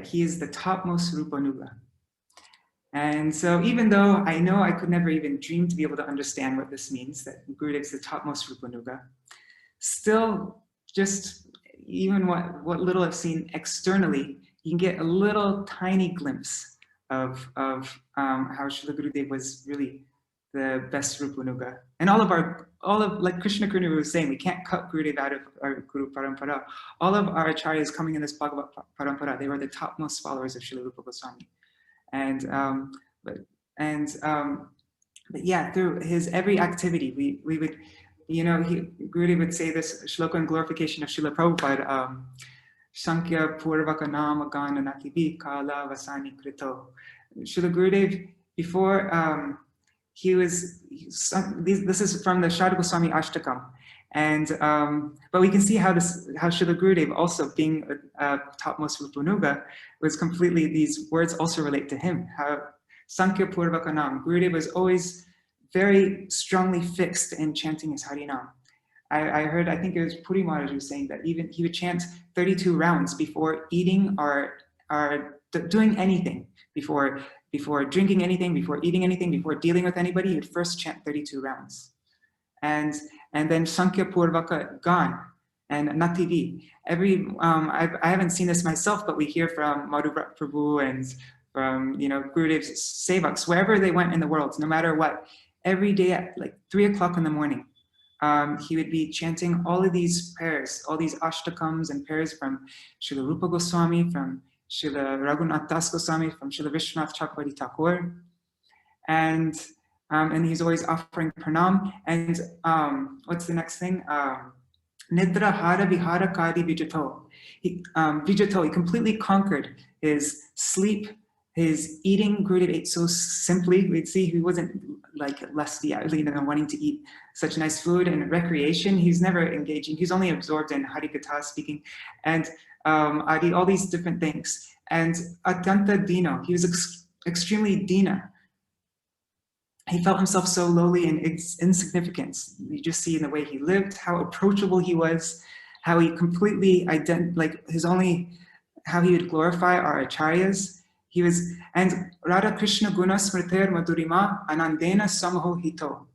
He is the topmost Rupanuga. And so even though I know I could never even dream to be able to understand what this means, that Gurudev is the topmost Rupanuga, still just even what little I've seen externally, you can get a little tiny glimpse of how Srila Gurudev was really the best Rupanuga. And like Krishna Karunya was saying, we can't cut Gurudev out of our Guru Parampara. All of our acharyas coming in this Bhagavad Parampara, they were the topmost followers of Srila Rupa Goswami. And But yeah, through his every activity, we would, Gurudev would say this shloka in glorification of Srila Prabhupada, Sankhya Purvaka Nama Gana Nativi Kala Vasani Krito. Srila Gurudev, before this is from the Shraddha Goswami Ashtakam. And but we can see how Srila Gurudev, also being a topmost Rupanuga, was completely, these words also relate to him. How Sankhya Purvakanam, Gurudev was always very strongly fixed in chanting his Harinam. I heard, I think it was Puri Maharaj was saying that even he would chant 32 rounds before eating or doing anything, before drinking anything, before eating anything, before dealing with anybody. He would first chant 32 rounds. And then Sankhya Purvaka Gan and Nativi. I haven't seen this myself, but we hear from Madhukara Prabhu and from Gurudev's Sevaks, wherever they went in the world, no matter what, every day at like 3 o'clock in the morning, he would be chanting all of these prayers, all these ashtakams and prayers from Srila Rupa Goswami, from Srila Raghunath Das Goswami, from Srila Vishwanath Chakravarti Thakur, and he's always offering pranam. And what's the next thing? Nidra Hara Vihara Kadi Vijato. He completely conquered his sleep, his eating. Gurudev ate so simply. We'd see he wasn't like lusty, wanting to eat such nice food. And recreation, he's never engaging. He's only absorbed in Harikatha speaking and Adi, all these different things. And Atyanta Dino, he was extremely Dina. He felt himself so lowly and insignificant. You just see in the way he lived, how approachable he was, how he completely how he would glorify our acharyas. He was, and Radha Krishna Guna Smriter Madhurima Anandena Samohito.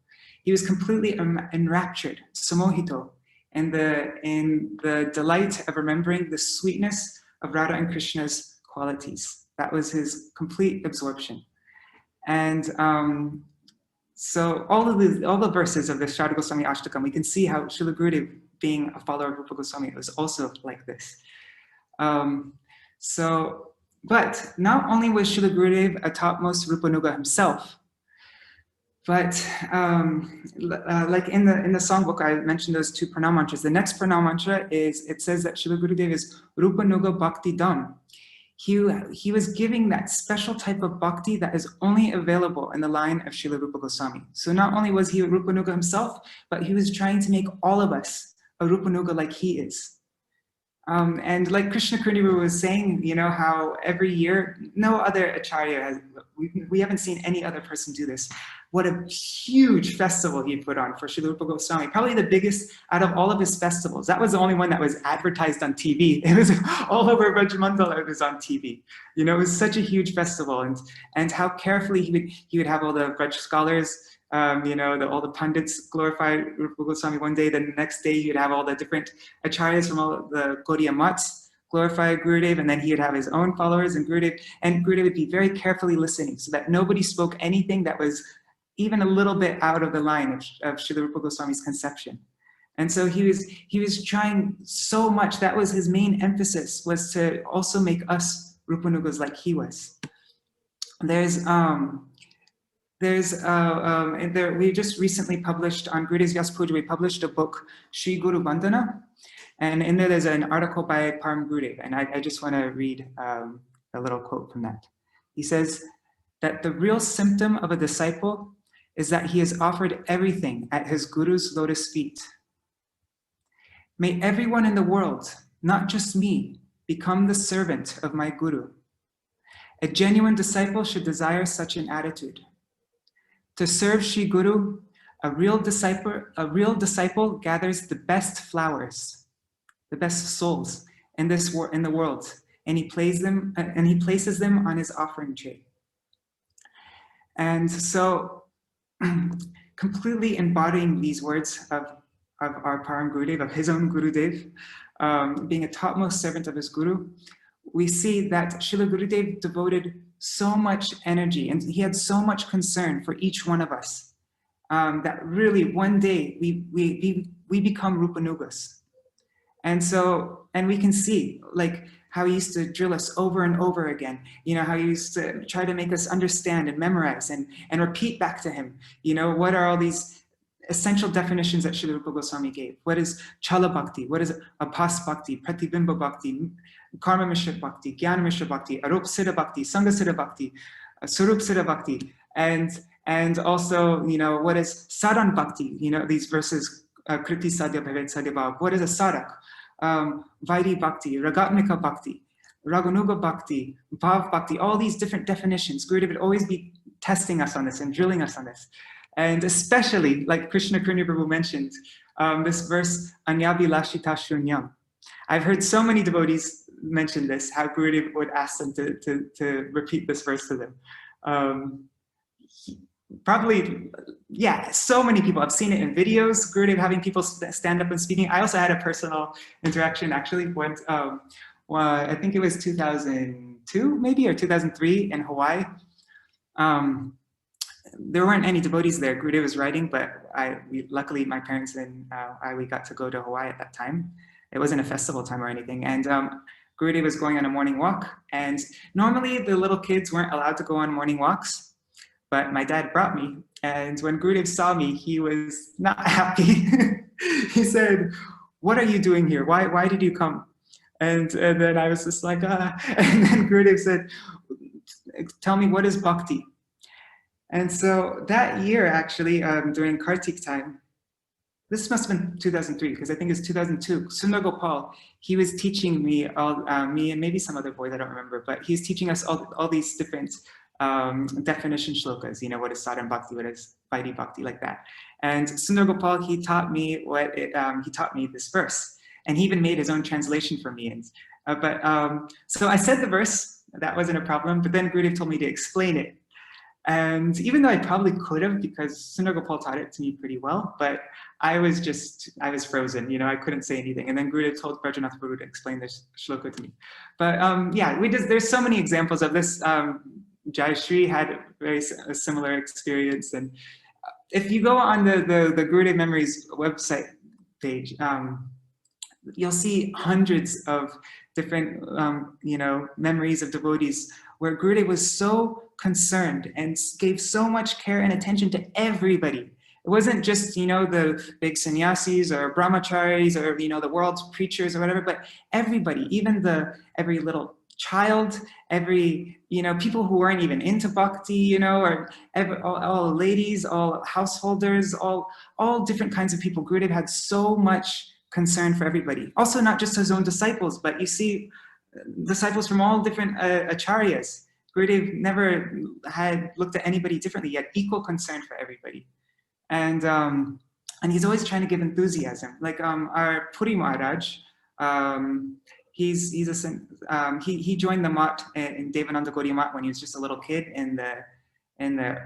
He was completely enraptured, Samohito, in the delight of remembering the sweetness of Radha and Krishna's qualities. That was his complete absorption. And so all the verses of the Shraddha Goswami Ashtakam, we can see how Srila Gurudev, being a follower of Rupa Goswami, was also like this. But not only was Srila Gurudev a topmost Rupanuga himself, but like in the songbook, I mentioned those 2 pranam mantras. The next pranam mantra it says that Srila Gurudev is Rupanuga Bhakti Dham. He was giving that special type of bhakti that is only available in the line of Srila Rupa Goswami. So not only was he a Rupanuga himself, but he was trying to make all of us a Rupanuga like he is. And like Krishna Kurnivu was saying, how every year, no other acharya has, we haven't seen any other person do this. What a huge festival he put on for Srila Rupa Goswami. Probably the biggest out of all of his festivals. That was the only one that was advertised on TV. It was all over Brajmandala, it was on TV. It was such a huge festival, and how carefully he would have all the Braj scholars, all the pundits glorify Rupa Goswami one day. Then the next day you'd have all the different acharyas from all the Gaudiya Mats glorify Gurudev, and then he would have his own followers, and Gurudev would be very carefully listening so that nobody spoke anything that was even a little bit out of the line of Srila Rupa Goswami's conception. And so he was trying so much. That was his main emphasis, was to also make us Rupanugas like he was. We just recently published on Gurudev's Vyas Puja, we published a book, Shri Guru Bandhana, and in there's an article by Param Gurudev, and I just want to read a little quote from that. He says that the real symptom of a disciple is that he has offered everything at his Guru's lotus feet. May everyone in the world, not just me, become the servant of my Guru. A genuine disciple should desire such an attitude. To serve Shri Guru, a real disciple gathers the best flowers, the best souls in the world, and he places them on his offering tray. And so, completely embodying these words of our Param Gurudev, of his own Gurudev, being a topmost servant of his Guru, we see that Srila Gurudev devoted so much energy, and he had so much concern for each one of us, that really one day we become Rupanugas. And we can see, like, how he used to drill us over and over again, you know, how he used to try to make us understand and memorize and repeat back to him, you know, what are all these essential definitions that Srila Rupa Goswami gave. What is Chala Bhakti? What is Abhas Bhakti, Pratibimba Bhakti, Karma Mishra Bhakti, Jnana Mishra Bhakti, Arup Siddha Bhakti, Sangha Siddha Bhakti, Sarup Siddha Bhakti, and also, you know, what is Sadhan Bhakti? You know, these verses, Kriti Sadhya Bhavet Sadhya Bhav. What is a Sadhak? Vairi Bhakti, Ragatmika Bhakti, Raganuga Bhakti, Bhav Bhakti, all these different definitions. Gurudev would always be testing us on this and drilling us on this. And especially, like Krishna Karunya Prabhu mentioned, this verse, Anyabi Lashita Shunyam. I've heard so many devotees mention this, how Gurudev would ask them to repeat this verse to them. Probably, yeah, so many people. I've seen it in videos, Gurudev having people stand up and speaking. I also had a personal interaction actually when, I think it was 2002 maybe, or 2003 in Hawaii. There weren't any devotees there. Gurudev was writing, but luckily my parents and we got to go to Hawaii at that time. It wasn't a festival time or anything. And Gurudev was going on a morning walk. And normally the little kids weren't allowed to go on morning walks, but my dad brought me. And when Gurudev saw me, he was not happy. He said, "What are you doing here? Why did you come?" And then I was just like, And then Gurudev said, "Tell me, what is bhakti?" And so that year, actually, during Kartik time, this must have been 2003, because I think it's 2002, Sundar Gopal, he was teaching me, me and maybe some other boys, I don't remember, but he's teaching us all these different definition shlokas, you know, what is sadhan bhakti, what is vaidhi bhakti, like that. And Sundar Gopal, he taught me he taught me this verse, and he even made his own translation for me. And so I said the verse, that wasn't a problem, but then Gurudev told me to explain it. And even though I probably could have, because Sundar Gopal taught it to me pretty well, but I was frozen, you know, I couldn't say anything. And then Gurudev told Prajanath Prabhu to explain this shloka to me. But yeah, there's so many examples of this. Jai Shri had a similar experience. And if you go on the Gurudeva Memories website page, you'll see hundreds of different, you know, memories of devotees where Gurudev was so concerned and gave so much care and attention to everybody. It wasn't just, you know, the big sannyasis or brahmacharis or, you know, the world's preachers or whatever, but everybody, even every little child, every, you know, people who weren't even into bhakti, you know, or all ladies, all householders, all different kinds of people. Gurudev had so much concern for everybody. Also, not just his own disciples, but you see disciples from all different acharyas. Gurudev never had looked at anybody differently. He had equal concern for everybody. And he's always trying to give enthusiasm. Like our Puri Maharaj, he joined the Mat in Devananda Gaudiya Mat when he was just a little kid in the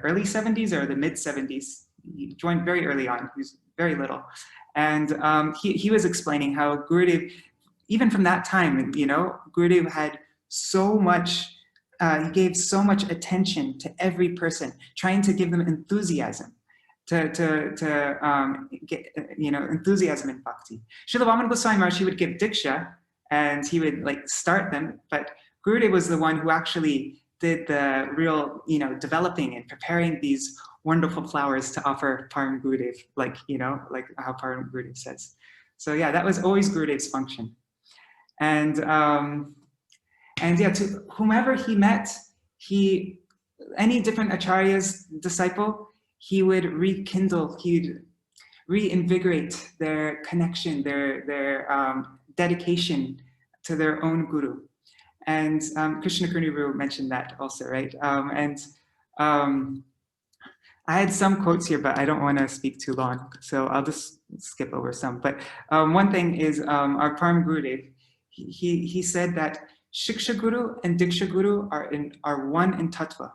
early 70s or the mid 70s. He joined very early on. He was very little. And he was explaining how Gurudev, even from that time, you know, Gurudev had so much, he gave so much attention to every person, trying to give them enthusiasm, to get, you know, enthusiasm in bhakti. Srila Vamana Goswami Maharaj, he would give diksha and he would like start them, but Gurudev was the one who actually did the real, you know, developing and preparing these wonderful flowers to offer Param Gurudev, like, you know, like how Param Gurudev says. So yeah, that was always Gurudev's function. And yeah, to whomever he met, any different acharya's disciple, he would rekindle, he'd reinvigorate their connection, their dedication to their own guru. And Krishna Karunya mentioned that also, right? I had some quotes here, but I don't want to speak too long, so I'll just skip over some. But one thing is our Param Gurudev, he said that Shiksha Guru and Diksha Guru are one in Tattva.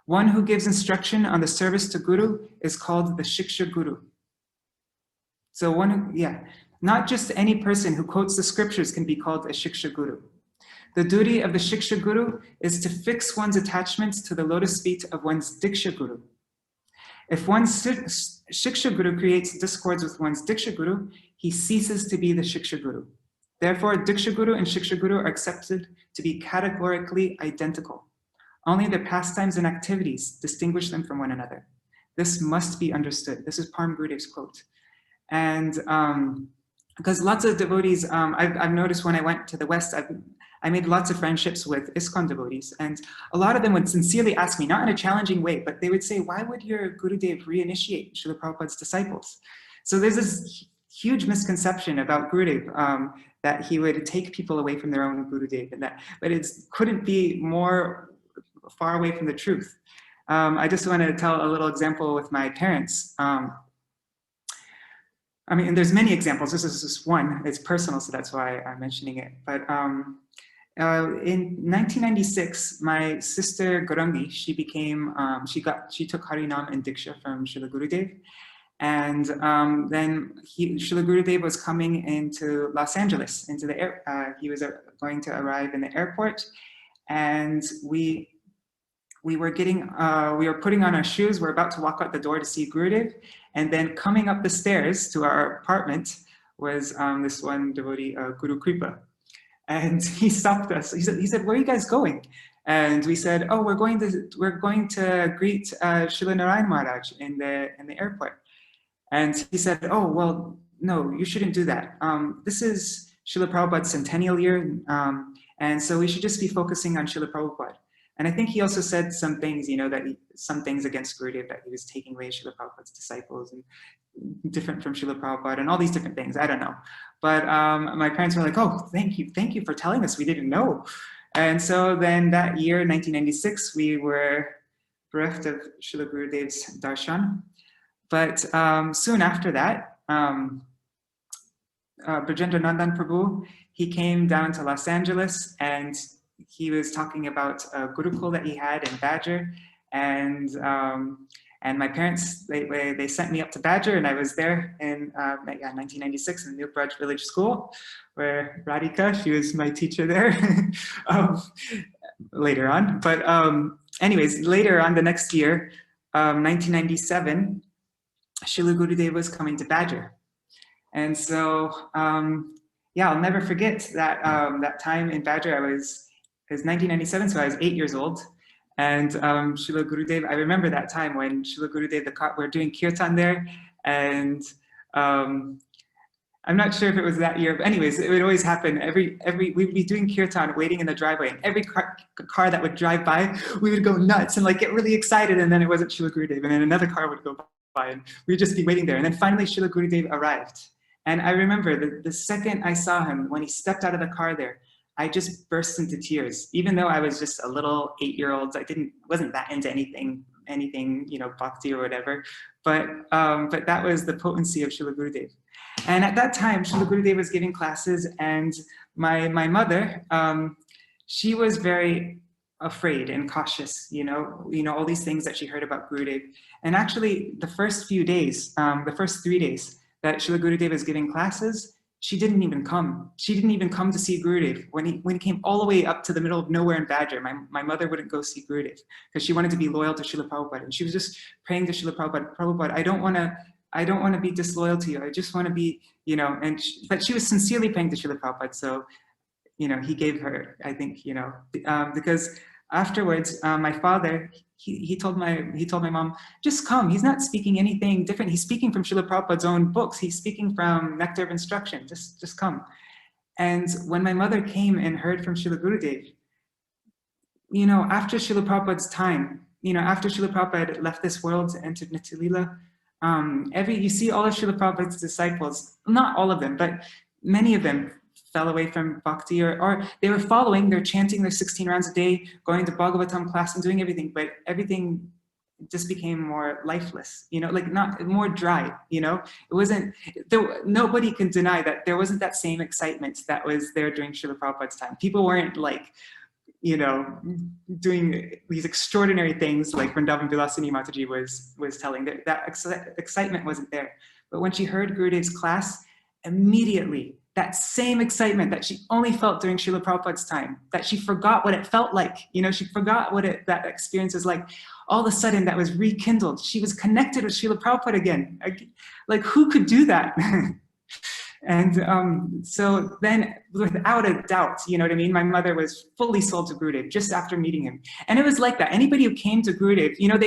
One who gives instruction on the service to Guru is called the Shiksha Guru. So not just any person who quotes the scriptures can be called a Shiksha Guru. The duty of the Shiksha Guru is to fix one's attachments to the lotus feet of one's Diksha Guru. If one's Shiksha Guru creates discords with one's Diksha Guru, he ceases to be the Shiksha Guru. Therefore, Diksha Guru and Shiksha Guru are accepted to be categorically identical. Only their pastimes and activities distinguish them from one another. This must be understood. This is Param Gurudev's quote. And because lots of devotees, I've noticed when I went to the West, I made lots of friendships with ISKCON devotees, and a lot of them would sincerely ask me, not in a challenging way, but they would say, why would your Gurudev reinitiate Srila Prabhupada's disciples? So there's this huge misconception about Gurudev, that he would take people away from their own Gurudev, and but it couldn't be more far away from the truth. I just want to tell a little example with my parents. I mean, there's many examples. This is just one. It's personal, so that's why I'm mentioning it. But in 1996, my sister Gaurangi, she took Harinam and Diksha from Srila Gurudev. And then Srila Gurudev was coming into Los Angeles, into the he was going to arrive in the airport, and we were putting on our shoes. We're about to walk out the door to see Gurudev, and then coming up the stairs to our apartment was this one devotee, Guru Kripa, and he stopped us. He said, "Where are you guys going?" And we said, "Oh, we're going to greet Srila Narayan Maharaj in the airport." And he said, "Oh, well, no, you shouldn't do that. This is Srila Prabhupada's centennial year, and so we should just be focusing on Srila Prabhupada." And I think he also said some things, some things against Gurudev, that he was taking away Srila Prabhupada's disciples and different from Srila Prabhupada and all these different things. I don't know. But my parents were like, "Oh, thank you for telling us. We didn't know." And so then that year, 1996, we were bereft of Srila Gurudev's darshan. But soon after that, Brajendra Nandan Prabhu, he came down to Los Angeles, and he was talking about a Gurukul that he had in Badger, and my parents, they sent me up to Badger, and I was there in 1996 in the New Braj Village School, where Radhika, she was my teacher there later on. But anyways, later on the next year, 1997, Srila Gurudev was coming to Badger. And so, yeah, I'll never forget that that time in Badger. It was 1997, so I was 8 years old. And Srila Gurudev, I remember that time when Srila Gurudev, we're doing Kirtan there. And I'm not sure if it was that year, but anyways, it would always happen. We would be doing Kirtan, waiting in the driveway, and every car that would drive by, we would go nuts and like get really excited, and then it wasn't Srila Gurudev, and then another car would go by, and we'd just be waiting there. And then finally Srila Gurudev arrived. And I remember the second I saw him, when he stepped out of the car there, I just burst into tears. Even though I was just a little 8-year-old, I wasn't that into anything, bhakti or whatever. But that was the potency of Srila Gurudev. And at that time, Srila Gurudev was giving classes, and my mother, she was very afraid and cautious, all these things that she heard about Gurudev. And actually, the first few days, the first 3 days that Srila Gurudev was giving classes, she didn't even come. She didn't even come to see Gurudev. When he came all the way up to the middle of nowhere in Badger, my mother wouldn't go see Gurudev because she wanted to be loyal to Srila Prabhupada. And she was just praying to Srila Prabhupada, "Prabhupada, I don't want to be disloyal to you. I just want to be, but she was sincerely praying to Srila Prabhupada. So, he gave her, I think, because afterwards, my father, he told my mom, "Just come. He's not speaking anything different. He's speaking from Srila Prabhupada's own books. He's speaking from Nectar of Instruction. Just come." And when my mother came and heard from Srila Gurudev, after Srila Prabhupada's time, after Srila Prabhupada left this world and entered Nitya Lila, you see all of Srila Prabhupada's disciples, not all of them, but many of them fell away from bhakti, or they were following, they're chanting their 16 rounds a day, going to Bhagavatam class and doing everything, but everything just became more lifeless, not more dry, it wasn't, nobody can deny that there wasn't that same excitement that was there during Srila Prabhupada's time. People weren't like, doing these extraordinary things like Vrindavan Vilasini Mataji was telling. That excitement wasn't there. But when she heard Gurudev's class, immediately that same excitement that she only felt during Srila Prabhupada's time, that she forgot what it felt like, she forgot what that experience was like. All of a sudden that was rekindled. She was connected with Srila Prabhupada again. Like, who could do that? And so then, without a doubt, you know what I mean, my mother was fully sold to Gurudev just after meeting him. And it was like that. Anybody who came to Gurudev, you know,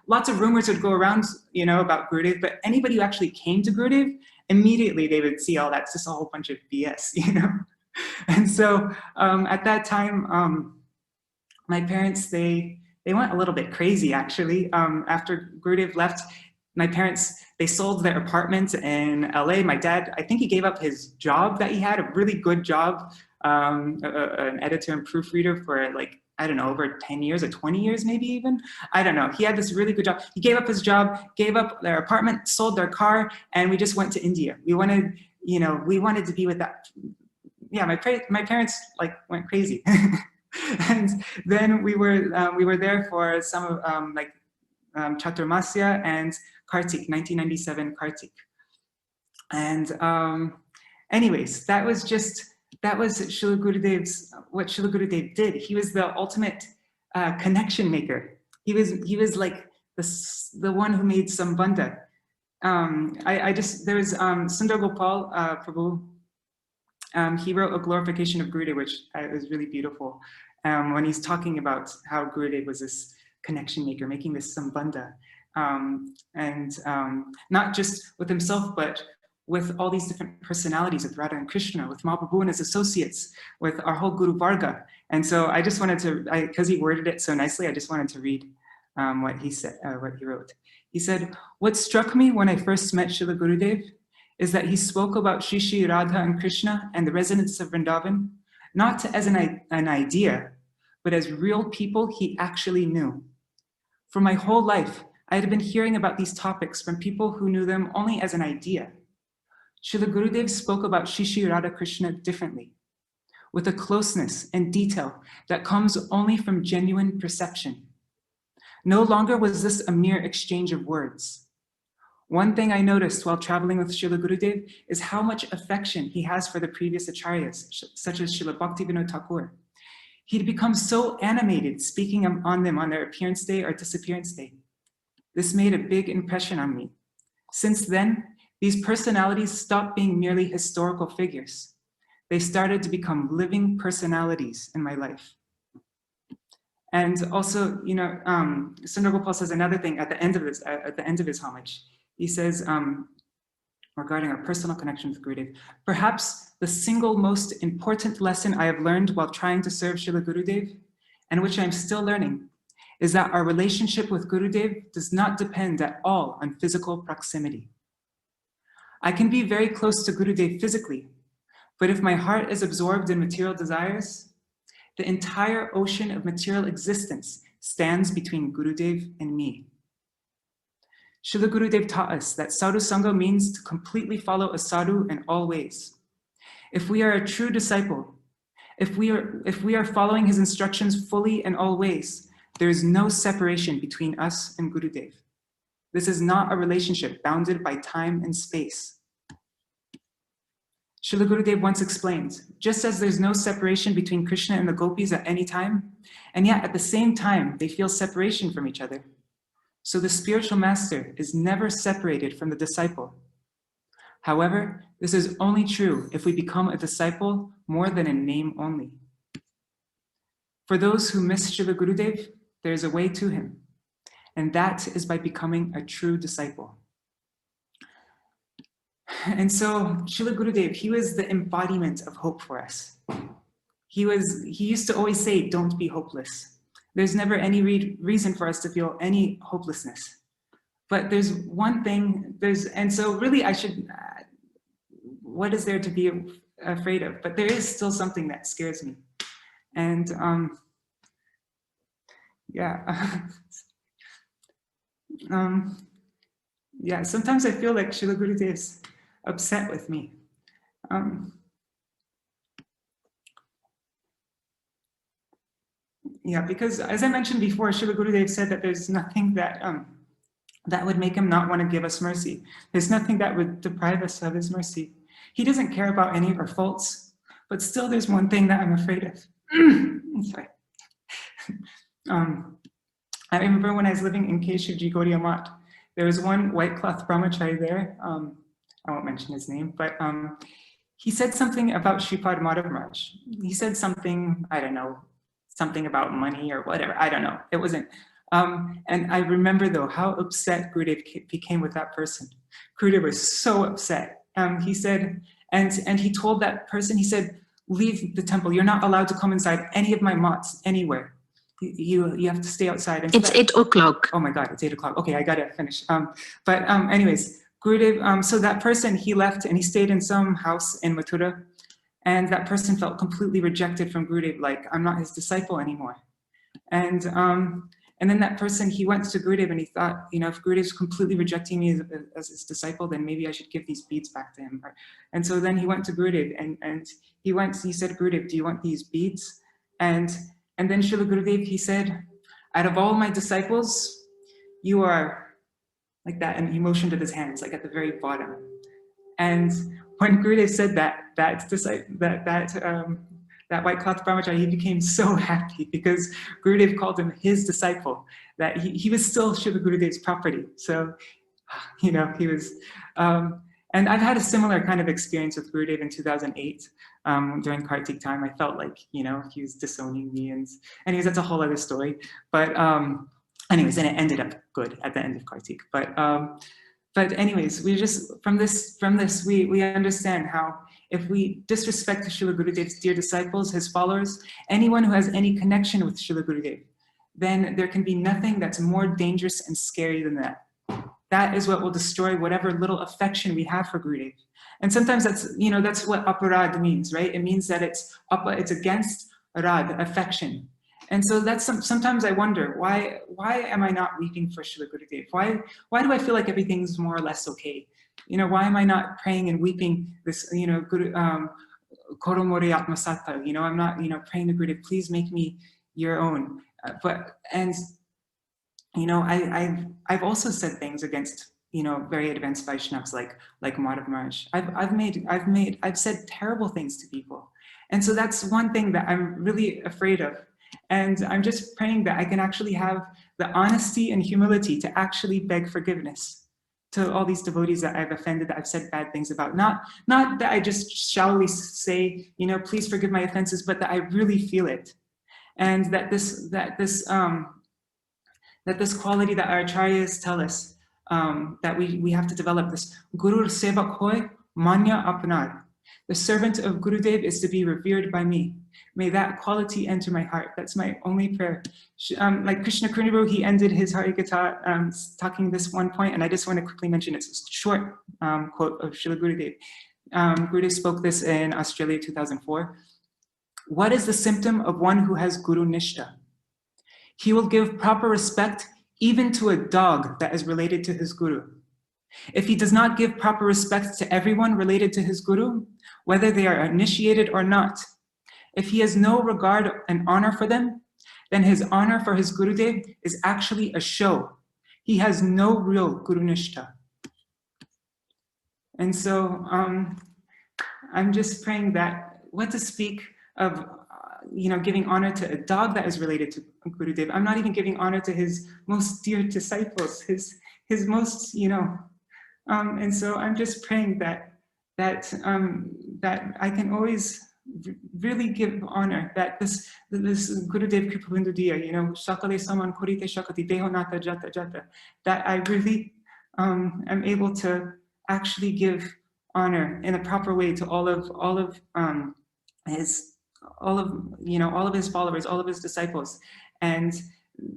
lots of rumors would go around, you know, about Gurudev, but anybody who actually came to Gurudev, immediately they would see, oh, that's just a whole bunch of BS, you know. And so at that time, my parents, they went a little bit crazy, actually. After Gurudev left, my parents, they sold their apartment in LA. My dad, I think he gave up his job that he had, a really good job, an editor and proofreader for like, I don't know, over 10 years or 20 years, maybe even. I don't know. He had this really good job. He gave up his job, gave up their apartment, sold their car, and we just went to India. We wanted, you know, we wanted to be with that. Yeah, my parents like went crazy. And then we were there for some of Chaturmasya and Kartik, 1997 Kartik. And anyways, that was Srila Gurudev's, what Srila Gurudev did. He was the ultimate connection maker. He was like the one who made Sambandha. There was Sundar Gopal Prabhu. He wrote a glorification of Gurudev, which was really beautiful. When he's talking about how Gurudev was this connection maker, making this Sambandha. And not just with himself, but with all these different personalities, with Radha and Krishna, with Mahaprabhu and his associates, with our whole Guru Varga. And so I just wanted to, because he worded it so nicely, I just wanted to read what he said, what he wrote. He said, "What struck me when I first met Srila Gurudev is that he spoke about Shri Shri Radha and Krishna and the residents of Vrindavan, not as an idea, but as real people he actually knew. For my whole life, I had been hearing about these topics from people who knew them only as an idea. Srila Gurudev spoke about Shri Shri Radha Krishna differently, with a closeness and detail that comes only from genuine perception. No longer was this a mere exchange of words. One thing I noticed while traveling with Srila Gurudev is how much affection he has for the previous acharyas, such as Srila Bhaktivinoda Thakur. He'd become so animated speaking on them on their appearance day or disappearance day. This made a big impression on me. Since then, these personalities stopped being merely historical figures. They started to become living personalities in my life." And also, you know, Sundar Gopal says another thing at the end of his homage. He says, regarding our personal connection with Gurudev, "Perhaps the single most important lesson I have learned while trying to serve Srila Gurudev, and which I'm still learning, is that our relationship with Gurudev does not depend at all on physical proximity. I can be very close to Gurudev physically, but if my heart is absorbed in material desires, the entire ocean of material existence stands between Gurudev and me. Srila Gurudev taught us that sadhu sangha means to completely follow a sadhu in all ways. If we are a true disciple, if we are following his instructions fully in all ways, there is no separation between us and Gurudev. This is not a relationship bounded by time and space." Srila Gurudev once explained, just as there's no separation between Krishna and the gopis at any time, and yet at the same time, they feel separation from each other, so the spiritual master is never separated from the disciple. However, this is only true if we become a disciple more than in name only. For those who miss Srila Gurudev, there is a way to him, and that is by becoming a true disciple. And so Srila Gurudev, he was the embodiment of hope for us. He used to always say, "Don't be hopeless." There's never any reason for us to feel any hopelessness. But there's one thing, and so really what is there to be afraid of? But there is still something that scares me. And sometimes I feel like Srila Gurudev's upset with me. Because as I mentioned before, Srila Gurudev said that there's nothing that that would make him not want to give us mercy. There's nothing that would deprive us of his mercy. He doesn't care about any of our faults, but still there's one thing that I'm afraid of. Sorry. I remember when I was living in Keshavji Gaudiya Math, there was one white cloth brahmachari there, I won't mention his name, but he said something about Sripad Madhav Maharaj. He said something, I don't know, something about money or whatever, I don't know, it wasn't. And I remember though how upset Gurudev became with that person. Gurudev was so upset. He said, and he told that person, he said, leave the temple. You're not allowed to come inside any of my mats anywhere. You have to stay outside. And It's 8 o'clock. Oh my God, it's 8 o'clock. Okay, I gotta finish. Anyways, Gurudev, so that person, he left and he stayed in some house in Mathura, and that person felt completely rejected from Gurudev, like, I'm not his disciple anymore. And then that person, he went to Gurudev and he thought, you know, if Gurudev's completely rejecting me as his disciple, then maybe I should give these beads back to him. And so then he went to Gurudev and he said, Gurudev, do you want these beads? And then Srila Gurudev, he said, out of all my disciples, you are like that. And he motioned with his hands, like at the very bottom. And when Gurudev said that white cloth brahmachari, he became so happy because Gurudev called him his disciple, that he was still Srila Gurudev's property. So, you know, he was, and I've had a similar kind of experience with Gurudev in 2008 during Kartik time. I felt like, you know, he was disowning me, and anyways, that's a whole other story. But anyways, and it ended up good at the end of Kartik. But anyways, we just, from this, we understand how if we disrespect Srila Gurudev's dear disciples, his followers, anyone who has any connection with Srila Gurudev, then there can be nothing that's more dangerous and scary than that. That is what will destroy whatever little affection we have for Gurudev. And sometimes that's, you know, that's what aparad means, right? It means that it's against rad, affection. And so that's sometimes I wonder, why am I not weeping for Srila Gurudev? Why do I feel like everything's more or less okay? You know, why am I not praying and weeping this, you know, Koro Mori Atmasatta, you know, I'm not, you know, praying to Gurudev, please make me your own. And you know, I've also said things against, you know, very advanced Vaishnavas like Madhav Maharaj. I've said terrible things to people. And so that's one thing that I'm really afraid of. And I'm just praying that I can actually have the honesty and humility to actually beg forgiveness to all these devotees that I've offended, that I've said bad things about. Not that I just shallowly say, you know, please forgive my offenses, but that I really feel it. And that this quality that our acharyas tell us, that we have to develop, this Guru Sevak Hoy Manya Apnar. The servant of Gurudev is to be revered by me. May that quality enter my heart. That's my only prayer. Like Krishna Krunuru, he ended his Harikatha talking this one point, and I just want to quickly mention it's a short quote of Srila Gurudev. Gurudev spoke this in Australia 2004. What is the symptom of one who has Guru Nishta? He will give proper respect even to a dog that is related to his Guru. If he does not give proper respect to everyone related to his Guru, whether they are initiated or not, if he has no regard and honor for them, then his honor for his Gurudev is actually a show. He has no real Guru Nishta. And so I'm just praying that what to speak of, you know, giving honor to a dog that is related to Gurudev. I'm not even giving honor to his most dear disciples, his most, you know, and so I'm just praying that I can always really give honor, that this Gurudev Kripavindudiya, you know, Shakale Saman Kurite Shakati Dehonata Jata Jata, that I really am able to actually give honor in a proper way to all of his followers, all of his disciples. And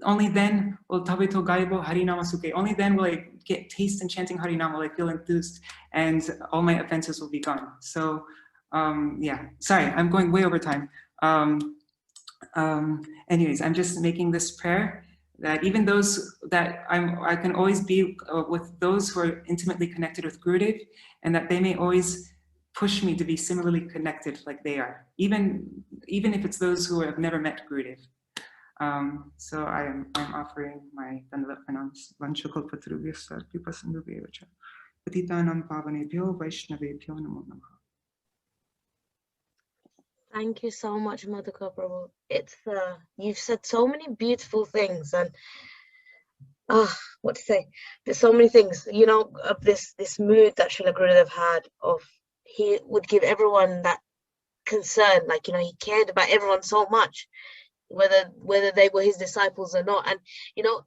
only then will Tabito Gaibo Harinama Suke, only then will I get taste in chanting Harinama, will I feel enthused, and all my offenses will be gone. So yeah, sorry, I'm going way over time. Anyways, I'm just making this prayer that even those that I can always be with those who are intimately connected with Gurudev, and that they may always push me to be similarly connected like they are, even if it's those who have never met Gurudev. So I'm offering my Dandavat pranams. Vanchakalpatarubhyascha kripasindhubhyevacha patitanam pavanebhyo vaishnavebhyo namo namah. Thank you so much, Madhukara Prabhu. You've said so many beautiful things, and what to say? There's so many things, you know, of this mood that Srila Gurudev had of, he would give everyone that concern, like, you know, he cared about everyone so much, whether they were his disciples or not. And you know,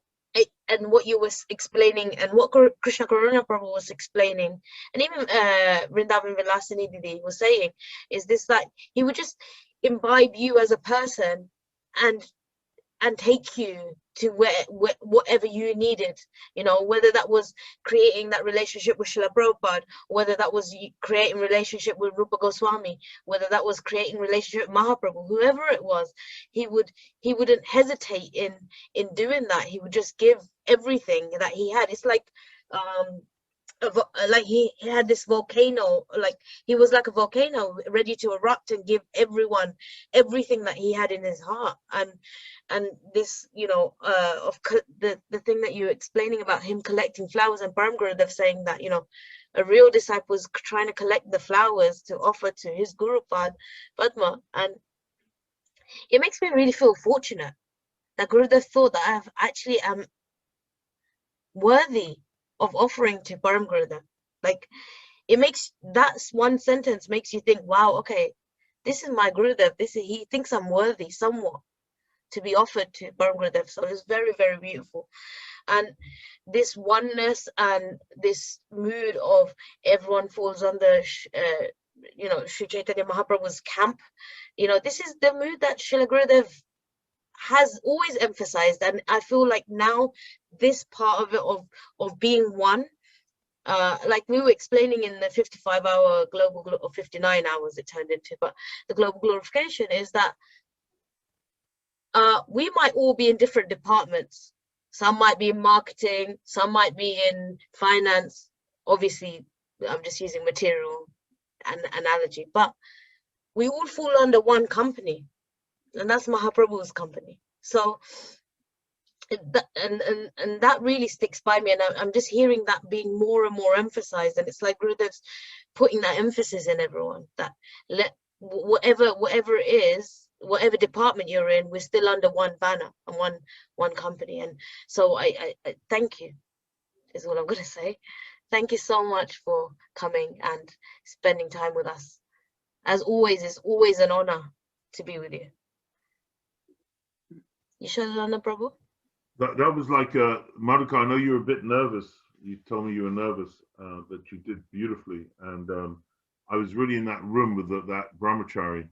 and what you were explaining, and what Krishna Karunya Prabhu was explaining, and even Vrindavan Vilasini Didi was saying, is this, that he would just imbibe you as a person and take you to whatever you needed, you know, whether that was creating that relationship with Srila Prabhupada, whether that was creating relationship with Rupa Goswami, whether that was creating relationship with Mahaprabhu, whoever it was, he wouldn't hesitate in doing that. He would just give everything that he had. It's like he had this volcano, like he was like a volcano ready to erupt and give everyone everything that he had in his heart. And this, you know, the thing that you're explaining about him collecting flowers, and Param Gurudev saying that, you know, a real disciple is trying to collect the flowers to offer to his Guru Padma. And it makes me really feel fortunate that Gurudev thought that I actually am worthy of offering to Param Gurudev. Like, it makes, that's one sentence makes you think, wow, okay, this is my Gurudev, he thinks I'm worthy somewhat to be offered to Param Gurudev. So it's very, very beautiful. And this oneness and this mood of everyone falls under you know, Sri Chaitanya Mahaprabhu's camp, you know, this is the mood that Srila Gurudev has always emphasized. And I feel like now this part of it, of being one, like we were explaining in the 55-hour global, or 59 hours it turned into, but the global glorification is that we might all be in different departments. Some might be in marketing, some might be in finance. Obviously, I'm just using material and analogy, but we all fall under one company, and that's Mahaprabhu's company. So and that really sticks by me, and I'm just hearing that being more and more emphasized. And it's like Gurudev's putting that emphasis in everyone, that whatever it is, whatever department you're in, we're still under one banner and one company. And so I thank you is what I'm going to say. Thank you so much for coming and spending time with us. As always, it's always an honor to be with you. Yashodhana Prabhu? That was like, Madhukara, I know you were a bit nervous. You told me you were nervous, but you did beautifully. And I was really in that room with that brahmachari.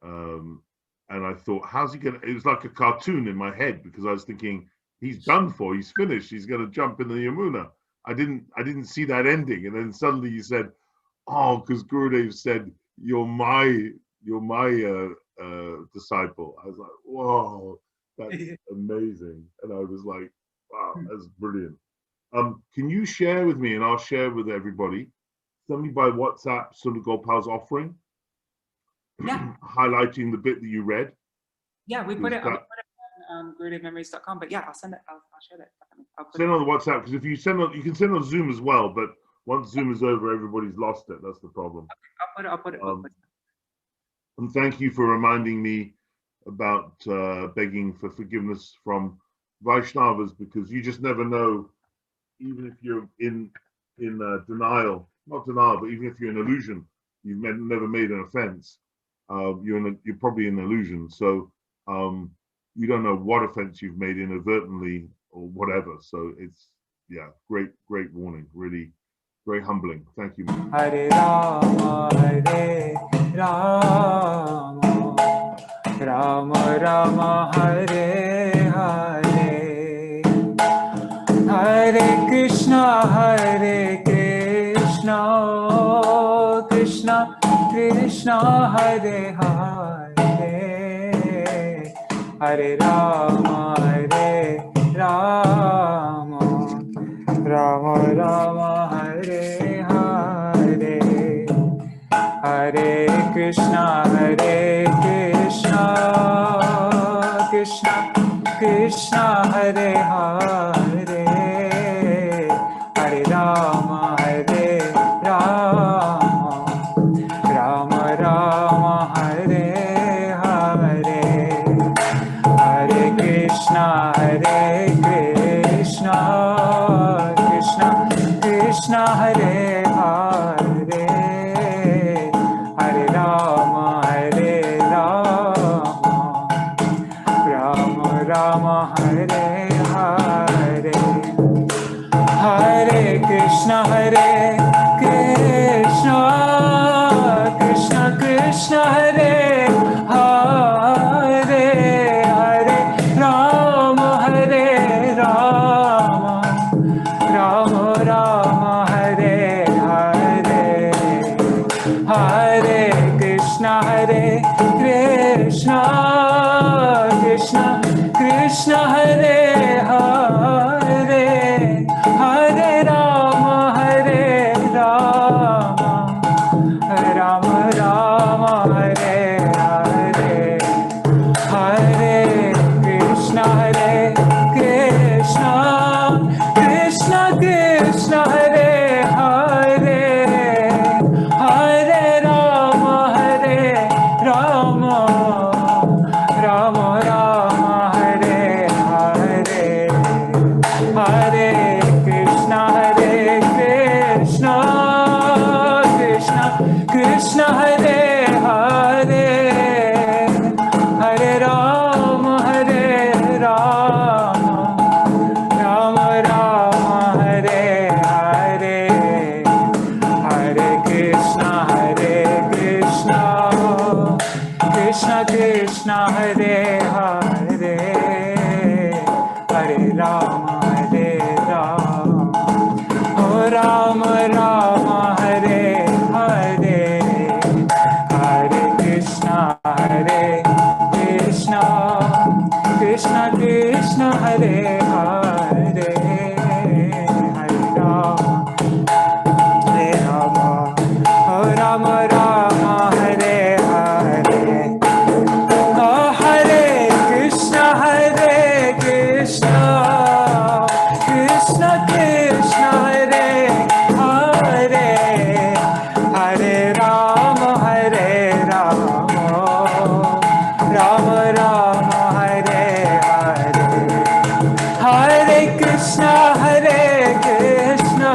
And I thought, how's he gonna, it was like a cartoon in my head, because I was thinking, he's done for, he's finished, he's gonna jump in the Yamuna. I didn't see that ending. And then suddenly you said, oh, because Gurudev said, you're my disciple. I was like, whoa, that's amazing. And I was like, wow, that's brilliant. Can you share with me, and I'll share with everybody, send me by WhatsApp Sundar Gopal's offering? Yeah. Highlighting the bit that you read. Yeah, we put it on GurudevMemories.com, but yeah, I'll send it. I'll share that. Send on the WhatsApp, because if you send on, you can send on Zoom as well, but once Zoom is over, everybody's lost it. That's the problem. Okay, I'll put it. And thank you for reminding me about begging for forgiveness from Vaisnavas, because you just never know, even if you're in denial, not denial, but even if you're in illusion, you've never made an offense, you're probably in illusion. So you don't know what offense you've made inadvertently or whatever. So it's, yeah, great warning, really very humbling. Thank you. Hare Rama, Hare Rama, Rama Rama, Hare Hare, Hare Krishna, Hare Krishna, Krishna Krishna, Hare Hare, Hare Rama, Hare Rama, Rama Rama, Hare Hare, Hare Krishna, Krishna Krishna, Hare Hare, Hare Rama, Hare Rama, Rama Rama, Hare Hare, Hare Krishna, Krishna Hare Hare, Hare Rama Hare Rama, Rama Rama Hare Hare, Hare Krishna Hare Krishna, Krishna Krishna Hare Hare, Hare Rama Hare Rama, Rama Rama Hare Hare, Hare Krishna Hare Krishna, Krishna Krishna Hare Hare, Hare Rama Hare Rama, Rama Rama Hare Hare, Hare Krishna Hare Krishna, Krishna Krishna Hare Hare, Hare Rama Hare Rama, Rama Rama Hare Hare, Hare Krishna Hare Krishna, Krishna Krishna Hare Hare, Hare Rama Hare Rama, Rama Rama Hare Hare, Hare Krishna Hare Krishna, Krishna Krishna Hare Hare, Hare Rama Hare Rama, Oh Rama Rama Hare Hare, Hare Krishna Hare Krishna, Krishna Krishna Hare Hare, Hare Rama Hare Rama, Oh Rama Rama Hare Hare, Oh Hare Krishna Hare Krishna, Krishna Krishna Hare Hare, Hare Rama Hare Rama, Rama Rama Hare Hare, Hare Krishna Hare Krishna,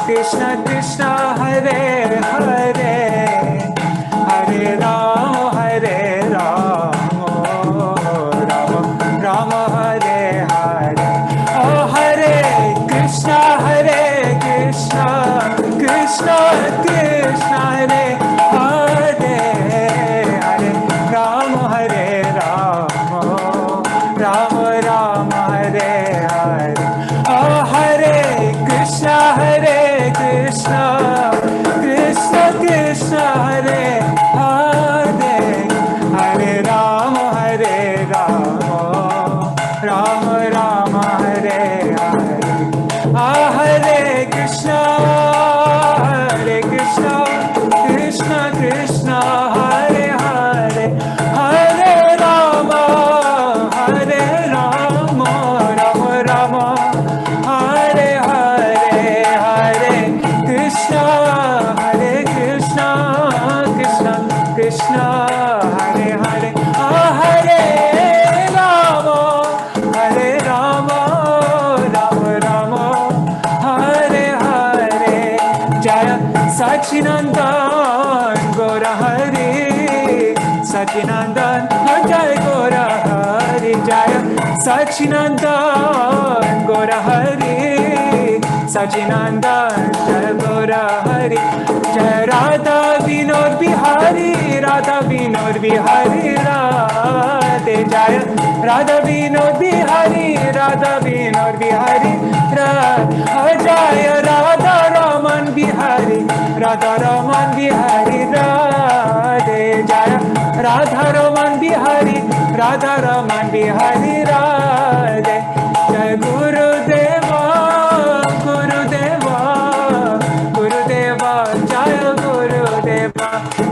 Krishna Krishna Hare Hare, Hare Rama Hare Rama, Rama Rama Hare Hare, Oh Hare Krishna Hare Krishna, Krishna Krishna Hare Hare, Hare Rama Hare Rama, Rama Rama Hare Hare, Oh Hare Krishna Hare Krishna, Krishna Krishna Hare Hare, Hare Rama Hare Rama, Rama Rama Hare Hare, Ah Hare Krishna Krishna, Krishna Hare Hare, Hare Rama Rama Rama Hare Hare, Hare Krishna Krishna, Krishna Krishna Hare Hare, Ah Hare Rama Rama Rama Hare Hare, Jaya Sachinandan Gora Hari, Sachinandan Jaya Gora Hari, Jaya Sachinandan Gora Hari, Sachinandan Jaya Gora Hari, Jaya Radha Vinod Bihari, Radha Vinod Bihari Radhe, Jaya Radha Vinod Bihari, Radha Vinod Bihari Radhe, Jaya Radha Raman Bihari, Radha Raman Bihari Radhe, Jaya Radha Raman Bihari, Radha Raman Bihari Radhe, Jai Gurudeva Gurudeva Gurudeva, Jaya Gurudeva,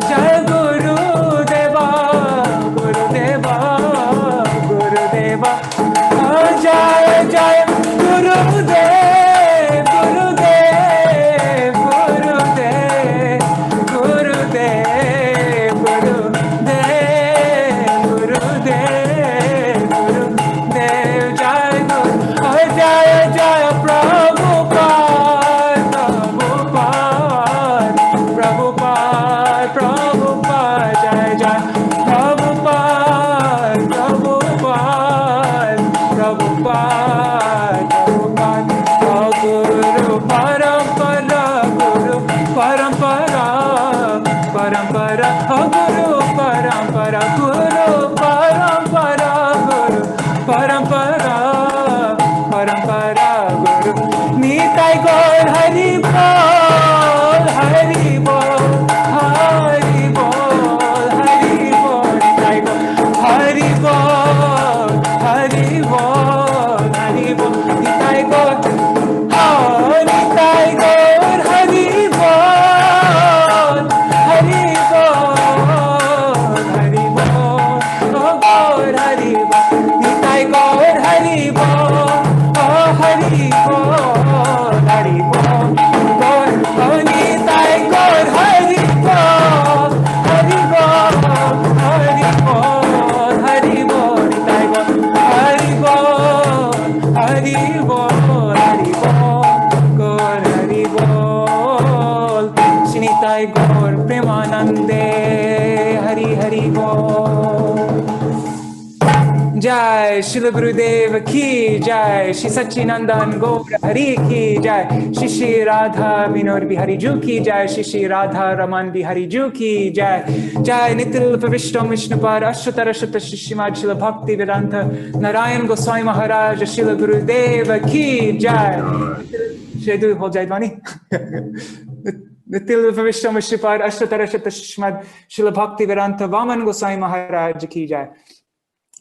Jaya Gurudeva Gurudeva Gurudeva, Jaya Jaya Gurudev Gurudev Gurudev Gurudev Gurudev Gurudev Gurudev, Jaya Jai Shri Gurudeva ki Jai, Shri Sachinandan Gaura Hari ki Jai, Shri Shri Radha Vinod Bihari Ju ki Jai, Shri Shri Radha Raman Bihari Ju ki Jai, Jai Nitil Pavishtam Vishnupad Ashtatara Shata Shishimad Shri Bhakti Vedanta Narayan Goswami Maharaj Shri Gurudeva ki Jai. Shri Ho Jai Dwani. Nitil Pavishtam Vishnupad Ashtatara Shata Shishimad Shri Bhakti Vedanta Vaman Goswami Maharaj ki Jai.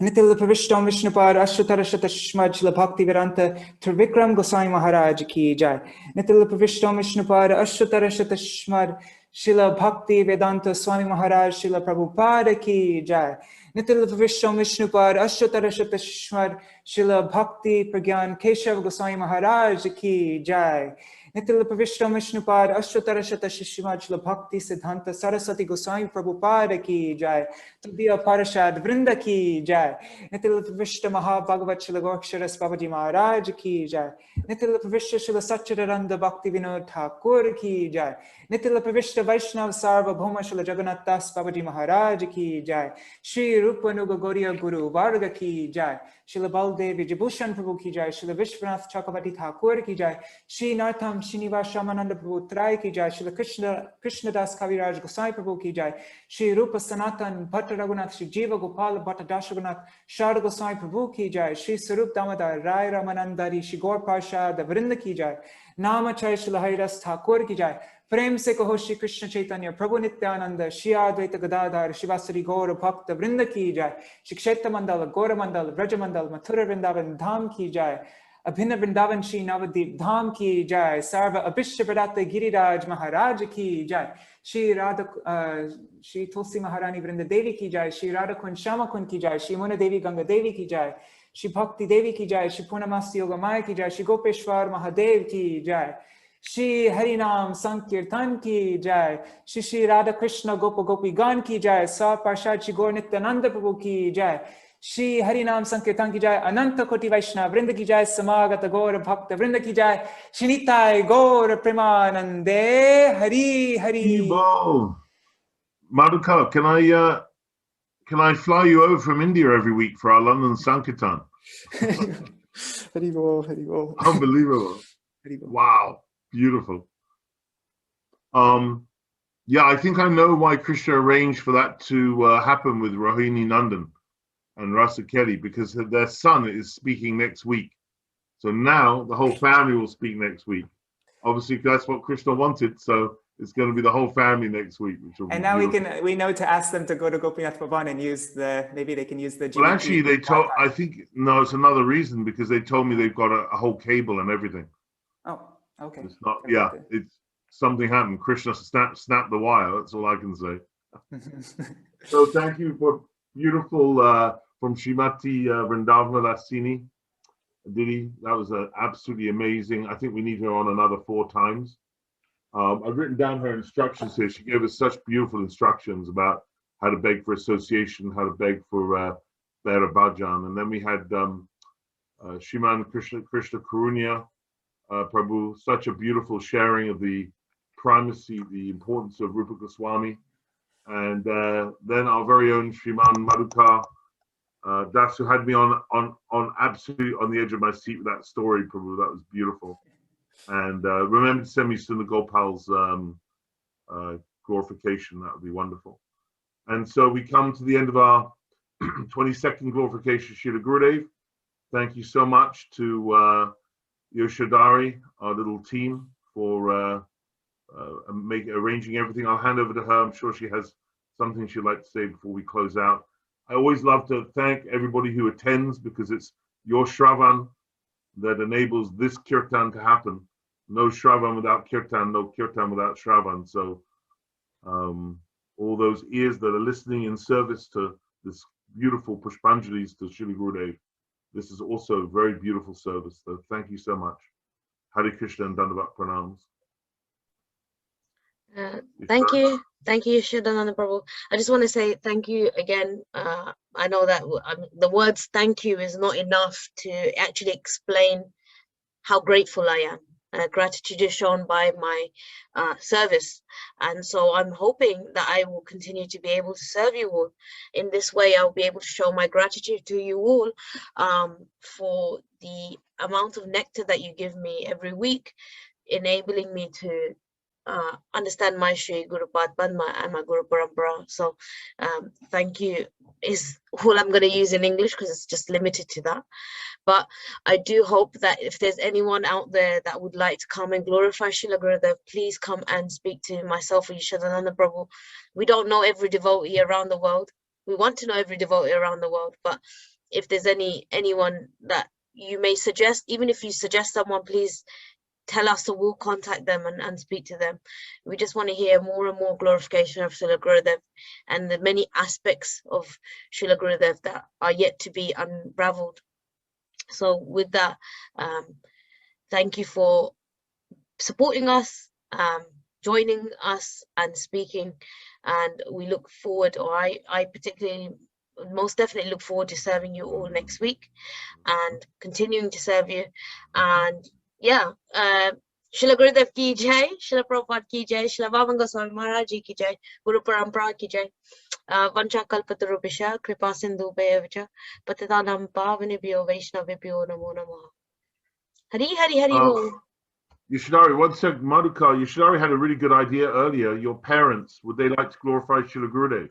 Nitil Pravishtam Vishnupad Ashtatara Shata Shishmad Shila Bhakti Vedanta Trivikram Goswami Maharaj ki Jai. Nitil Pravishtam Vishnupad Ashtatara Shata Shishmad Shila Bhakti Vedanta Swami Maharaj Shila Prabhupada ki Jai. Nitil Pravishtam Vishnupad Ashtatara Shata Shishmad Shila Bhakti Pragyan Keshav Goswami Maharaj ki Jai. Nitil Pavishtam Vishnupad Ashtatara Shata Shishimad Shila Bhakti Siddhanta Saraswati Goswami Prabhupada ki Jai. Tabiya Parashad Vrinda ki Jai. Nitil Pavishta Maha Bhagavat Shila Gorksharas Babaji Maharaj ki Jai. Nitil Pavishta Shila Satchitaranda Bhakti Vinod Thakur ki Jai. Nitil Pavishta Vaishnav Sarva Bhoma Shila Jagannath Das Babaji Maharaj ki Jai. Shri Rupa Nuga Gauriya Guru Varga ki Jai. Shila Baldevi Jibushan Prabhu ki Jai. Shila Vishwanath Chakravarti Thakur ki Jai. Shri Nartham Srinivas Shamananda Prabhu Trai ki Jai. Shila Krishna Das Kaviraj Gosai Prabhu ki Jai. Shri Rupa Sanatan Bhatta Raghunath Shri Jiva Gopal Bhatta Dashagunath Sharda Gosai Prabhu ki Jai. Shri Sarup Damodar Rai Ramanandari Shri Gaur Parshad Vrinda ki Jai. Nama Chai Shila Haridas Thakur ki Jai. Prem se kaho Shri Krishna Chaitanya Prabhu Nityananda Shri Advaita Gadadhar Shivasari Gaura Bhakta Vrinda ki Jai. Shri Kshetra Mandala Gaura Mandala Vraja Mandala Mathura Vrindavan Dham ki Jai. Abhinna Vrindavan Shri Navadip Dham ki Jai. Sarva Abhishya Pradata Giriraj Maharaj ki Jai. Shri Radha Shri Tulsi Maharani Vrinda Devi ki Jai. Shri Radha Kun Shama Kun ki Jai. Shri Muna Devi Ganga Devi ki Jai. Shri Bhakti Devi ki Jai. Shri Purnamasti Yoga Maya ki Jai. Shri Gopeshwar Mahadev ki Jai. Shri Harinam Sankirtan ki Jai. Shri Shri Radha Krishna Gopa Gopi Gan ki Jai. Sa Parshad Shri Gaur Nityananda Prabhu ki Jai. Shri Harinam Sankirtan ki Jai. Ananta Koti Vaishnava Vrinda ki Jai. Samagata Gaura Bhakta Vrinda ki Jai. Shri Nitai Gaura Premanande Hari Hari. Madhukara, can I fly you over from India every week for our London Sankirtan? Hari Bol, Hari Bol. Unbelievable. Hari Bol. Wow. Beautiful. Yeah, I think I know why Krishna arranged for that to happen with Rohini Nandan and Rasa Kelly, because their son is speaking next week. So now the whole family will speak next week. Obviously, that's what Krishna wanted, so it's going to be the whole family next week. Which will and be now beautiful. we know to ask them to go to Gopinath Bhavan and use maybe they can use the GDP. Well, actually, they told, I think, no, it's another reason, because they told me they've got a whole cable and everything. Oh. Okay. It's not, yeah, it's something happened. Krishna snapped the wire. That's all I can say. So thank you for beautiful from Srimati Vrindavana Vilasini, Didi. That was absolutely amazing. I think we need her on another 4 times. I've written down her instructions here. She gave us such beautiful instructions about how to beg for association, how to beg for Bera Bhajan. And then we had Sriman Krishna Karunya. Prabhu, such a beautiful sharing of the primacy, the importance of Rupa Goswami. And then our very own Sriman Madhukara Dasu had me on absolutely on the edge of my seat with that story, Prabhu. That was beautiful. And remember to send me Sundar Gopal's glorification. That would be wonderful. And so we come to the end of our 22nd glorification, Srila Gurudev. Thank you so much to Yoshidari, our little team, for arranging everything. I'll hand over to her. I'm sure she has something she'd like to say before we close out. I always love to thank everybody who attends, because it's your Shravan that enables this Kirtan to happen. No Shravan without Kirtan, no Kirtan without Shravan. So all those ears that are listening in service to this beautiful Pushpanjalis to Srila Gurudev, this is also a very beautiful service. So thank you so much. Hare Krishna and Dandavat Pranams. Thank you, Shraddhananda Prabhu. I just want to say thank you again. I know that the words thank you is not enough to actually explain how grateful I am. Gratitude is shown by my service, and so I'm hoping that I will continue to be able to serve you all. In this way, I'll be able to show my gratitude to you all for the amount of nectar that you give me every week, enabling me to understand my Shri Guru Padma and my Guru Parampara. So thank you is all I'm going to use in English, because it's just limited to that. But I do hope that if there's anyone out there that would like to come and glorify Srila Gurudev, please come and speak to myself or Shraddhananda Prabhu. We don't know every devotee around the world. We want to know every devotee around the world. But if there's anyone that you may suggest, even if you suggest someone, please tell us, so we'll contact them and speak to them. We just want to hear more and more glorification of Srila Gurudev and the many aspects of Srila Gurudev that are yet to be unraveled. So with that, thank you for supporting us, joining us and speaking. And we look forward, or I particularly most definitely look forward to serving you all next week and continuing to serve you. And yeah, Srila Gurudev ki jai, Srila Prabhupada ki jai, Srila Vaman Goswami Maharaj ji ki jai, Guru Parampara ki jai. Vancha kalpatarubhisha kripa sindhu bhayavacha patitanam pavanebhyo vaishnavebhyo namo namaha. Hari Hari Hari Bol. Yoshinari, one second, Madhukara, Yoshinari had a really good idea earlier. Your parents, would they like to glorify Srila Gurudev?